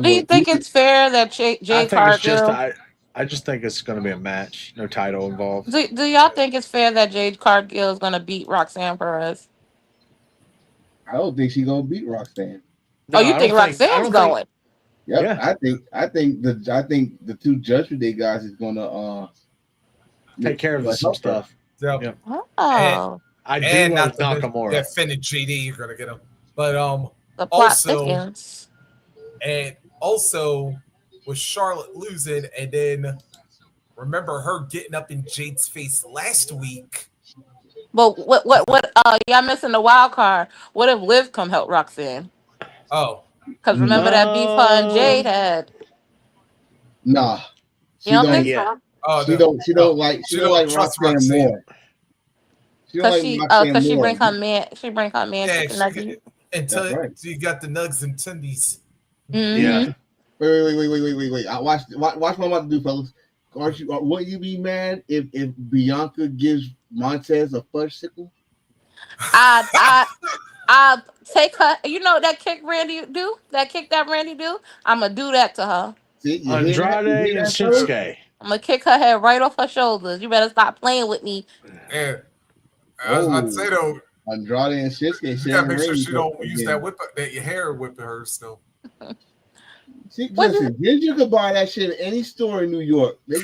Do you think it's fair that Jay Cargill?
I just think it's going to be a match, no title involved.
Do y'all think it's fair that Jade Cargill is going to beat Roxanne Perez?
I don't think she's going to beat Roxanne.
No, you think Roxanne's going?
Yep, yeah. I think the two Judgment Day guys is going to
take care of some stuff.
Yep.
Oh,
I do want Nakamura.
Yeah, Finn and JD, you're going to get them. But
the plot thickens.
And also with Charlotte losing, and then remember her getting up in Jade's face last week.
But what y'all missing the wild card. What if Liv come help Roxanne?
Oh.
Because remember that beef her and Jade had.
Nah.
You don't think so?
Oh, she don't like Roxanne more.
Because she bring her man. She bring her man.
Yeah, until you got the nugs and tundies.
Mm-hmm.
Wait. I watch what I'm about to do, fellas. Wouldn't you be mad if Bianca gives Montez a fudge sickle?
I take her. You know that kick Randy do? That kick that Randy do? I'm gonna do that to her.
See, you hear that?
Andrade
You hear
and
that, fellas?
Shinsuke.
I'm gonna kick her head right off her shoulders. You better stop playing with me.
And I'd say though,
Andrade and Shinsuke.
you gotta make sure she don't use that your hair whipping her still.
See, listen, Ginger could buy that shit at any store in New York. They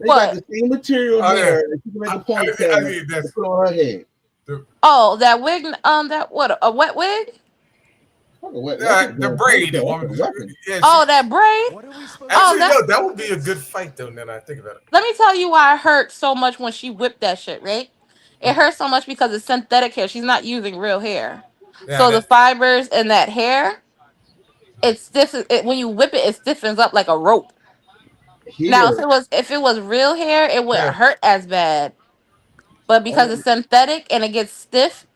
got the same material hair that you can make a ponytail to put on her head.
Oh, that wig. That what? A wet wig?
The braid.
That braid.
Actually, that would be a good fight though. Now that I think about it.
Let me tell you why it hurt so much when she whipped that shit. Right? It hurts so much because it's synthetic hair. She's not using real hair, so the fibers in that hair, it stiffens. When you whip it, it stiffens up like a rope. Now, if it was real hair, it wouldn't hurt as bad. But because it's synthetic and it gets stiff,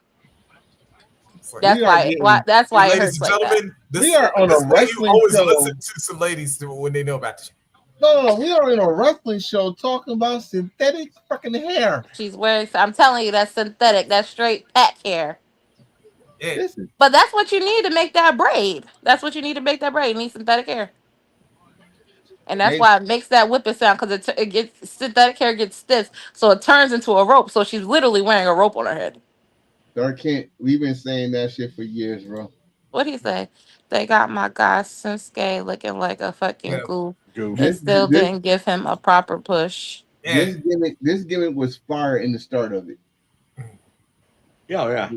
that's why it hurts like that.
We are on a wrestling
always
show.
Listen to some ladies when they know about this.
No, we are in a wrestling show talking about synthetic fucking hair.
She's wearing. I'm telling you, that's synthetic. That's straight pack hair.
Yeah.
But that's what you need to make that braid. That's what you need to make that braid. You need synthetic hair. And that's why it makes that whipping sound, because it gets synthetic hair gets stiff, so it turns into a rope. So she's literally wearing a rope on her head.
We've been saying that shit for years, bro.
What do you say? They got my guy Shinsuke looking like a fucking goof. And still didn't give him a proper push.
This gimmick was fire in the start of it.
Yeah.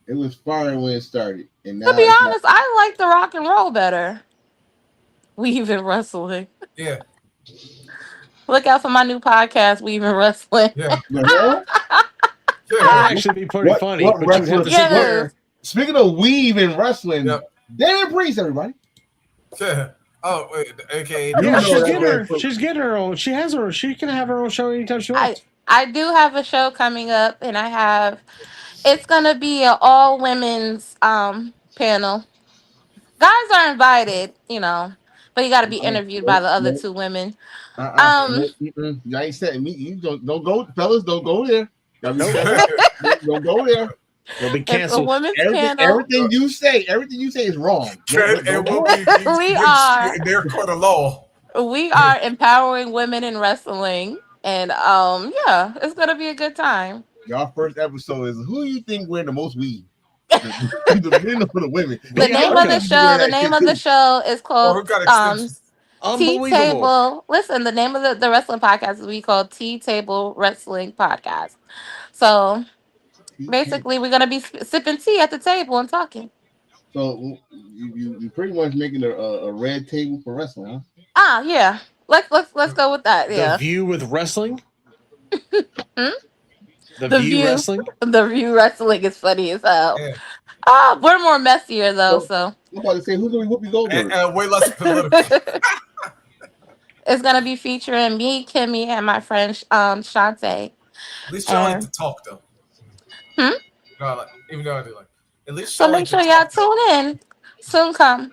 It was fire when it started. And now
to be honest, I like the rock and roll better. Weaving Wrestling.
Yeah.
Look out for my new podcast, Weaving Wrestling.
Yeah.
That would actually be pretty funny. But you'd have to sit there.
Speaking of weaving wrestling, Damien Priest, everybody.
Yeah. Oh, wait, okay.
She's getting her own. She can have her own show anytime she wants.
I do have a show coming up, and it's gonna be an all women's panel. Guys are invited, but you got to be interviewed by the other two women.
You ain't said me. You don't go, fellas. Don't go there. Don't go there.
We'll be canceled.
Everything you say is wrong.
We are.
They're court of law.
We are empowering women in wrestling, and it's gonna be a good time.
Our first episode is who you think wear the most weed? The men or the women?
The name of the show is called Tea Table. Listen, the name of the wrestling podcast is we call Tea Table Wrestling Podcast. So basically, we're gonna be sipping tea at the table and talking.
So you pretty much making a red table for wrestling, huh?
Yeah. Let's go with that. Yeah.
The View with wrestling.
The View wrestling is funny as hell. Yeah. We're more messier though. So
I'm about to say who's gonna be Whoopi Goldberg?
And way less political.
It's gonna be featuring me, Kimmy, and my friend Shantae.
At least y'all like to talk though. No, even though I do at least.
So make sure y'all tune in. Soon come.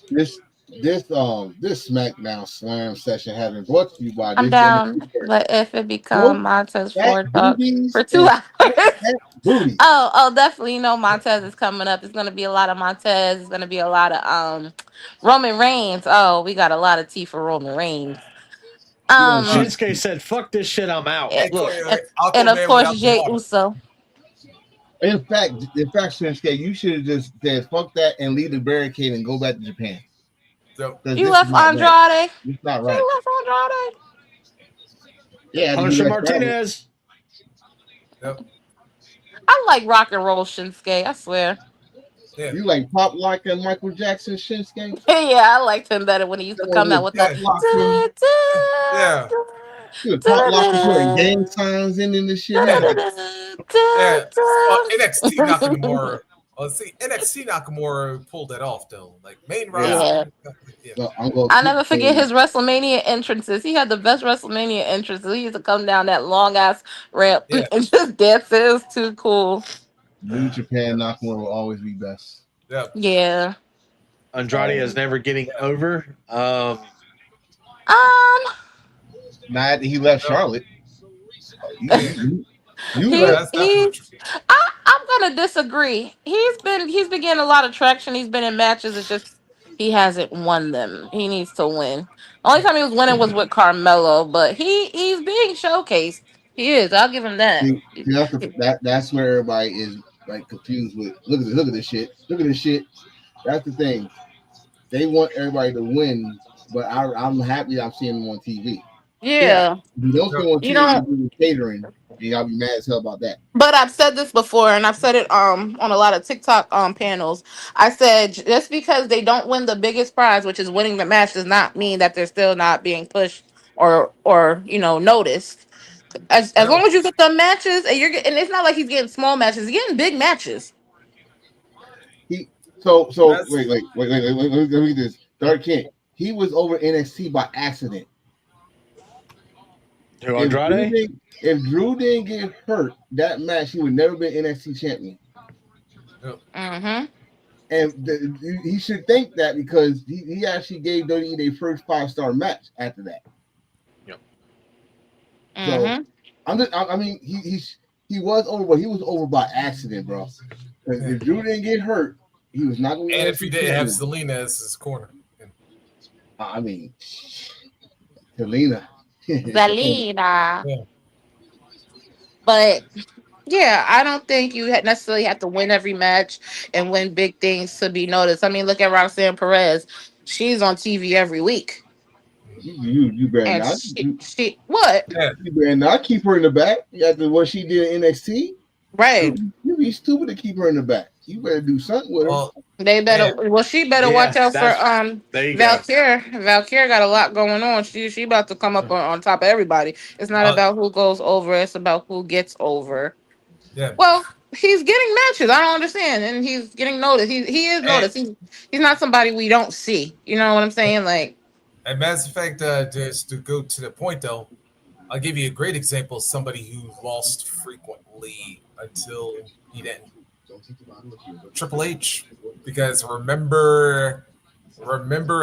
This SmackDown Slam session has been brought to you by.
I'm down, but if it become Montez Ford talk for 2 hours. Definitely. Montez is coming up. It's gonna be a lot of Montez. It's gonna be a lot of Roman Reigns. Oh, we got a lot of tea for Roman Reigns.
Shinsuke said, "Fuck this shit, I'm out."
And of course, Jey Uso.
In fact, Shinsuke, you should have just said fuck that and leave the barricade and go back to Japan.
You left Andrade.
Right. It's not right.
You left Andrade.
Yeah,
Punisher Martinez.
Yep.
I like rock and roll Shinsuke. I swear.
Yeah. You like pop lock and Michael Jackson Shinsuke?
Yeah, I liked him better when he used to come out with that.
Yeah.
Pop lock and putting gang signs in the shit.
NXT Nakamura. NXT Nakamura pulled that off though. Like main roster.
Yeah.
I'll never forget his WrestleMania entrances. He had the best WrestleMania entrances. He used to come down that long ass ramp and just dance. It was too cool.
New Japan Nakamura will always be best.
Yeah.
Yeah.
Andrade is never getting over.
Not he left Charlotte. You left.
I'm gonna disagree. He's been getting a lot of traction. He's been in matches. It's just he hasn't won them. He needs to win. Only time he was winning was with Carmelo, but he's being showcased. He is. I'll give him that.
See, that's where everybody is like confused with. Look at this shit. Look at this shit. That's the thing. They want everybody to win, but I'm happy I'm seeing them on TV.
Yeah.
If you don't see them on TV, catering. You gotta be mad as hell about that.
But I've said this before, and I've said it on a lot of TikTok panels. I said just because they don't win the biggest prize, which is winning the match, does not mean that they're still not being pushed or noticed. As long as you get the matches, and and it's not like he's getting small matches; he's getting big matches.
So wait. Let me get this. Dark Kent. He was over NXT by accident.
Who, Andrade?
If Drew didn't get hurt that match, he would never been NXT champion.
Mm-hmm.
And he should think that because he actually gave WWE their first 5-star match after that.
Yep.
Mm-hmm.
So I mean, he was over, but he was over by accident, bro. Because if Drew didn't get hurt, he was not going to.
And if he didn't have Selena as his corner,
I mean, Selena.
Selena. Yeah. But yeah, I don't think you necessarily have to win every match and win big things to be noticed. I mean, look at Roxanne Perez; she's on TV every week.
You better
and
not.
She what?
You better not keep her in the back. After what she did in NXT,
right?
You'd be stupid to keep her in the back. You better do something with her.
They better. Well, she better watch out for Valkyrie. Valkyrie got a lot going on. She about to come up on top of everybody. It's not about who goes over. It's about who gets over.
Yeah.
Well, he's getting matches. I don't understand, and he's getting noticed. He is noticed. He's not somebody we don't see. You know what I'm saying? Like.
And Mass Effect, just to go to the point though, I'll give you a great example of somebody who lost frequently until he didn't. Triple H, because remember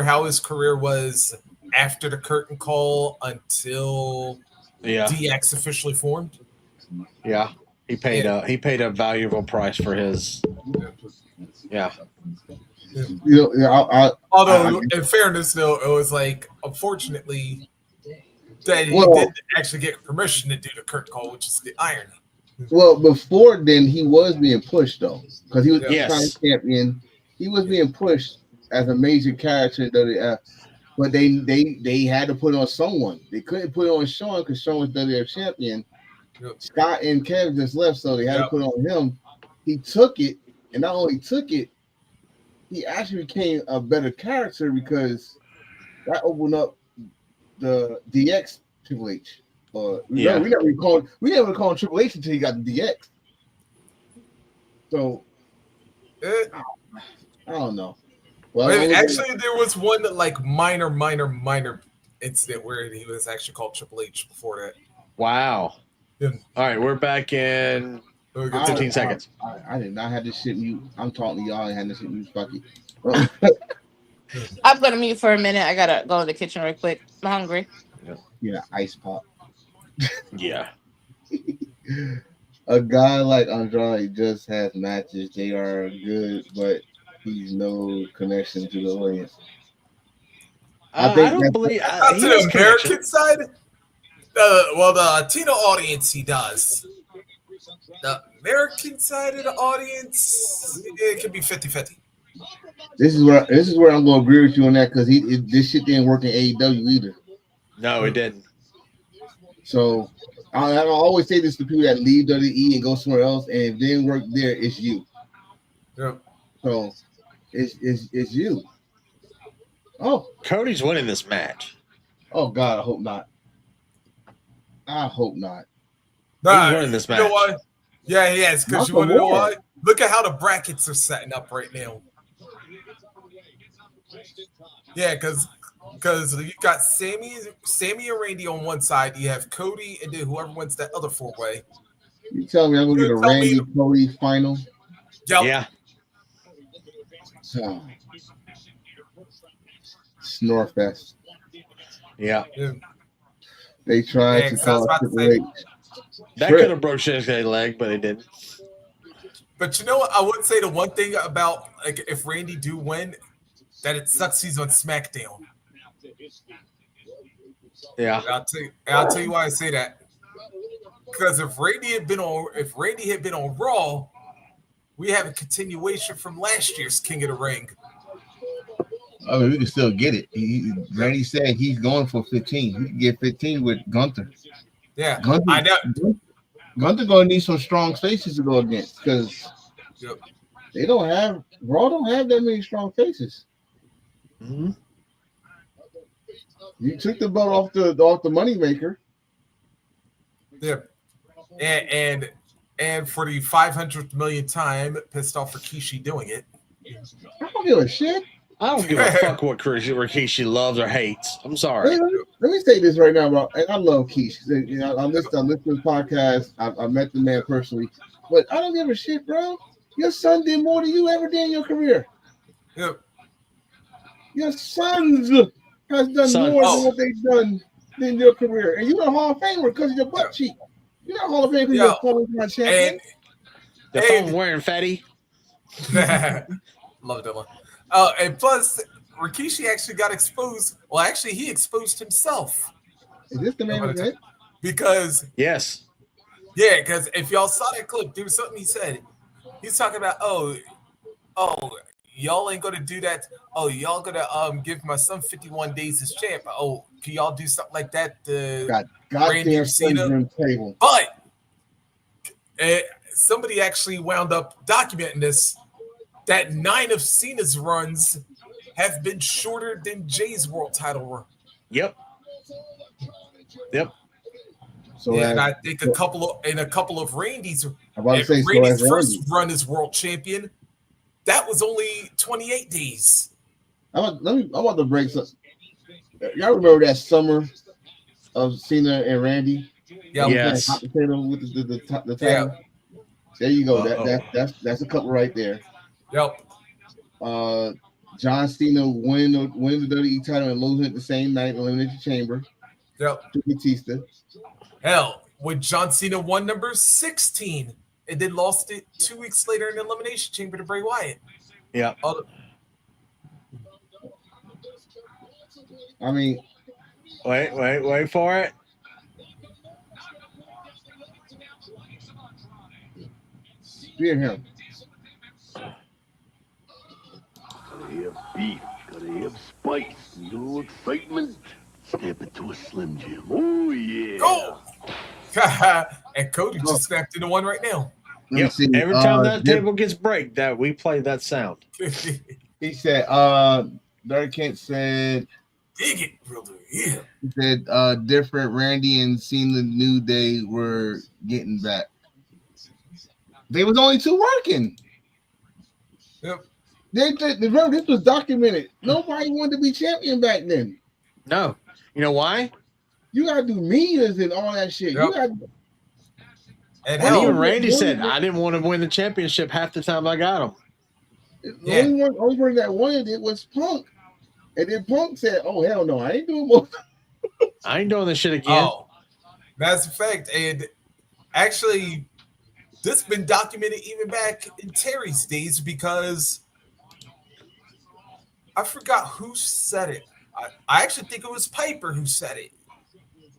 how his career was after the curtain call until DX officially formed.
Yeah, he paid a valuable price for his. Yeah.
Although, in fairness, though, it was like unfortunately that he didn't actually get permission to do the curtain call, which is the irony.
Well, before then, he was being pushed though, because he was champion. He was being pushed as a major character in WWF, but they had to put on someone. They couldn't put on Shawn because Shawn was WWF champion. Yep. Scott and Kevin just left, so they had to put on him. He took it, and not only took it, he actually became a better character because that opened up the DX Triple H. We never call him Triple H until he got the DX. So I don't know. Well,
actually, there was one like minor incident where he was actually called Triple H before that.
Wow. Yeah. All right, we're back in 15 seconds.
I did not have this shit mute. I'm talking to y'all. I had this shit mute. Fuck it.
I'm gonna mute for a minute. I gotta go in the kitchen real quick. I'm hungry.
Yeah, ice pop.
Yeah.
A guy like Andrade just has matches. They are good, but he's no connection to the audience.
I don't believe to the American side. The Latino audience, he does. The American side of the audience, it could be 50-50.
This is where I'm gonna agree with you on that because this shit didn't work in AEW either.
No, it didn't.
So I always say this to people that leave WWE and go somewhere else, and if it didn't work there, it's you.
Yep.
So it's you. Oh,
Cody's winning this match.
Oh God, I hope not. I hope not.
Nah,
he's winning this match.
You know what? Yeah, he is. Because you want to know why? Look at how the brackets are setting up right now. Yeah, because you got Sammy and Randy on one side. You have Cody, and then whoever wins that other four-way.
You tell me I'm gonna get a Randy Cody final?
Yep.
Yeah.
So, Snorefest.
Yeah.
They tried to call Triple H.
That could have broke Shinsuke's leg, but it didn't.
But you know what? I would say the one thing about like if Randy do win, that it sucks he's on SmackDown.
Yeah.
I'll tell you why I say that. Because if Randy had been on Raw, we have a continuation from last year's King of the Ring.
I mean, we can still get it. Randy said he's going for 15. He can get 15 with Gunther.
Yeah,
I know. Gunther gonna need some strong faces to go against because they don't have Raw don't have that many strong faces.
Mm-hmm.
You took the belt off the moneymaker.
Yeah, and for the 500th millionth time, pissed off Rikishi doing it.
I don't give a shit.
I don't give a fuck what Rikishi loves or hates. I'm sorry.
Let me say this right now, bro. And I love Keish. You know, I listen to his podcast. I met the man personally, but I don't give a shit, bro. Your son did more than you ever did in your career.
Yep.
Your sons has done more than what they've done in your career, and you're a Hall of Famer because of your butt cheek. You're not Hall of Famer because you're a former champion.
The phone wearing fatty.
Love that one. And plus, Rikishi actually got exposed. Well, actually, he exposed himself.
Is this the main event?
Because
yes,
because if y'all saw that clip, there was something he said. He's talking about, oh, y'all ain't gonna do that. Oh, y'all gonna give my son 51 days as champ. Oh, can y'all do something like that?
Goddamn Cena table.
But somebody actually wound up documenting this. That 9 of Cena's runs have been shorter than Jay's world title run.
Yep.
So
and I think a couple of Randy's.
Randy's
first run as world champion, that was only 28 days.
I want to break some. Y'all remember that summer of Cena and Randy?
Yeah.
Yes. Hot potato with the title. Yeah. There you go. That's a couple right there.
Yep.
John Cena winning the WWE title and losing it the same night, Elimination Chamber.
Yep.
To Batista.
Hell, when John Cena won number 16 and then lost it 2 weeks later in the Elimination Chamber to Bray Wyatt.
Yeah.
I mean,
wait for it.
Hear him.
Gotta have beef, gotta have spice, no excitement. Step into a Slim Jim. Oh, yeah.
Oh! And Cody just snapped into one right now.
Yep. Every time that table gets break, that we play that sound.
He said, Larry Kent said,
dig it, brother. Yeah.
He said, different Randy and Cena New Day were getting back. They was only 2 working.
Yep.
Remember, this was documented. Nobody wanted to be champion back then.
No. You know why?
You gotta do meters and all that shit.
Yep.
You gotta.
And
even Randy said, I didn't want to win the championship half the time I got him.
The only one that wanted it was Punk. And then Punk said, oh, hell no, I ain't doing more.
I ain't doing this shit again.
Oh, that's a fact. And actually, this has been documented even back in Terry's days because I forgot who said it. I actually think it was Piper who said it.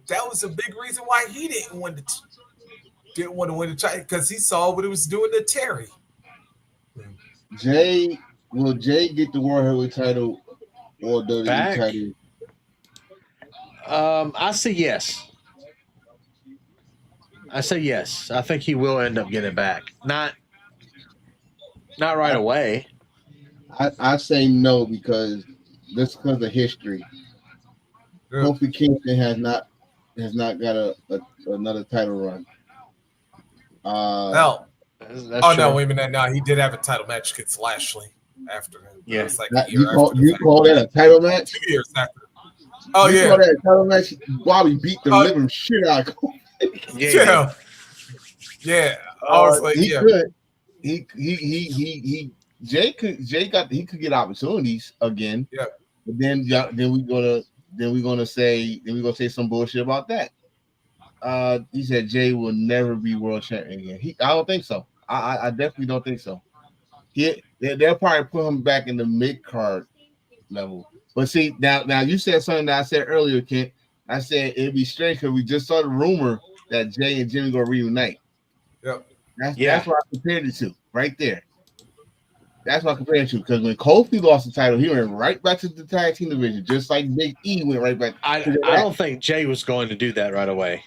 That was a big reason why he didn't want to win the title because he saw what it was doing to Terry.
Will Jay get the World Heavyweight title or the WWE title?
I say yes. I think he will end up getting it back. Not right away.
I say no because of history.
Yeah.
Kofi Kingston has not got another title run.
No.
That's
no,
true.
wait a minute. No, he did have a title match against Lashley after him.
Yeah.
It was like
You call that a title match?
2 years after. Oh,
you
yeah.
call that a title match? Bobby beat the living shit out of Kofi.
Yeah. I was like,
he
yeah.
could. He Jay could get opportunities again.
Yeah.
But then we're gonna say some bullshit about that. He said Jay will never be world champion again. I don't think so. I definitely don't think so. They'll probably put him back in the mid card level. But see, now you said something that I said earlier, Kent. I said it'd be strange because we just saw the rumor that Jay and Jimmy gonna reunite.
Yep.
That's what I compared it to right there. That's what I compared it to because when Kofi lost the title, he went right back to the tag team division, just like Big E went right back.
I don't think Jay was going to do that right away.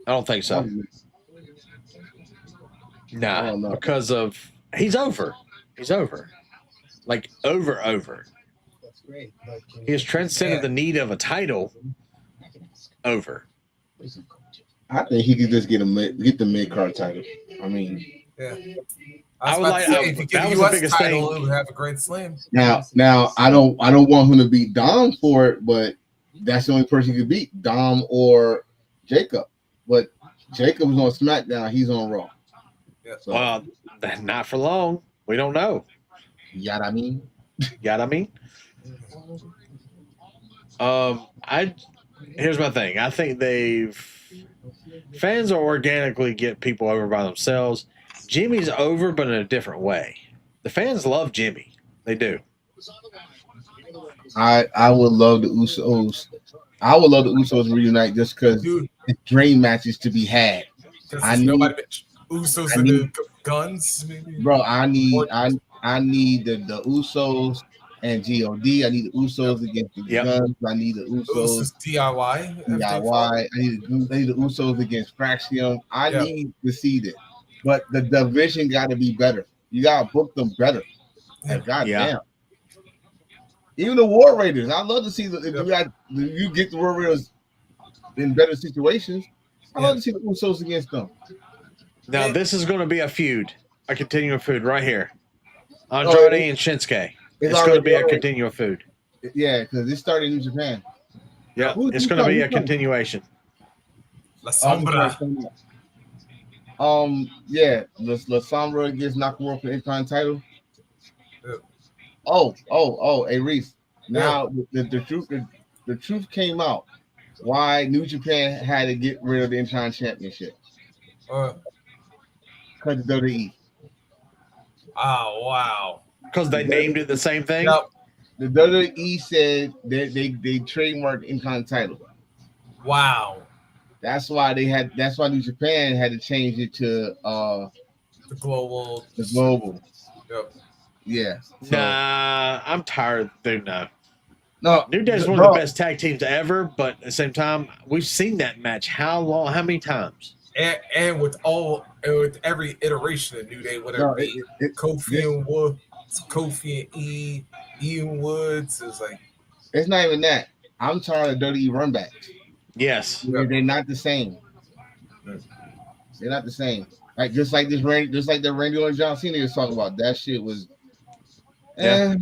I don't think so. Nah, because of he's over. He's over. Like over.
That's great.
He has transcended the need of a title. Over.
I think he could just get the mid card title. I mean,
yeah.
I would like
if you get the US title, it would have a Grand Slam.
Now I don't want him to beat Dom for it, but that's the only person he could beat, Dom or Jacob. But Jacob was on SmackDown, he's on Raw.
Yeah.
So, well, not for long. We don't know.
You know what I mean?
Here's my thing. I think fans will organically get people over by themselves. Jimmy's over, but in a different way. The fans love Jimmy. They do.
I would love the Usos. I would love the Usos to reunite just because dream matches to be had.
I need Usos and the Guns, maybe?
Bro. I need the Usos and God. I need the Usos against the Guns. I need the Usos
DIY.
I need the Usos against Fraxium. I need to see this, but the division got to be better. You got to book them better. Like, goddamn. Even the War Raiders, I love to see you get the War Raiders in better situations. I love to see the Usos against them.
Now this is going to be a continuing feud right here. Andrade and Shinsuke. It's going to be a continuing feud.
Yeah, because it started in New Japan.
Yeah, it's going to be a continuation.
La Sombra.
Yeah, La Sombra against Nakamura for the Intercontinental title. Hey Reese. Now the truth came out. Why New Japan had to get rid of the Intercontinental Championship? Because of WWE.
Oh wow!
Because they named it the same thing.
Yep. The WWE said they trademarked the Intercontinental title.
Wow.
That's why New Japan had to change it to
the global.
Yep. Yeah.
So. Nah, I'm tired. Dude, no. New Day's one of the best tag teams ever, but at the same time, we've seen that match how many times?
And with every iteration of New Day, whatever Kofi and Woods, Kofi and Ian Woods is like.
It's not even that. I'm tired of WWE runbacks.
Yes,
they're not the same. They're not the same. Like just like the Randy Orton John Cena was talking about. That shit was. Yeah.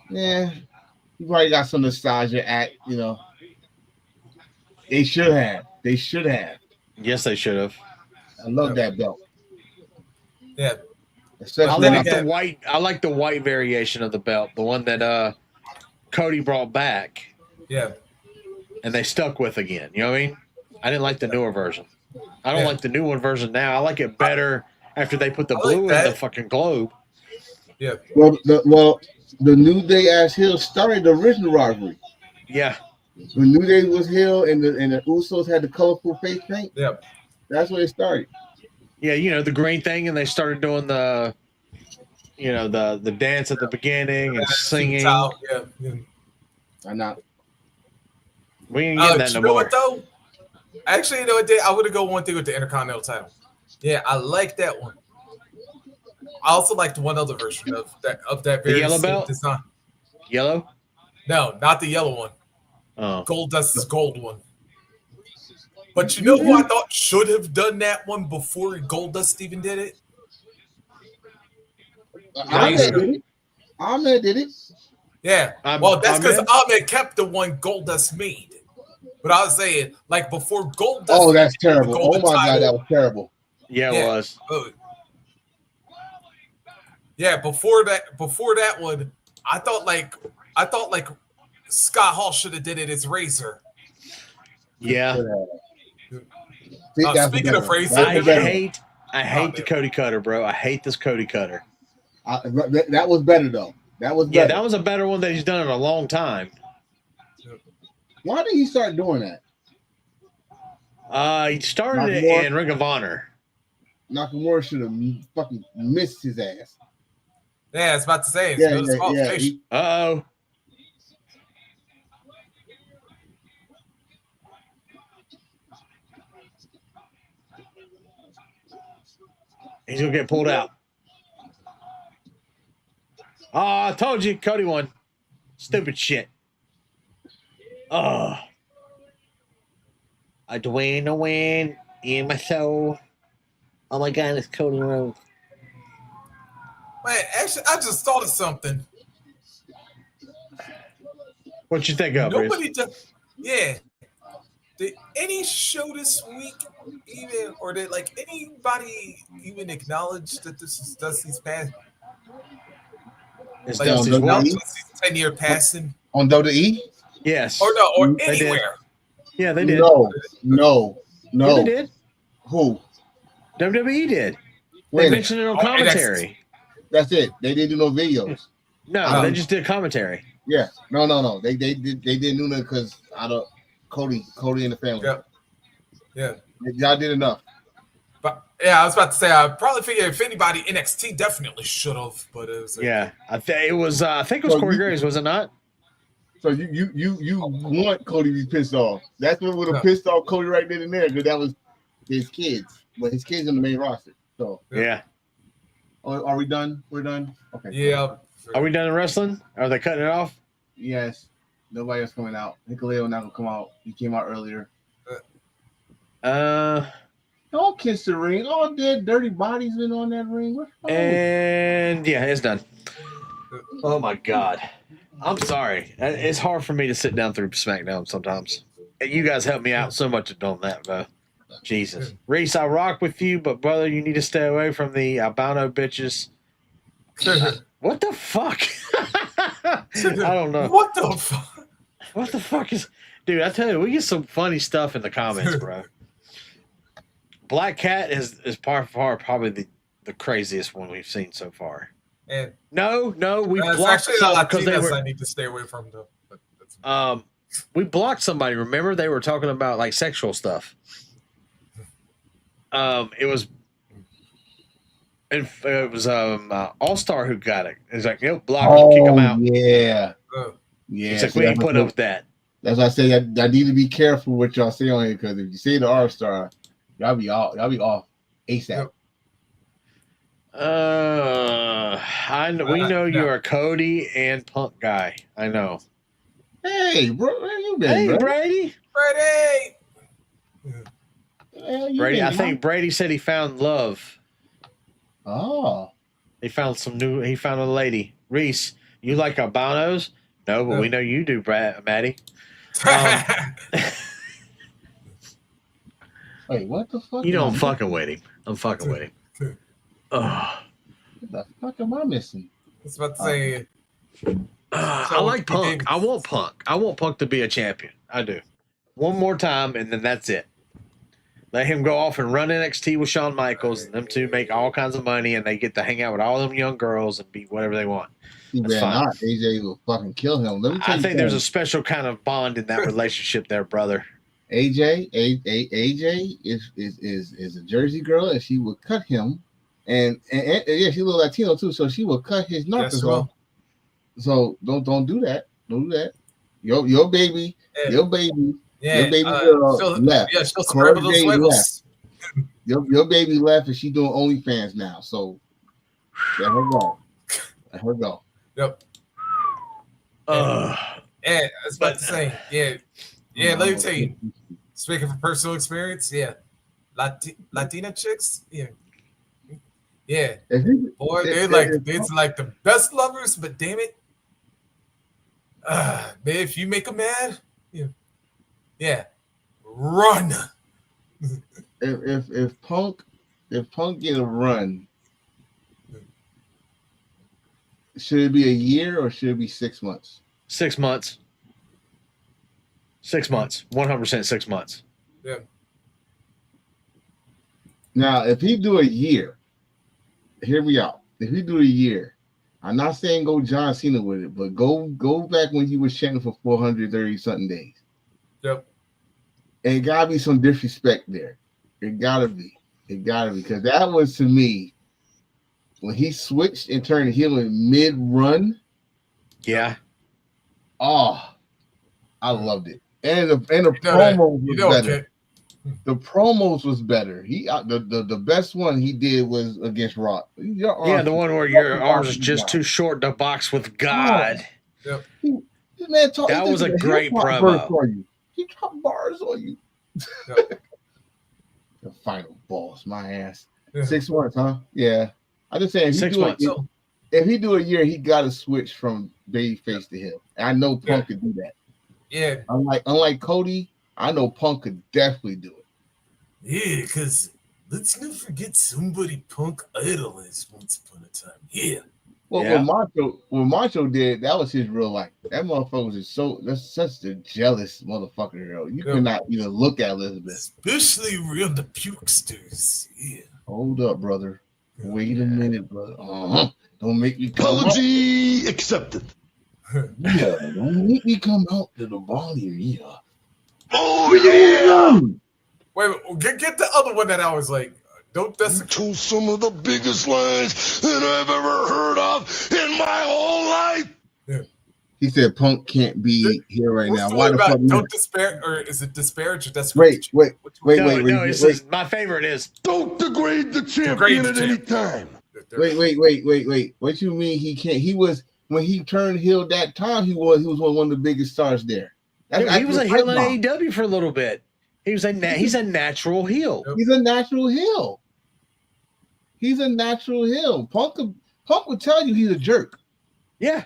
You probably got some nostalgia at, They should have.
Yes, they should have.
I love that belt.
Yeah.
I like the white variation of the belt, the one that Cody brought back.
Yeah.
And they stuck with again. You know what I mean? I didn't like the newer version. I don't like the new one version now. I like it better after they put the blue in the fucking globe.
Yeah.
Well, the New Day as heel started the original rivalry.
Yeah.
When New Day was heel and the Usos had the colorful face paint.
Yeah.
That's where it started.
Yeah, the green thing, and they started doing the dance at the beginning and singing.
Yeah.
I'm not.
We ain't getting that no more.
What though? Actually, I would have go one thing with the Intercontinental title. Yeah, I like that one. I also liked one other version of that very
yellow belt
design.
Yellow?
No, not the yellow one.
Oh.
Goldust's gold one. But you know who I thought should have done that one before Goldust even did it?
Ahmed did it.
Yeah. That's because Ahmed kept the one Goldust made. But I was saying, like, before Goldust.
Oh, that's terrible. Oh, my God, that was terrible.
Yeah, it was.
Yeah, before that one, I thought like Scott Hall should have did it as Razor.
Yeah.
Speaking of Razor,
I hate the Cody Cutter, bro. I hate this Cody Cutter.
That was better though. That was better.
Yeah, that was a better one that he's done in a long time.
Why did he start doing that?
He started it in Ring of Honor.
Nakamura should have fucking missed his ass.
Yeah, I was about to say.
Uh-oh. He's going to get pulled out. Oh, I told you, Cody won. Stupid shit. Oh. I win a win in my soul. Oh my God, it's Cody Rhodes.
Man, actually, I just thought of something.
What you think of,
Nobody just, yeah. Did any show this week even, or did like anybody even acknowledge that this is Dusty's past?
It's
like
Dusty's what?
10-year passing
on WWE?
Yes.
Or no, or
they
anywhere.
Did. Yeah, they did.
No.
Yeah, they did.
Who?
WWE did. They mentioned it on commentary.
That's it. They didn't do no videos.
No, they just did commentary.
Yeah. No. They didn't do that because out of Cody and the family.
Yeah.
Y'all did enough.
But yeah, I was about to say I probably figure if anybody NXT definitely should have, but it was
I think it was Corey Graves, was it not?
So you want Cody to be pissed off. That's what would have pissed off Cody right then and there, because that was his kids. But his kids on the main roster. So
yeah.
Are we done? We're done? Okay.
Yeah.
Are we done in wrestling? Are they cutting it off?
Yes. Nobody else coming out. Hikuleo not gonna come out. He came out earlier. Don't kiss the ring. All dead dirty bodies been on that ring.
And yeah, it's done. Oh my God. I'm sorry. It's hard for me to sit down through SmackDown sometimes. And you guys help me out so much at doing that, bro. Jesus. Reese, I rock with you, but brother, you need to stay away from the albino bitches. What the fuck? I don't know.
What the fuck?
What the fuck is... Dude, I tell you, we get some funny stuff in the comments, bro. Black Cat is par far probably the craziest one we've seen so far.
And
no, we blocked
actually
some because they were.
I need to stay away from though. But
we blocked somebody. Remember, they were talking about like sexual stuff. It was All-Star who got it. It's like, block him, kick him out.
Yeah.
It's like, we ain't put up with that.
That's why I say I need to be careful what y'all say on here, because if you say the All-Star, y'all be off ASAP.
We know you're a Cody and Punk guy. I know.
Hey, bro, where you been?
Hey,
bro?
Brady. Brady, I think Brady said he found love.
Oh.
He found a lady. Reese, you like albinos? No, but we know you do, Maddie.
Wait, what the fuck?
You know I'm fucking with him. I'm fucking with him.
What the fuck am I missing?
I was about to say.
I like Punk. I want Punk. I want Punk to be a champion. I do. One more time, and then that's it. Let him go off and run NXT with Shawn Michaels, and them two make all kinds of money, and they get to hang out with all them young girls and be whatever they want. That's fine.
Not. AJ will fucking kill him.
I think there's a special kind of bond in that relationship there, brother.
AJ is a Jersey girl, and she will cut him. And yeah, she's a little Latino too, so she will cut his knuckles off. So don't do that. Don't do that. Your baby girl left.
Yeah, she'll scramble those levels.
Your baby left, and she's doing OnlyFans now. So let her go. Let her go.
Yep. And I was about to say, let me tell you. Speaking from personal experience, Latina chicks, boy, they're like the best lovers, but damn it, man, if you make them mad, run.
If Punk get a run, Should it be a year or should it be 6 months?
6 months. 6 months. 100% 6 months.
Yeah.
Now, if he do a year, hear me out. If he do a year, I'm not saying go John Cena with it, but go back when he was chanting for 430 something days.
Yep.
And it gotta be some disrespect there. It gotta be because that was to me when he switched and turned heel in mid-run.
Yeah.
Oh, I loved it. And the promos was better.
Okay.
The promos was better. The best one he did was against Rock.
Yeah, the one where your arms are just too short to box with God.
Yep.
Man,
that was a great promo.
He dropped bars on you. Yep. The final boss, my ass. Yeah. 6 months, huh? Yeah. I just saying
6 months.
If he do a year, he got to switch from babyface to heel. And I know Punk could do that.
Yeah.
Unlike Cody, I know Punk could definitely do it.
Yeah, because let's not forget somebody Punk idolized once upon a time. Yeah.
Well, what Macho did, that was his real life. That motherfucker was that's such a jealous motherfucker, yo. You could not even look at Elizabeth.
Especially around the pukesters. Yeah.
Hold up, brother. Wait a minute, brother. Don't make me come
apology accepted.
Yeah, don't make me come out to the bar here. Yeah.
Oh yeah.
Wait, get the other one that I was like, don't
told some of the biggest lines that I've ever heard of in my whole life.
Yeah.
He said Punk can't be here right now. Why the fuck?
Don't disparage, or is it disparage or that's
wait.
My favorite is
don't degrade the champion at any time.
Wait. What you mean he can't? He was when he turned heel that time. He was one of the biggest stars there.
He was a heel in AEW for a little bit. He's a natural heel.
He's a natural heel. He's a natural heel. Punk would tell you he's a jerk.
Yeah.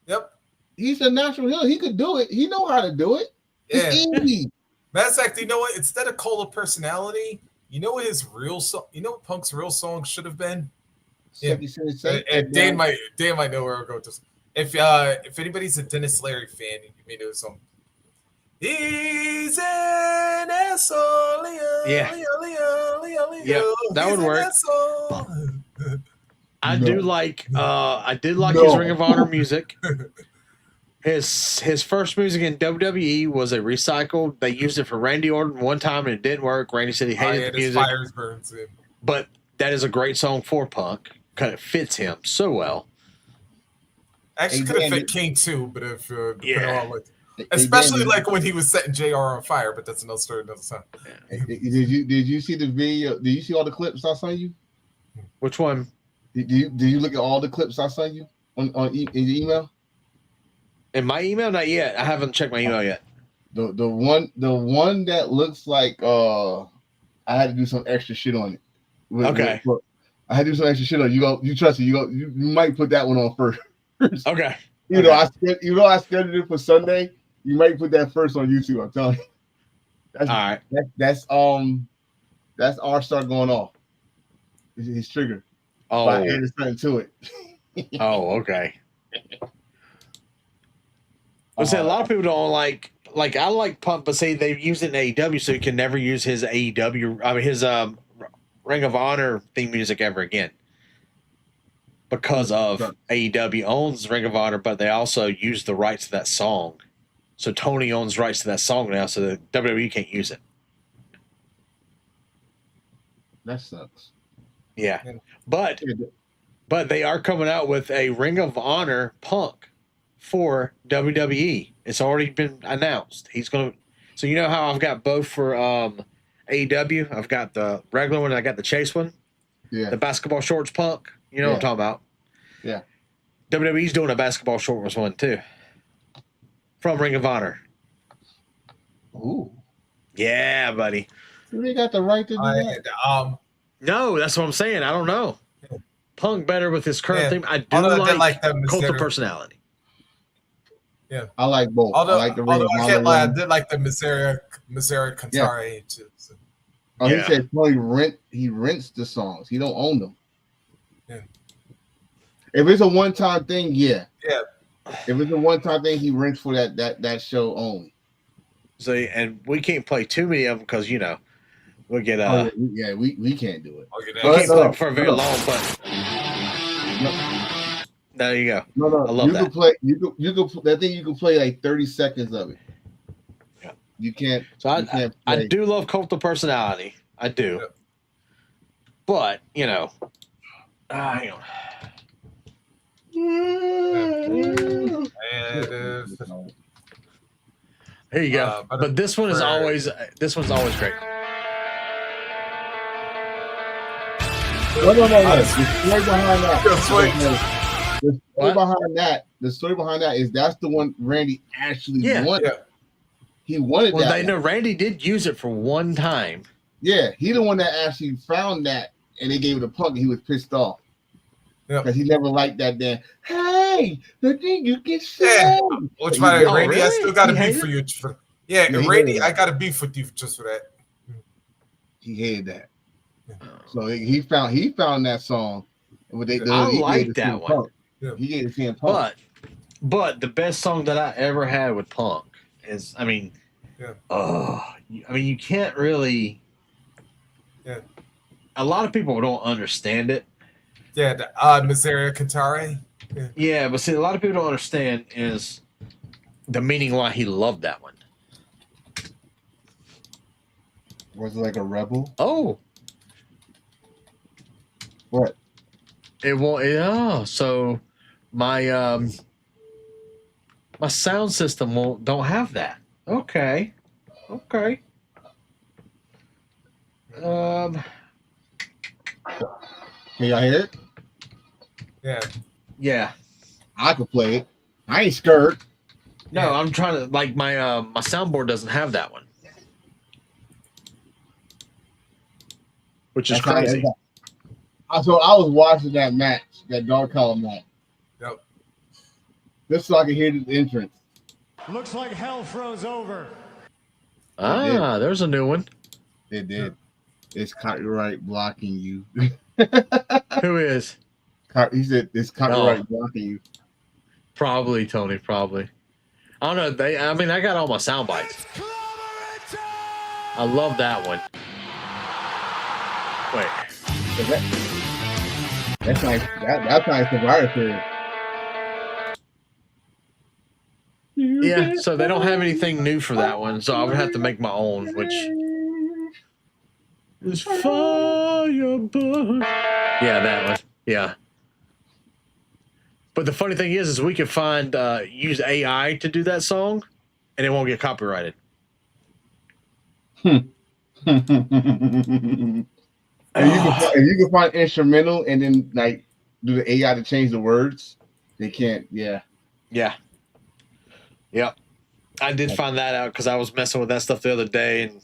Yep.
He's a natural heel. He could do it. He know how to do it.
Yeah.
It's easy.
Matter of fact, you know what? Instead of Cole of Personality, you know what his real song? You know what Punk's real song should have been? Yeah. And Dan might know where I'll go with this. If anybody's a Dennis Leary fan, you may know the song. He's an asshole.
Yeah. Yep, that would work. I did like his Ring of Honor music. His first music in WWE was a recycle. They used it for Randy Orton one time and it didn't work. Randy said he hated the music.
Fires burns in.
But that is a great song for Punk because it fits him so well.
Actually, could have fit King too, but if especially like when he was setting JR on fire, but that's another story, another time.
Did you see the video? Did you see all the clips I sent you?
Which one?
Did you look at all the clips I sent you in your email?
In my email, not yet. I haven't checked my email yet.
The one that looks like I had to do some extra shit on it.
Okay.
I had to do some extra shit on it. You trust me. You might put that one on first.
Okay.
I scheduled it for Sunday. You might put that first on YouTube. I'm telling you. That's,
all right.
That's our start going off. His trigger.
Oh,
I added something to it.
Oh, okay. I said a lot of people don't like I like Punk, but say they've used it in AEW, so you can never use his AEW. I mean his Ring of Honor theme music ever again. Because of AEW owns Ring of Honor, but they also use the rights to that song. So Tony owns rights to that song now, so the WWE can't use it.
That sucks.
Yeah. But they are coming out with a Ring of Honor Punk for WWE. It's already been announced. So you know how I've got both for AEW? I've got the regular one and I got the Chase one.
Yeah.
The basketball shorts Punk. You know what I'm talking about.
Yeah.
WWE's doing a basketball shorts one too. From Ring of Honor.
Ooh.
Yeah, buddy.
They got the right to do that.
No, that's what I'm saying. I don't know. Punk better with his current theme. I do like Cult of Personality.
Yeah.
I like both.
Although,
I like the Ring of Honor.
I can't lie, I did like the Miseria Cantare too. So.
Oh, he said he rents the songs. He don't own them.
Yeah.
If it's a one-time thing, yeah.
Yeah.
If it's a one-time thing, he rents for that show only.
So, and we can't play too many of them because we'll get
we can't do it.
Okay,
we can't play for very long, but there you go.
No,
I love
you
that.
can play. You can. That thing you can play like 30 seconds of it.
Yeah.
You can't.
So I do love Cult of Personality. I do.
Yeah.
But hang on. Here you go. But this one is always great.
No. The story behind that. The story behind that is that's the one Randy actually wanted. Yeah. He wanted that.
Well, they know Randy did use it for one time.
Yeah, he the one that actually found that, and they gave it to Punk, and he was pissed off. Because he never liked that. Then, hey, the thing you can say.
Yeah. Which by Randy, really? I still got a beef for you. Yeah, Randy, I got a beef with you just for that.
He hated that. So he found that song.
I like that one.
Yeah. He gave it to Punk.
But the best song that I ever had with Punk is, you can't really.
Yeah.
A lot of people don't understand it.
Yeah, the Miseria Cantare.
Yeah, but see, a lot of people don't understand is the meaning why he loved that one.
Was it like a rebel?
Oh.
What?
It won't. Yeah. So my my sound system don't have that. Okay.
Can y'all hear it?
Yeah.
I could play it. I ain't scared.
No, I'm trying to my soundboard doesn't have that one, which is crazy.
So I was watching that match, that dark collar match.
Yep.
Just so I can hear the entrance.
Looks like hell froze over.
There's a new one.
It did. It's copyright blocking you.
Who is?
He said it's copyright blocking you.
Probably, Tony. Probably. I don't know. I got all my sound bites. I love that one. Wait.
That's nice. That's nice Survivor Series.
Yeah, so they don't have anything new for that one, so I would have to make my own, which is Firebird. Yeah, that one. Yeah. But the funny thing is we can find use AI to do that song, and it won't get copyrighted.
And you can find instrumental and then like do the AI to change the words. They can't. Yeah.
I did find that out because I was messing with that stuff the other day, and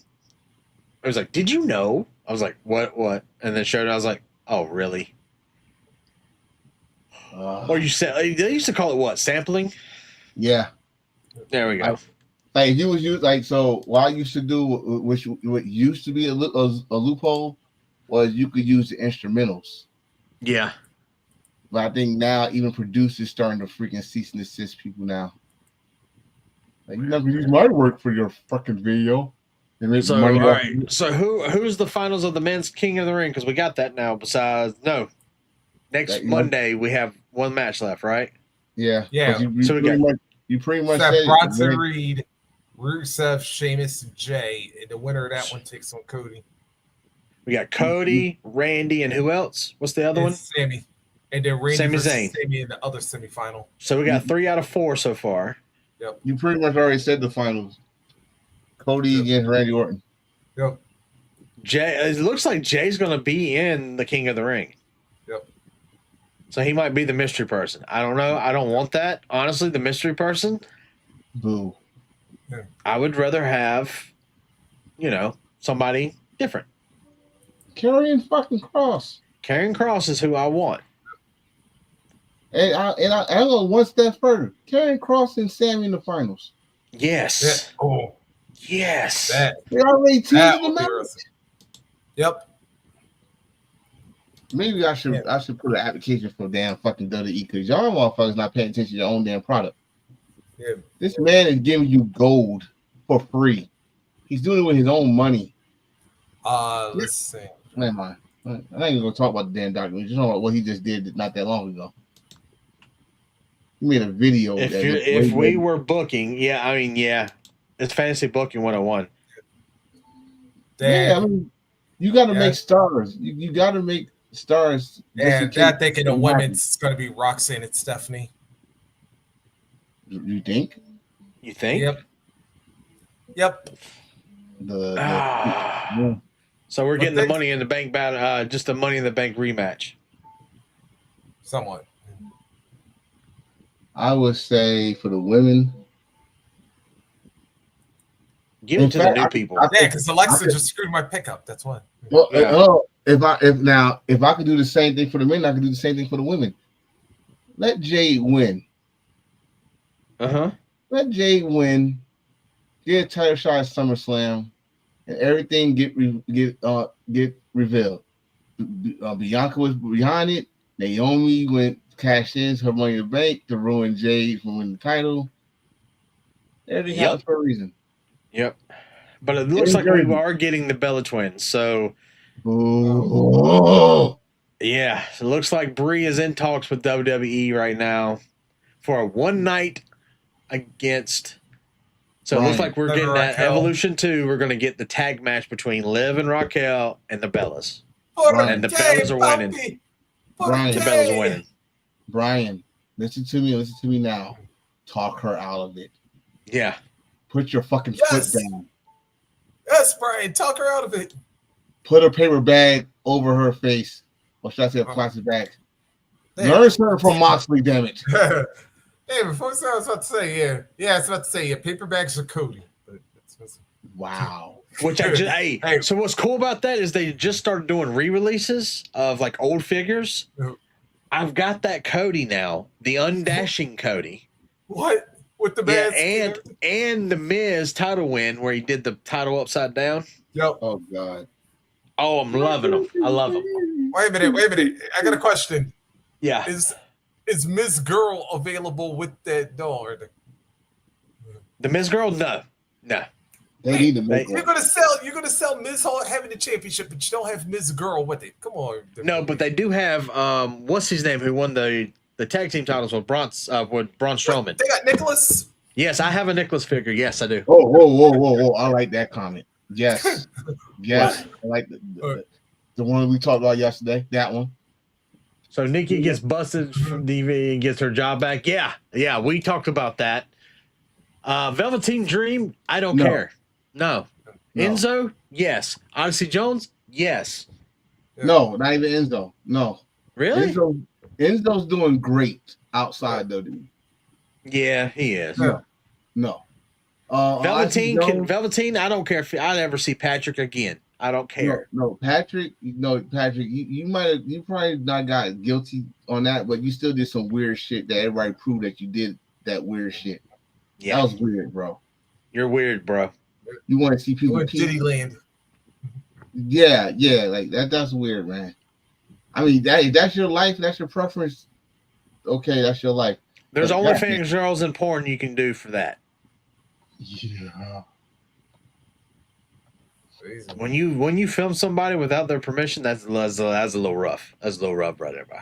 I was like, "Did you know?" I was like, "What?" And then showed it. I was like, "Oh, really?" Or you said they used to call it what? Sampling?
Yeah.
There we go.
Like if you was used what I used to do, what used to be a loophole, was you could use the instrumentals.
Yeah.
But I think now even producers starting to freaking cease and desist people now. Like, you never use my work for your fucking video.
So all right. So who's the finals of the men's King of the Ring? Because we got that now. Next Monday we have one match left, right?
Yeah. You pretty much
said Bronson Reed, Rusev, Sheamus, and Jay, and the winner of that one takes on Cody.
We got Cody, Randy, and who else? What's the other one?
Sammy. And then Randy
Sami
versus
Zayn.
Sammy in the other semifinal.
So we got 3 out of 4 so far.
Yep.
You pretty much already said the finals. Cody against Randy Orton.
Yep.
Jay. It looks like Jay's going to be in the King of the Ring.
Yep.
So he might be the mystery person. I don't know. I don't want that. Honestly, the mystery person.
Boo.
Yeah.
I would rather have, somebody different.
Karrion fucking Kross.
Karrion Kross is who I want.
And I go one step further. Karrion Kross and Sammy in the finals.
Yes.
Yeah. Oh.
Yes.
They already teased them out.
Yep.
Maybe I should put an application for damn fucking WWE because y'all motherfuckers not paying attention to your own damn product.
Yeah.
This man is giving you gold for free. He's doing it with his own money.
Let's see.
Never mind. I ain't even gonna talk about the damn document. Just talk about what he just did not that long ago. He made a video.
If we were booking, it's fantasy booking 101.
Damn.
Yeah, I mean, you got to make stars. You got to make stars.
And I'm thinking the women's going to be Roxanne and Stephanie.
You think?
You think?
Yep.
Yeah.
So we're getting the Money in the Bank battle, just the Money in the Bank rematch.
Somewhat.
I would say for the women.
Give it to the new people.
Yeah, because Alexa just screwed my pickup. That's why.
Well, if I could do the same thing for the men, I could do the same thing for the women. Let Jade win. Let Jade win. Get a title shot at SummerSlam, and everything get revealed. Bianca was behind it. Naomi went cashed in her Money in the Bank to ruin Jade from winning the title. Everything happens for a reason.
Yep. But it looks like we are getting the Bella Twins. So, yeah, it looks like Brie is in talks with WWE right now for a one night against. So it looks like we're getting that Evolution 2. We're going to get the tag match between Liv and Raquel and the Bellas. And the Bellas are winning. The Bellas are winning.
Brian, listen to me now. Talk her out of it.
Yeah.
Put your fucking foot down.
Yes, Brian, talk her out of it.
Put a paper bag over her face. Or should I say a plastic bag? Learn something from Moxley, damn it.
Hey, before I was about to say, I was about to say, paper bags are Cody.
Wow.
Which I just hey. So what's cool about that is they just started doing re-releases of like old figures. I've got that Cody now, the undashing Cody.
What? With the
mask? And the Miz title win where he did the title upside down.
Yep.
Oh God.
Oh, I'm loving them. I love them.
Wait a minute. I got a question.
Yeah.
Is Miz Girl available with that doll?
The Miz Girl? No.
They need to make
You're gonna sell Miz Hall having the championship, but you don't have Miz Girl with it. Come on.
No, but they do have what's his name who won the tag team titles with Braun Strowman.
They got Nicholas.
Yes, I have a Nicholas figure. Yes, I do.
Oh, whoa! I like that comment. Yes. I like the one we talked about yesterday. That one.
So Nikki gets busted from DV and gets her job back. Yeah, we talked about that. Velveteen Dream, I don't care. No. Enzo, yes. Odyssey Jones, yes.
No, not even Enzo. No.
Really?
Enzo's doing great outside WWE.
Yeah, he is.
No.
Velveteen, I don't care if I ever see Patrick again. I don't care.
No, Patrick, you probably not got guilty on that, but you still did some weird shit that everybody proved that you did that weird shit.
Yeah.
That was weird, bro.
You're weird, bro.
You want to see people
Diddy Land.
Yeah, like that's weird, man. I mean, that's your life, that's your preference. Okay, that's your life.
There's OnlyFans girls and porn you can do for that.
Yeah.
When you film somebody without their permission, that's a little rough. That's a little rough right there, bro.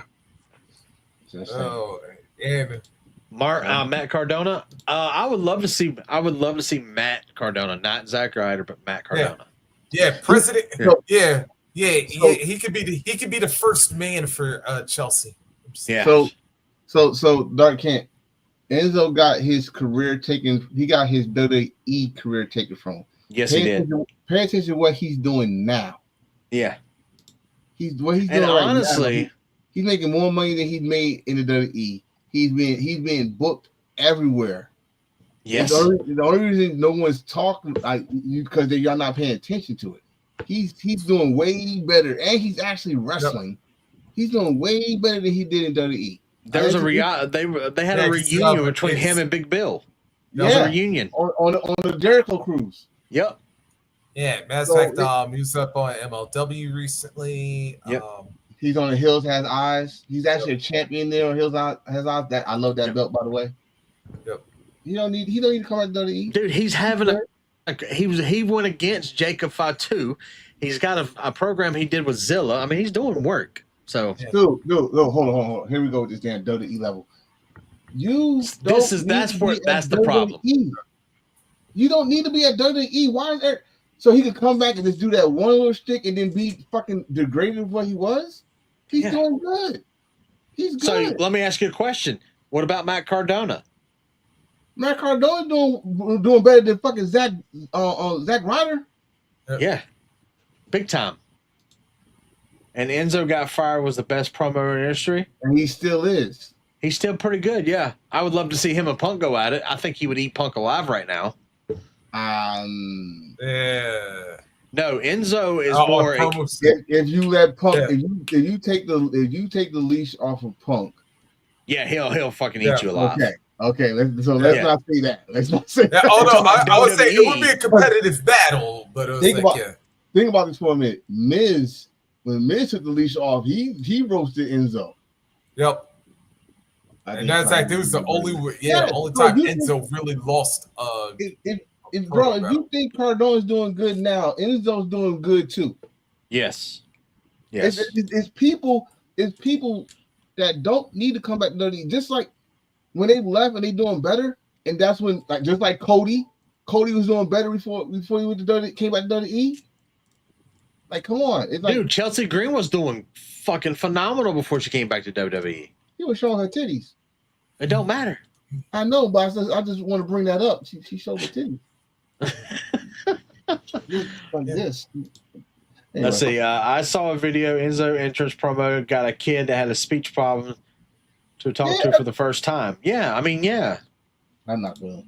Oh, yeah.
Matt Cardona. I would love to see Matt Cardona, not Zack Ryder, but Matt Cardona.
Yeah, president. Yeah. He could be the first man for Chelsea.
Yeah.
So Dark Kent, Enzo got his career taken. He got his WWE career taken from him.
Yes, he did.
Pay attention to what he's doing now.
Yeah.
He's doing
honestly,
right now. He's making more money than he's made in the WWE. He's being booked everywhere.
Yes.
The only reason no one's talking because y'all not paying attention to it. He's doing way better, and he's actually wrestling. Yep. He's doing way better than he did in WWE.
There was they had a reunion between him and Big Bill. That was a reunion
on the Jericho cruise.
Yep.
Yeah, matter of fact, he was up on MLW recently.
Yep. He's on the Hills Has Eyes. He's actually a champion there on Hills Has Eyes. That I love that belt, by the way.
Yep.
He don't need to come out to WWE.
Dude, he's having he went against Jacob Fatu. He's got a program he did with Zilla. I mean, he's doing work. So
dude, hold on. Here we go with this damn WWE level. That's the problem. You don't need to be at WWE. Why is there? So he could come back and just do that one little stick and then be fucking degraded of what he was? He's doing good. He's good.
So let me ask you a question. What about Matt Cardona?
Matt Cardona doing better than fucking Zack Ryder.
Yeah. Big time. And Enzo got fired was the best promo in history.
And he still is.
He's still pretty good, yeah. I would love to see him and Punk go at it. I think he would eat Punk alive right now.
Yeah.
No, Enzo is more.
If you let Punk, if you take the leash off of Punk,
yeah, he'll fucking eat you alive.
Okay. Let's not say that. Let's not say.
Yeah, I would say it would be a competitive battle, but it was
think about this for a minute. When Miz took the leash off, he roasted Enzo.
Yep. And that's like it was the only time Enzo really lost.
Bro, if you think Cardona's doing good now, Enzo's doing good too.
Yes.
It's people that don't need to come back to WWE. Just like when they left and they doing better, and that's when just like Cody was doing better before he went to WWE, came back to WWE. Like, come on. It's like,
dude, Chelsea Green was doing fucking phenomenal before she came back to WWE.
She was showing her titties.
It don't matter.
I know, but I just want to bring that up. She showed her titties. Like this. Anyway.
Let's see. I saw a video. Enzo entrance promo got a kid that had a speech problem to talk to for the first time. Yeah, I mean, yeah.
I'm not doing.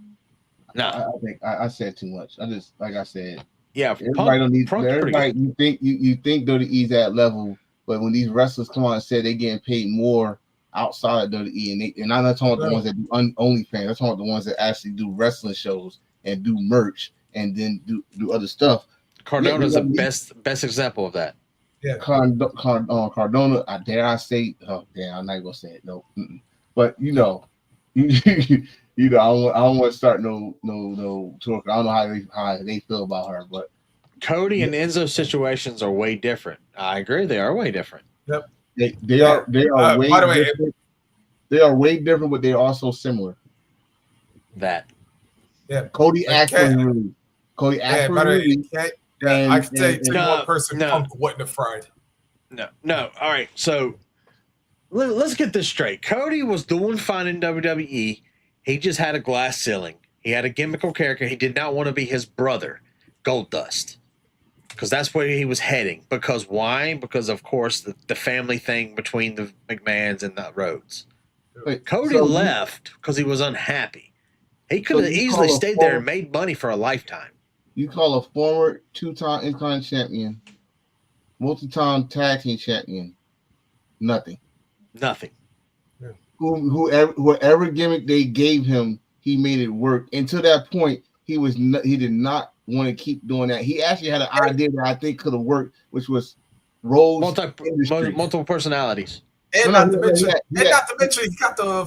No,
I think I said too much. I just like I said.
Yeah,
everybody don't need. Everybody, you think WWE's at level, but when these wrestlers come on and say they're getting paid more outside of WWE, and I'm not talking about the ones that do OnlyFans. I'm talking about the ones that actually do wrestling shows and do merch and then do other stuff.
Cardona's the best example of that.
Yeah,
Cardona. Dare I say? Oh, damn! I'm not gonna say it. No, but you know, I don't want to start no talk. I don't know how they feel about her, but
Cody and Enzo's situations are way different. I agree, they are way different.
Yep,
they are way different. They are way different, but they're also similar. Cody asked for Rudy. Cody asked for Rudy.
I can tell you one person Punk wouldn't have fried.
No. All right, so let's get this straight. Cody was doing fine in WWE. He just had a glass ceiling. He had a gimmickal character. He did not want to be his brother, Goldust, because that's where he was heading. Because why? Because, of course, the family thing between the McMahons and the Rhodes. Cody left because he was unhappy. He could have easily stayed there and made money for a lifetime.
You call a former two-time Intercontinental champion, multi-time tag team champion, nothing. Whatever gimmick they gave him, he made it work. And to that point, he did not want to keep doing that. He actually had an idea that I think could have worked, which was Rose
multiple personalities.
And not to mention, he got to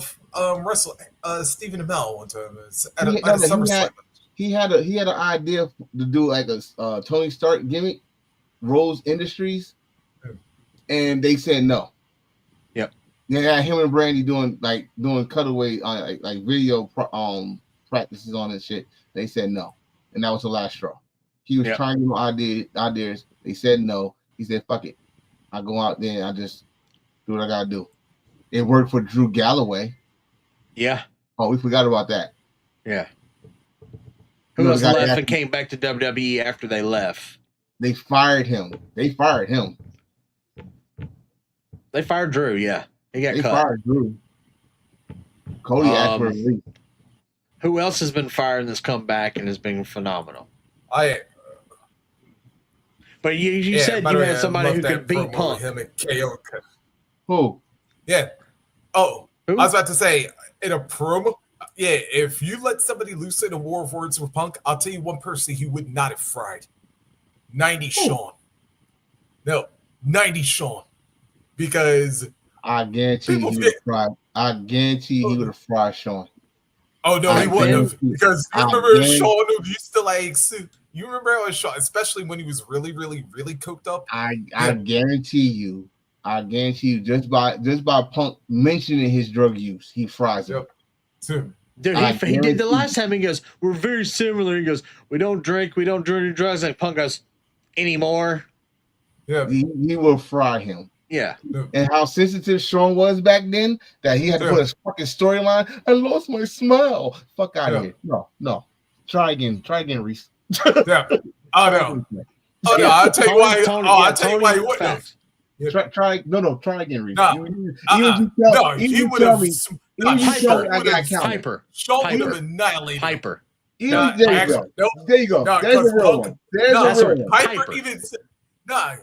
wrestle Stephen Amell one time at a SummerSlam.
He had an idea to do like a Tony Stark gimmick, Rose Industries, and they said no.
Yep.
They had him and Brandy doing cutaway like video practices on this shit. They said no, and that was the last straw. He was trying to do ideas. They said no. He said, "Fuck it, I go out there and I just do what I gotta do." It worked for Drew Galloway.
Yeah.
Oh, we forgot about that.
Yeah. Who else left and came back to WWE after they left?
They fired him. They fired
Drew, yeah. He got cut. They
fired Drew. Cody asked for a release.
Who else has been fired and has come back and has been phenomenal? But you said you had somebody who could beat Punk.
Him and KO.
Who?
Yeah. Oh, who? I was about to say in a promo. Yeah, if you let somebody loose in a war of words with Punk, I'll tell you one person he would not have fried. 90 Shawn. No, 90 Shawn. because
I guarantee he would have fried. I guarantee he would have fried Sean.
Oh no, he wouldn't have, because you remember Sean used to like. You remember how Sean, especially when he was really, really, really cooked up.
I guarantee you, just by Punk mentioning his drug use, he fries him.
Dude, he did the last time. He goes, "We're very similar." He goes, "We don't drink, we don't do any drugs." And Punk goes, "Anymore."
Yeah, he will fry him.
Yeah.
And how sensitive Sean was back then that he had to put a fucking storyline. I lost my smile. Fuck out of here. No. Try again, Reese.
Yeah. Oh no. Oh no. I'll tell you why. I'll tell you why he wouldn't have.
Try again, Reese.
He would have.
Piper.
Sean would have annihilated
Piper.
There you go. There's a real one.
Piper even said,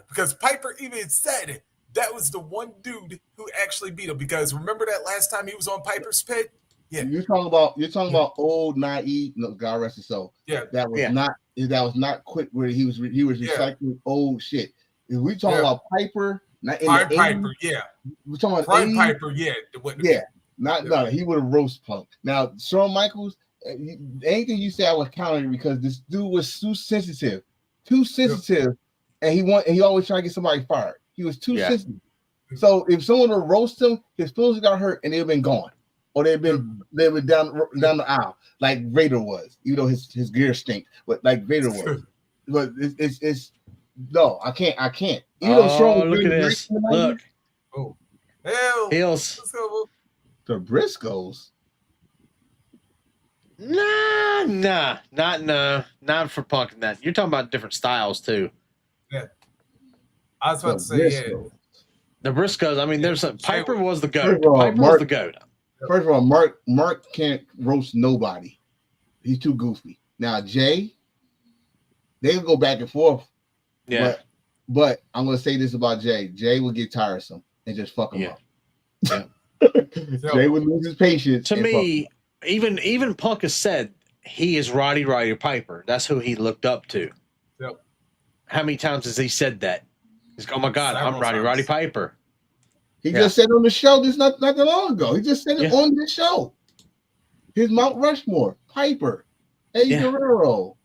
because Piper even said that was the one dude who actually beat him. Because remember that last time he was on Piper's pit? Yeah.
You're talking about old naive. No, God rest his soul.
Yeah.
That was not quick where he was recycling old shit. If we talking about Piper, not in
Piper,
80s,
yeah.
We're talking about
Prime
80s,
Piper, yeah.
No, he would have roast Punk. Now, Shawn Michaels, anything you say I would counter because this dude was too sensitive, and he always tried to get somebody fired. He was too sensitive. So if someone would roast him, his feelings got hurt and they'd have been gone, or they've been down the aisle like Vader was, even though his gear stink, but like Vader was. But it's no, I can't. Even though Shawn was
look at this. Look.
Oh, hell,
heels.
The Briscoes.
Not for Punk and that. You're talking about different styles too.
Yeah, I was about to say,
the Briscoes. I mean, there's Piper was the goat. Piper was the goat.
First of all, Mark can't roast nobody. He's too goofy. Now Jay, they can go back and forth.
Yeah.
But I'm gonna say this about Jay. Jay will get tiresome and just fuck him up.
Yeah.
Jay would lose his patience.
To me, even Punk has said he is Roddy Piper. That's who he looked up to.
Yep.
How many times has he said that? He's oh my God, I'm Roddy Piper.
He just said on the show this not that long ago. He just said it on this show. His Mount Rushmore, Piper, Eddie Guerrero.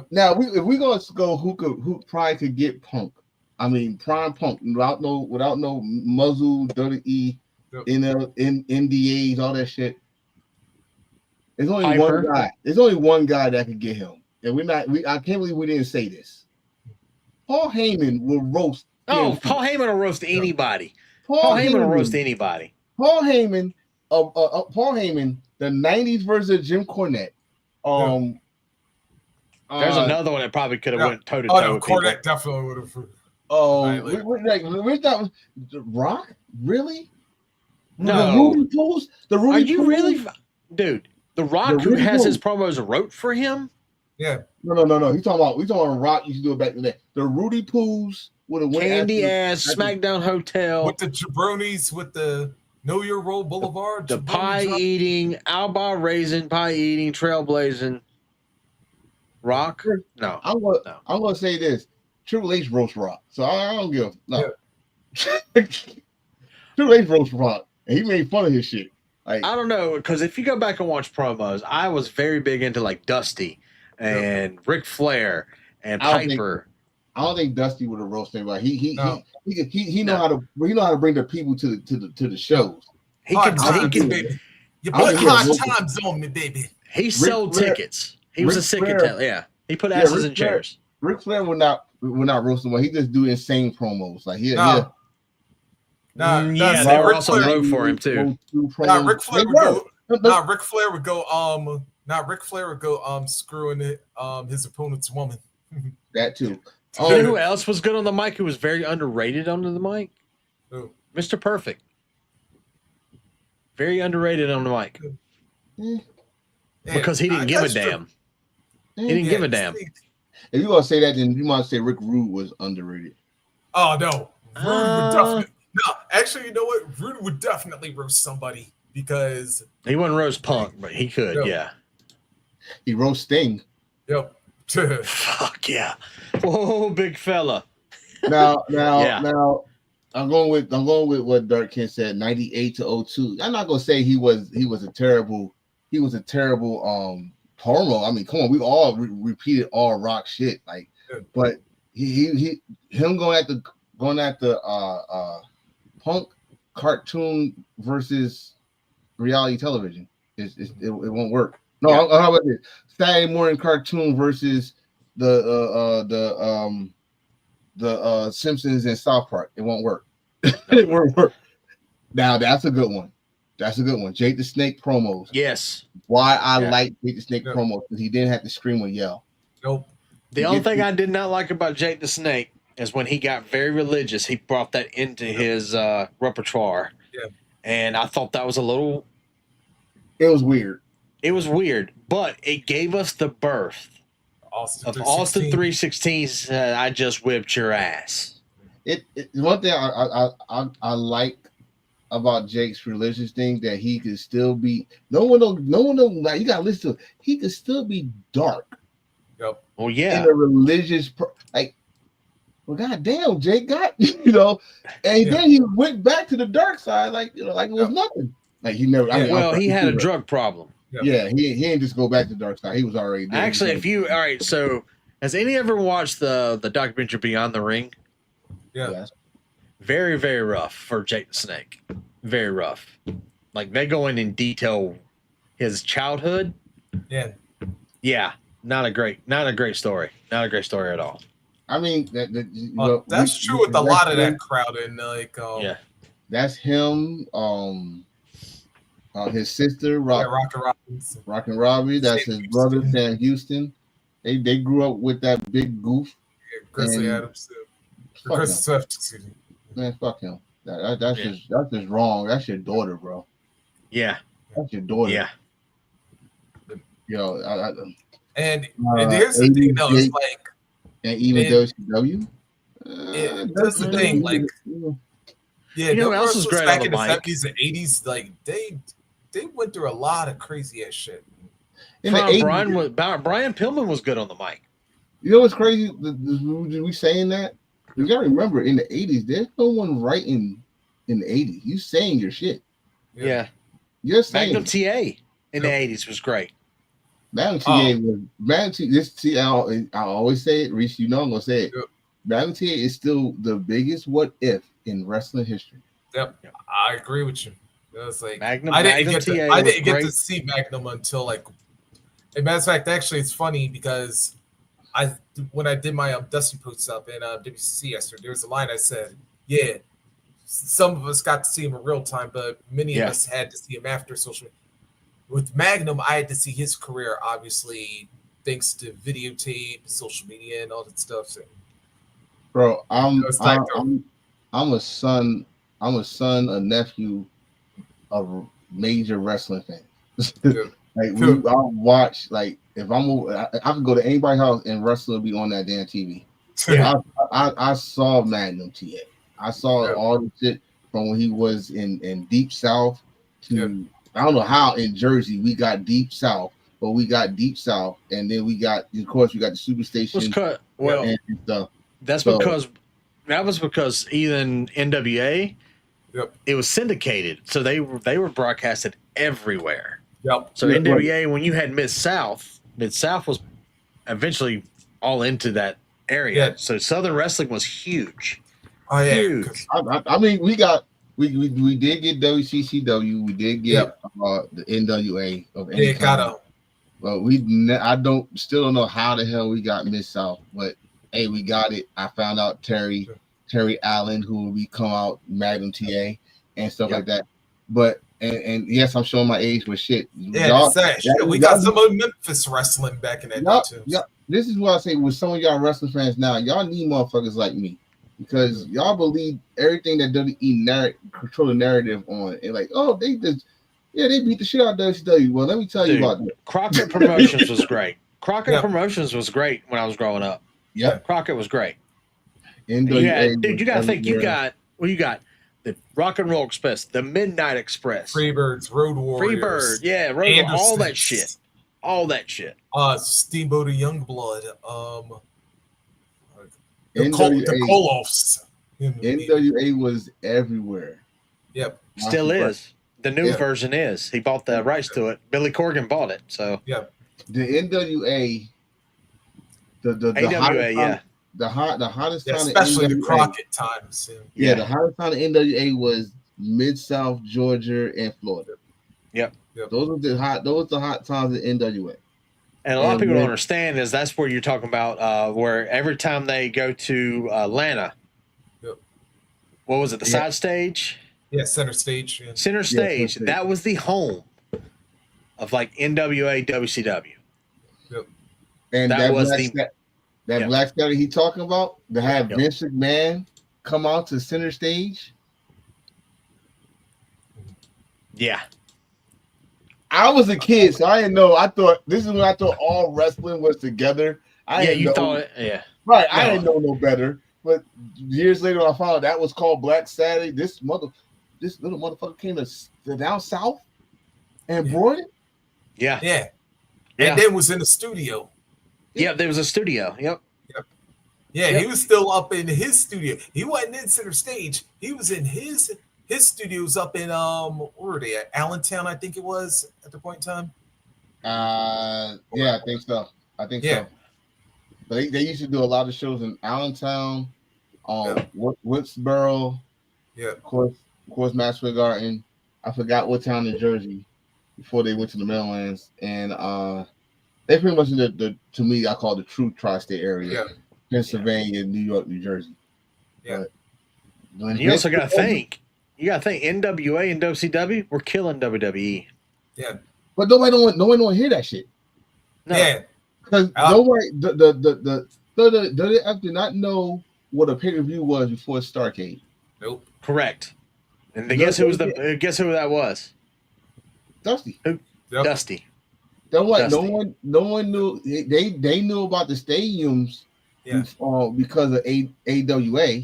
Now if we're gonna go who Prime could get Punk. I mean Prime Punk without no muzzle, WWE, NDAs, all that shit. There's only one guy. There's only one guy that could get him. And I can't believe we didn't say this. Paul Heyman will roast.
Paul Heyman will roast anybody. Paul Heyman will roast anybody.
Paul Heyman, the 90s version of Jim Cornette.
There's another one that probably could have went toe to toe.
Oh, no, Cornette definitely would have.
We thought Rock? Really?
No.
The Rudy
Are you
Pools?
really, dude? The Rock who has his promos wrote for him.
Yeah.
No. We talking about Rock. You should do it back to that. The Rudy Pools would have went
Candy ass Smackdown Hotel
with the jabronis, with the Know Your Role Boulevard,
the pie eating, Alba raisin, pie eating, trailblazing. Rock? No.
I'm gonna say this. Triple H roast Rock, so I don't give no. Yeah. Triple H roast Rock, and he made fun of his shit. Like,
I don't know, because if you go back and watch promos, I was very big into like Dusty and Ric Flair and Piper.
I don't think Dusty would have roasted anybody. He know how to bring the people to the shows.
He can baby. You put hard times on me, baby.
He sold tickets. He was a ticket teller. Yeah, he put asses in chairs.
Ric Flair would not roast him. He just do insane promos. Like they
also wrote for him too.
Ric Flair would go screwing it his opponent's woman.
That too.
You know who else was good on the mic? Who was very underrated under the mic?
Who?
Mr. Perfect. Very underrated on the mic. Because he didn't give a damn. He didn't give a damn.
If you want to say that, then you might say Rick Rude was underrated.
Oh no, Rude would definitely. No, actually, you know what? Rude would definitely roast somebody because
he wouldn't roast Punk, but he could. Yeah,
he roast Sting.
Yep.
Fuck yeah! Whoa, big fella.
Now, I'm going with what Dark Ken said, 98 to 02. I'm not gonna say he was a terrible promo. I mean, come on, we all repeated all Rock shit, like, but him going at the Punk cartoon versus reality television. It won't work. No, how about this? Saturday morning cartoon versus the Simpsons and South Park. It won't work. It won't work. Now that's a good one. Jake the Snake promos.
Yes.
Why I like Jake the Snake promos, because he didn't have to scream or yell.
Nope.
The only thing I did not like about Jake the Snake is when he got very religious, he brought that into his repertoire.
Yeah.
And I thought that was a little...
It was weird.
It was weird, but it gave us the birth of Austin 316's I Just Whipped Your Ass.
It one thing I like about Jake's religious thing, that he could still be no one know, like, you gotta listen to it. He could still be dark.
Yep.
Oh yeah.
In a religious like, well, goddamn, Jake got and then he went back to the dark side, like, like it was nothing. Like he never. I mean,
he had a drug problem.
Yeah, he didn't just go back to the dark side. He was already there.
Actually, all right, so has any ever watched the documentary Beyond the Ring?
Yeah.
Yes.
Very, very rough for Jake the Snake. Very rough. Like, they go in detail his childhood.
Yeah.
Yeah. Not a great story. Not a great story at all.
I mean,
that's true with a lot of that crowd, and like,
that's him. His sister, Rockin' Robbie. That's his brother, Sam Houston. They grew up with that big goof.
Yeah, Grizzly Adams. Chris Swift, excuse me.
Man, fuck him. That's just wrong. That's your daughter, bro.
Yeah.
That's your daughter.
Yeah.
Yo,
and here's the thing, though. It's like,
and even WCW.
That's the thing. Like, yeah,
you know what else is great
back
on
in
the
the
mic?
70s and 80s, like they went through a lot of crazy ass shit.
Brian Pillman was good on the mic.
You know what's crazy? We saying that? You gotta remember, in the 80s, there's no one writing in the 80s. You saying your shit.
Yeah.
You're saying
Magnum TA in the 80s was great.
Magnum TA was I always say it, Reese, I'm gonna say it. Magnum TA is still the biggest what if in wrestling history.
Yep. I agree with you. It was like
Magnum
I didn't get
TA
to see Magnum until like. As a matter of fact, actually, it's funny because when I did my Dusty posts up in WCC yesterday, there was a line I said, "Yeah, some of us got to see him in real time, but many of us had to see him after social media." With Magnum, I had to see his career, obviously, thanks to videotape, social media, and all that stuff. So,
bro, I'm a son, a nephew of major wrestling fans. Like I watch, like if I could go to anybody's house and wrestler will be on that damn TV. I saw Magnum TA. I saw all the shit from when he was in Deep South to I don't know how in Jersey we got Deep South, but we got Deep South, and then we got the Superstation.
That was because even NWA, it was syndicated, so they were broadcasted everywhere.
Yep.
So NWA, when you had Mid-South was eventually all into that area.
Yeah.
So Southern Wrestling was huge.
Oh yeah.
Huge. I mean, we did get WCCW. We did get the NWA of any kind. But I still don't know how the hell we got Mid-South. But hey, we got it. I found out Terry Allen, who will come out Magnum TA and stuff like that. But and yes, I'm showing my age with shit.
Yeah, we got some of Memphis wrestling back in that day too.
Yeah, this is what I say with some of y'all wrestling fans now. Y'all need motherfuckers like me because y'all believe everything that WWE control the narrative on. And like, oh, they beat the shit out of WCW. Well, let me tell you about that.
Crockett Promotions was great. Promotions was great when I was growing up.
Yeah,
Crockett was great. You got to think you got the Rock and Roll Express, the Midnight Express,
Freebirds, Road Warriors,
all that shit. Steamboat
of Youngblood, the Koloffs.
NWA was everywhere.
Yep.
Still is. The new
Yeah.
version is. He bought the rights to it. Billy Corgan bought it. So
Yep.
The NWA, the
AWA, yeah.
the hottest
Yeah,
time
especially
in
the
NWA,
Crockett times.
Yeah, the hottest time in NWA was Mid-South, Georgia, and Florida.
Yep.
Those are the hot times in NWA.
And a lot of people don't understand is that's where you're talking about where every time they go to Atlanta, what was it, the side stage?
Yeah, center stage. Yeah.
Center stage. That was the home of like NWA, WCW.
Yep.
And
that was
Black Saturday he talking about, to have Vince McMahon come out to center stage.
Yeah.
I was a kid, so I didn't know. I thought this is when I thought all wrestling was together. I didn't know.
Thought it, yeah.
Right, I didn't know no better. But years later, I found out that was called Black Saturday. This little motherfucker came to down south and brought it.
Yeah.
Yeah. And then was in the studio.
Yeah, there was a studio. Yep.
Yeah, he was still up in his studio. He wasn't in center stage. He was in his studios up in where were they at? Allentown, I think it was at the point in time.
Yeah, I think so. So. But they used to do a lot of shows in Allentown, Woodsboro, of course, Maxwell Garden. I forgot what town in Jersey before they went to the Meadowlands, and they pretty much in the to me I call it the true tri-state area, Pennsylvania, New York, New Jersey.
Yeah.
And you also got to think. You got to think NWA and WCW were killing WWE.
Yeah.
But no one don't want to hear that shit.
No. Yeah.
Because nobody the I did not know what a pay-per-view was before Starrcade.
Nope.
Correct. And guess who that was?
Dusty.
Who? Yep. Dusty.
No one knew. They knew about the stadiums because of AWA.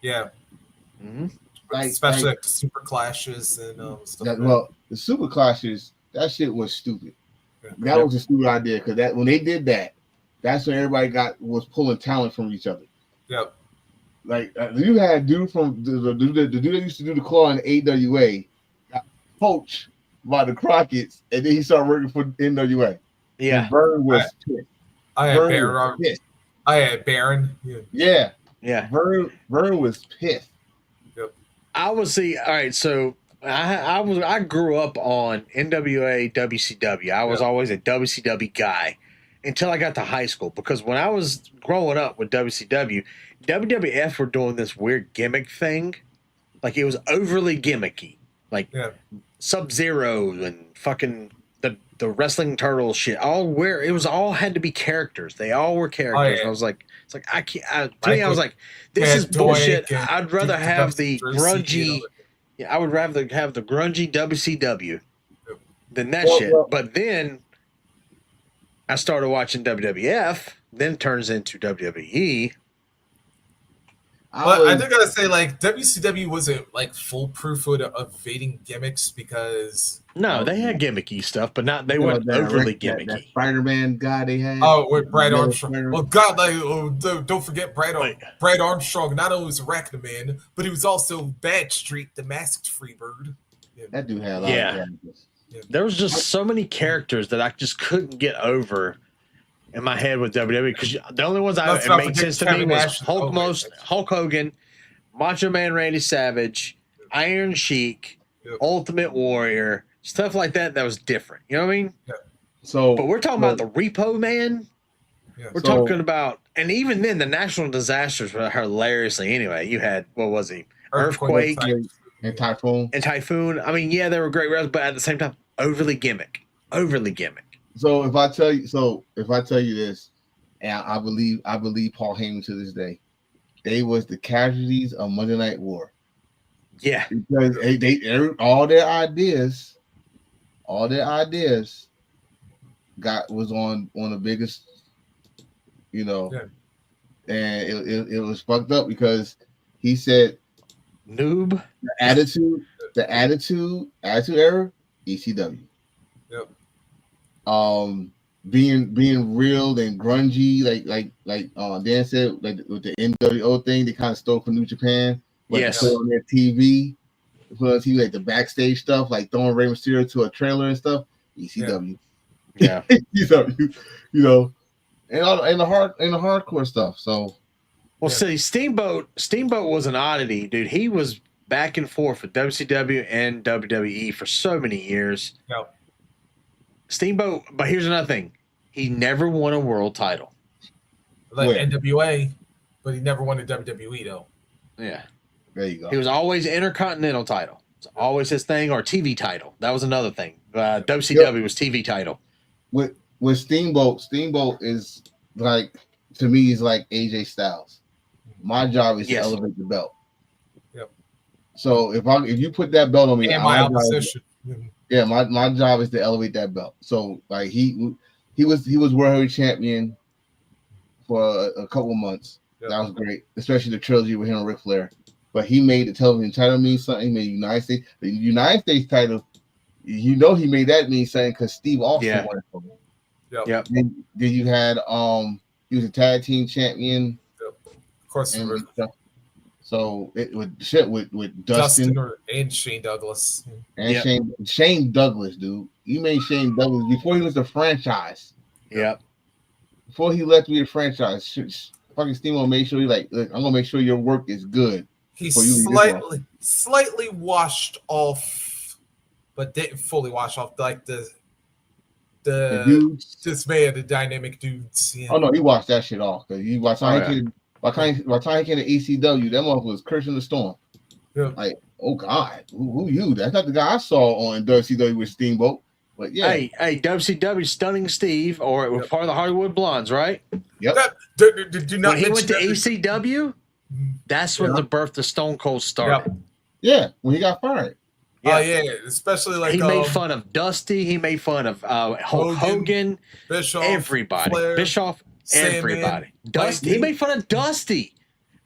Yeah.
Mm-hmm.
Especially like the Super Clashes and stuff.
The Super Clashes, that shit was stupid. That was a stupid idea because that when they did that, that's when everybody was pulling talent from each other.
Yep.
Like you had dude from the dude that used to do the claw in AWA got poached by the Crockett's, and then he started working for NWA.
Yeah.
And Vern was pissed.
I had Baron.
Yeah.
Yeah.
Vern was pissed.
Yep.
I was all right. So I grew up on NWA, WCW. I was always a WCW guy until I got to high school because when I was growing up with WCW, WWF were doing this weird gimmick thing. Like it was overly gimmicky. Like Sub-Zero and fucking the wrestling turtle shit. It was all had to be characters. They all were characters. I was like, it's like I can't. I was like, this is bullshit. I'd rather have the grungy. Yeah, I would rather have the grungy WCW than that shit. But then I started watching WWF. Then it turns into WWE.
But I do gotta say, like WCW wasn't like foolproof with evading gimmicks because
they had gimmicky stuff, but they weren't overly gimmicky.
That Spider-Man guy they had.
Oh, with Brad Armstrong. Well, God, don't forget Brad Armstrong. Not only was Arachnoman, but he was also Bad Street, the Masked Freebird.
Yeah. That dude had a lot of characters.
There was just so many characters that I just couldn't get over in my head with WWE because the only ones it made sense to me was Hulk Hogan, Macho Man Randy Savage, Iron Sheik, Ultimate Warrior, stuff like that. That was different. You know what I mean?
Yeah.
But we're talking about the Repo Man. Yeah. We're talking about, and even then, the natural disasters were hilariously. Anyway, you had what was he? Earthquake
and Typhoon.
I mean, yeah, they were great wrestlers, but at the same time, overly gimmick.
So if I tell you this, and I believe Paul Heyman to this day, they was the casualties of Monday Night War.
Yeah,
because all their ideas was on the biggest, and it was fucked up because he said
noob
the attitude era ECW.
Yep.
being real and grungy, like Dan said, like with the NWO thing, they kind of stole from New Japan. But
Yes.
put on their TV, like the backstage stuff, like throwing Rey Mysterio to a trailer and stuff. ECW,
Yeah.
ECW, you know, and the hardcore stuff. So,
well, see, Steamboat was an oddity, dude. He was back and forth with WCW and WWE for so many years.
Yep.
Steamboat, but here's another thing: he never won a world title.
Like
Where?
NWA, but he never won a WWE though.
Yeah.
there you go.
He was always Intercontinental title. It's always his thing, or TV title. That was another thing. WCW was TV title.
With Steamboat is like, to me, is like AJ Styles. My job is to elevate the belt.
Yep.
So if you put that belt on me,
and my opposition.
My job is to elevate that belt. So like he was World Heavyweight Champion for a couple months. Yep. That was great, especially the trilogy with him and Ric Flair. But he made the television title mean something. He made the United States title. You know he made that mean something because Steve Austin won it for him.
Yep.
Then you had he was a tag team champion.
Yep. Of course.
And stuff. So it with Dustin
and Shane Douglas.
And Shane Douglas, dude. You made Shane Douglas before he was the franchise.
Yep.
Before he left me the franchise, fucking Steamboat made sure look, I'm gonna make sure your work is good.
He slightly washed off, but didn't fully wash off like the dismay of the dynamic dudes. Yeah.
Oh no, he washed that shit off because he watched by the time he came to ECW, that motherfucker was cursing the storm.
Yeah.
Like, oh God, who you? That's not the guy I saw on WCW with Steamboat. But yeah,
hey, WCW Stunning Steve, or it was part of the Hollywood Blondes, right?
Yep.
Do not
when he went to ECW, that's when the birth of Stone Cold started.
Yep.
Yeah, when he got fired.
Oh yeah, especially like
he made fun of Dusty. He made fun of Hulk Hogan,
Bischoff,
everybody,
Flair,
Bischoff, everybody. Dusty. He made fun of Dusty.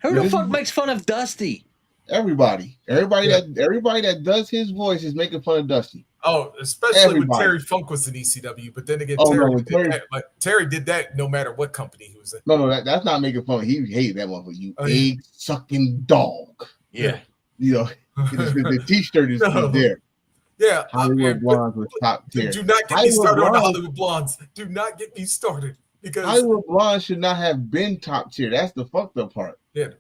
Who the fuck makes fun of Dusty?
Everybody that does his voice is making fun of Dusty.
Oh, especially when Terry Funk was in ECW, but then again, Terry did that no matter what company he was in.
No, that's not making fun. He hated that one for you, egg sucking dog.
Yeah,
you know the T-shirt is there.
Yeah,
Hollywood Blondes was top tier.
Do not get me started on the Hollywood Blondes. Do not get me started because
Hollywood Blondes should not have been top tier. That's the fucked up part.
Yeah.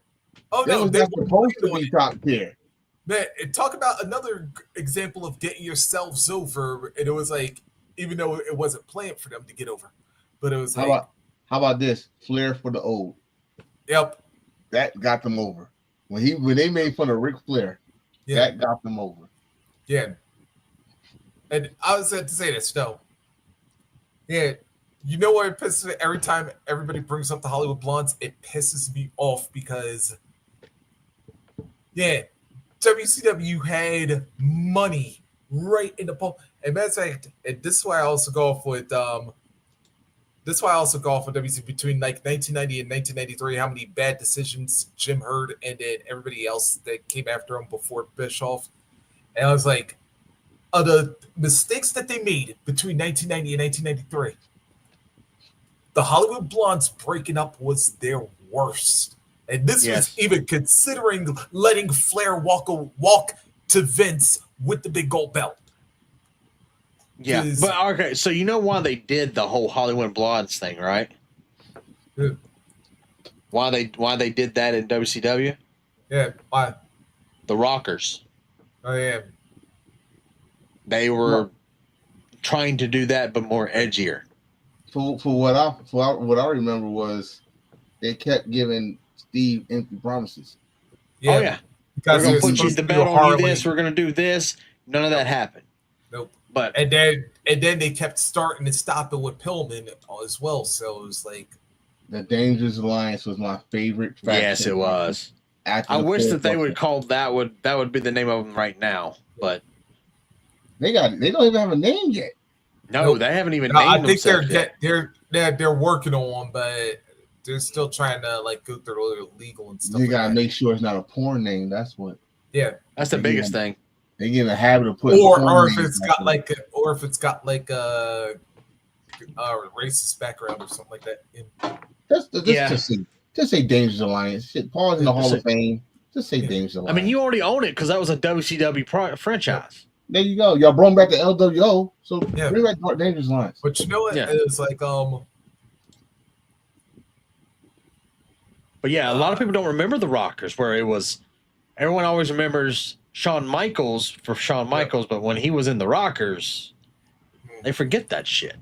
Oh no,
they were supposed to be top tier.
Man, and talk about another example of getting yourselves over. And it was like, even though it wasn't planned for them to get over, but it was
how about this? Flair for the old.
Yep.
That got them over. When they made fun of Ric Flair, that got them over.
Yeah. And I was going to say this though. Yeah. You know what it pisses me every time everybody brings up the Hollywood Blondes? It pisses me off because WCW had money right in the pole. And matter of fact, and this is why I also go off with WCW between like 1990 and 1993, how many bad decisions Jim Herd and then everybody else that came after him before Bischoff. And I was like, the mistakes that they made between 1990 and 1993, the Hollywood Blondes breaking up was their worst. And this was even considering letting Flair walk to Vince with the big gold belt.
Yeah, but okay, so you know why they did the whole Hollywood Blondes thing, right?
Yeah.
Why they did that in WCW?
Yeah, why?
The Rockers.
Oh yeah.
They were trying to do that, but more edgier.
For what I remember was they kept giving Steve empty promises.
Yeah.
Oh yeah, we're gonna put you the belt on you. This we're gonna do this. None of that happened.
Nope.
But
and then they kept starting and stopping with Pillman as well. So it was like
the Dangerous Alliance was my favorite faction.
Yes, it was. I wish that they would call that would be the name of them right now, but
they don't even have a name yet.
No, they haven't even named
I think they're working on one, but they're still trying to like go through the legal and stuff.
You gotta make sure it's not a porn name. That's what.
Yeah,
that's the biggest thing.
They get in the habit of putting
or if it's got like a racist background or something like that.
Just say Dangerous Alliance. Shit, Paul's in the Hall of Fame. Just say Dangerous Alliance.
I mean, you already own it because that was a WCW franchise.
There you go. Y'all brought back the LWO, so bring back Dangerous Alliance.
But you know what? It's like
But yeah, a lot of people don't remember the Rockers, where it was. Everyone always remembers Shawn Michaels for Shawn Michaels, but when he was in the Rockers, they forget that shit.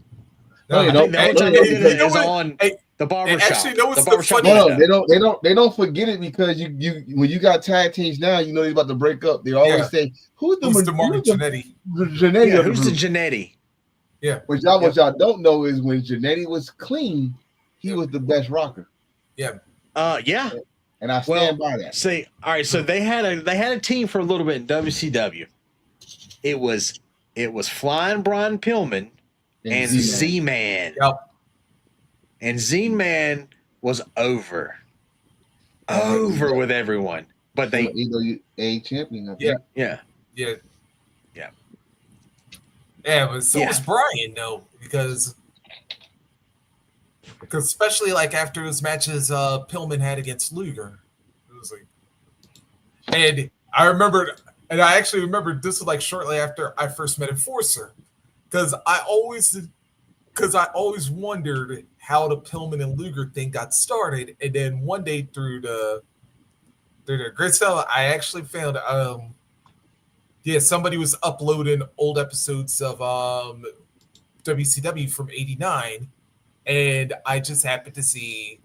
No,
I think the only time they did it is on the barbershop.
Actually, no, it's
the barbershop.
They don't forget it because you when you got tag teams now, you know they're about to break up. They always say, "Who's the Marty
Jannetty?
Who's the Jannetty?"
Yeah.
What y'all don't know is when Jannetty was clean, he was the best rocker.
Yeah.
Yeah.
And I stand by that.
See, all right, so they had a team for a little bit in WCW. It was Flying Brian Pillman and Z-Man.
Yep.
And Z-Man was over with everyone. But they
a champion.
Yeah. But so was Brian though, because especially like after those matches Pillman had against Luger, it was like, and I actually remembered this was like shortly after I first met Enforcer, because I always wondered how the Pillman and Luger thing got started, and then one day through the Great Stella, I actually found somebody was uploading old episodes of WCW from '89. And I just happened to see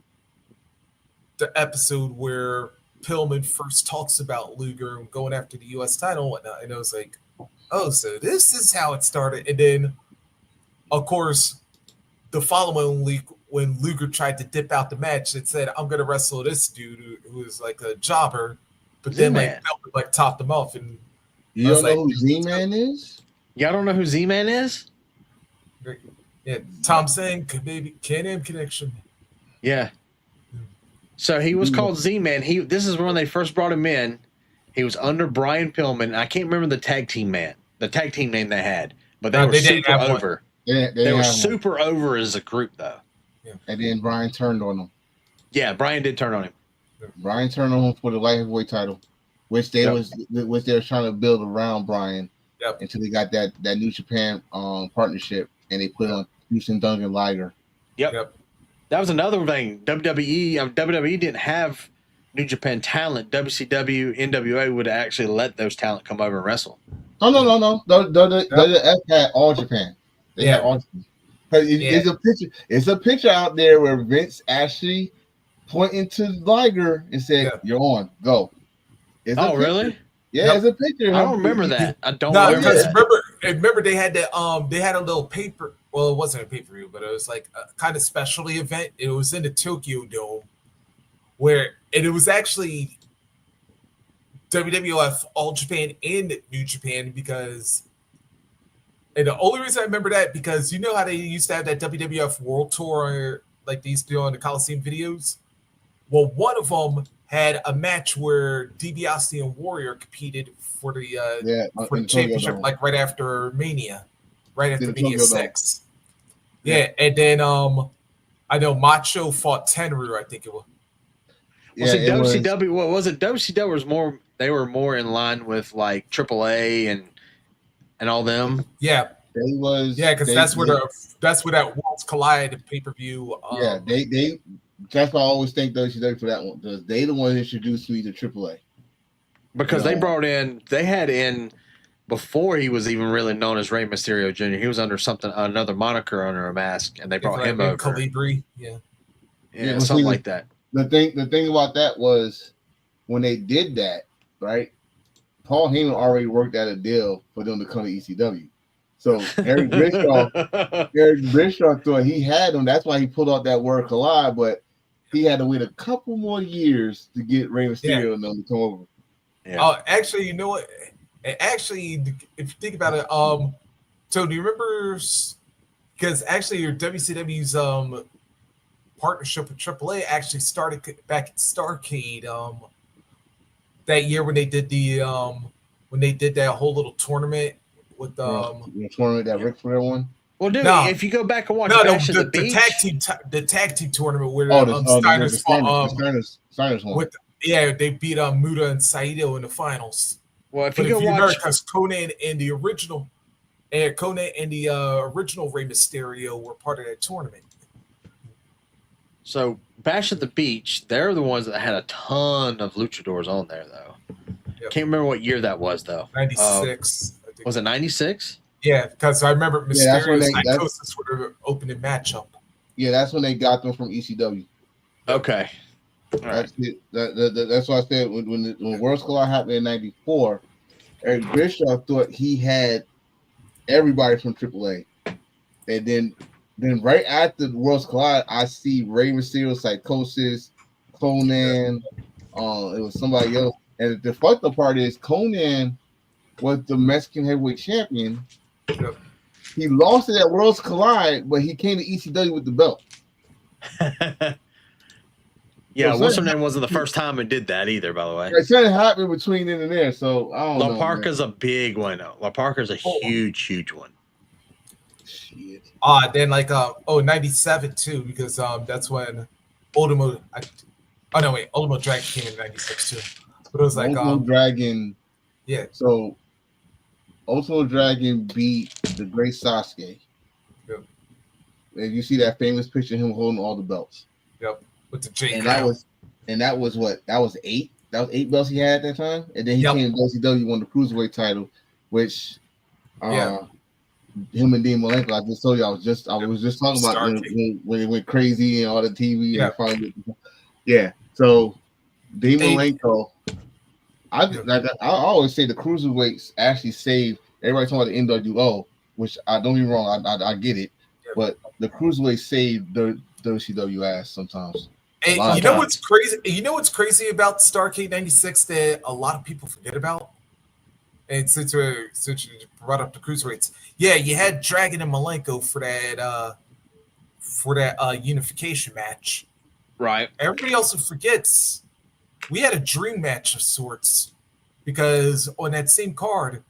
the episode where Pillman first talks about Luger going after the U.S. title and whatnot. And I was like, oh, so this is how it started. And then, of course, the following week, when Luger tried to dip out the match, it said, I'm going to wrestle this dude who was like a jobber. But then Pillman topped him off. And
you don't know who Z-Man is?
Y'all don't know who Z-Man is?
Yeah, Tom saying maybe Can-Am Connection.
Yeah. So he was called Z-Man. This is when they first brought him in. He was under Brian Pillman. I can't remember the tag team name they had, but they were super over. They were super over as a group, though.
Yeah. And then Brian turned on them.
Yeah, Brian did turn on him.
Brian turned on him for the light heavyweight title, which they were trying to build around Brian until they got that New Japan partnership. And they put on Houston Duncan Liger.
Yep. That was another thing. WWE didn't have New Japan talent. WCW, NWA would actually let those talent come over and wrestle.
No. WWF had All Japan. They had All Japan. It's a picture out there where Vince actually pointing to Liger and said, "You're on, go."
Really?
Yeah, it's a picture.
I don't remember that. I don't remember that.
Remember they had they had a little paper. Well, it wasn't a pay-per-view, but it was like a kind of specialty event. It was in the Tokyo Dome, and it was actually WWF, All Japan, and New Japan, because. And the only reason I remember that, because you know how they used to have that WWF World Tour, like they used to do on the Coliseum videos. Well, one of them had a match where DiBiase and Warrior competed for the championship, like right after Mania, right after Mania 6. Yeah, and then I know Macho fought Tenryu, I think it was.
WCW, what was it? WCW was more. They were more in line with like AAA and all them.
Yeah,
they was.
Yeah, because that's where that Worlds Collide pay-per-view.
They. That's why I always thank WCW for that one, because they the one that introduced me to AAA.
Because they had in before he was even really known as Rey Mysterio Jr. He was under another moniker under a mask, and they brought him over.
Calibri,
something like that.
The thing about that was when they did that, right? Paul Heyman already worked out a deal for them to come to ECW. So Eric Bischoff thought he had them. That's why he pulled out that word collide, but he had to wait a couple more years to get Rey Mysterio and them to come over.
Yeah. Oh, actually, you know what? Actually, if you think about it, so do you remember? Because actually, your WCW's partnership with AAA actually started back at Starrcade that year when they did that whole little tournament with
the tournament that Ric Flair won.
Well, dude,
No.
if you go back and watch
No,
Bash at
the,
the Beach,
the tag team tournament where
Steiner's
Steiner's
one.
with they beat Muta and Saito in the finals.
well, if
But
you
if
go
you
watch,
because Conan and the original Rey Mysterio were part of that tournament.
so Bash at the Beach, they're the ones that had a ton of luchadors on there, though.
Yep.
Can't remember what year that was, though.
96.
Was it 96?
Yeah, because I remember Mysterio's Psychosis were the opening matchup.
Yeah, that's when they got them from ECW.
Okay.
That's why I said when Worlds Collide happened in '94, Eric Bischoff thought he had everybody from AAA, and then right after Worlds Collide, I see Rey Mysterio, Psychosis, Conan. It was somebody else, and the fucked up part is Conan was the Mexican heavyweight champion.
Yep.
He lost it at Worlds Collide, but he came to ECW with the belt.
Yeah, what's her name wasn't the first time it did that either, by the way.
It started happening between then and there, so I don't know.
La Parca's a big one. La Parca's a huge one.
Shit.
Then 97 too, because that's when Ultimo Dragon came in 96 too. But it was like
Ultimo Dragon.
Yeah.
So Ultimo Dragon beat the Great Sasuke.
Yep.
And you see that famous picture of him holding all the belts.
Yep. With the J
and
crown.
that was what? That was 8. That was 8 belts he had at that time. And then he came to WCW, won the Cruiserweight title, which him and Dean Malenko, I just told you I was just talking about when it went crazy and all the TV and finally, so Dean Malenko, I always say the Cruiserweights actually saved everybody talking about the NWO, which I don't get me wrong, I get it, but the Cruiserweights saved the WCW ass sometimes.
And you know what's crazy? You know what's crazy about Starrcade '96 that a lot of people forget about? And since you brought up the Cruiserweights, yeah, you had Dragon and Malenko for that unification match.
Right.
Everybody else forgets we had a dream match of sorts because on that same card,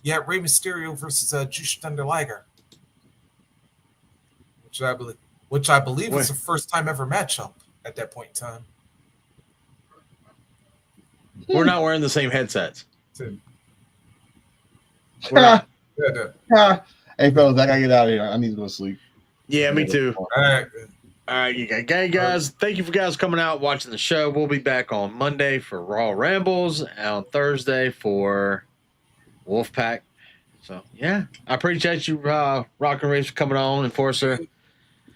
you had Rey Mysterio versus Jushin Thunder Liger, which I believe was the first time ever matchup at that point in time.
We're not wearing the same headsets.
Hey fellas, I gotta get out of here. I need to go to sleep.
Yeah, me too. All right, you guys. Thank you for guys coming out watching the show. We'll be back on Monday for Raw Rambles and on Thursday for Wolfpack. So yeah, I appreciate you, Rock and Race, for coming on, Enforcer.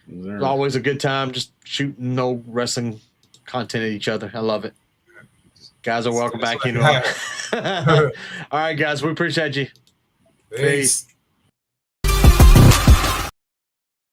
It's always a good time just shooting no wrestling content at each other. I love it. Guys are welcome back. All right, guys, we appreciate you. Peace.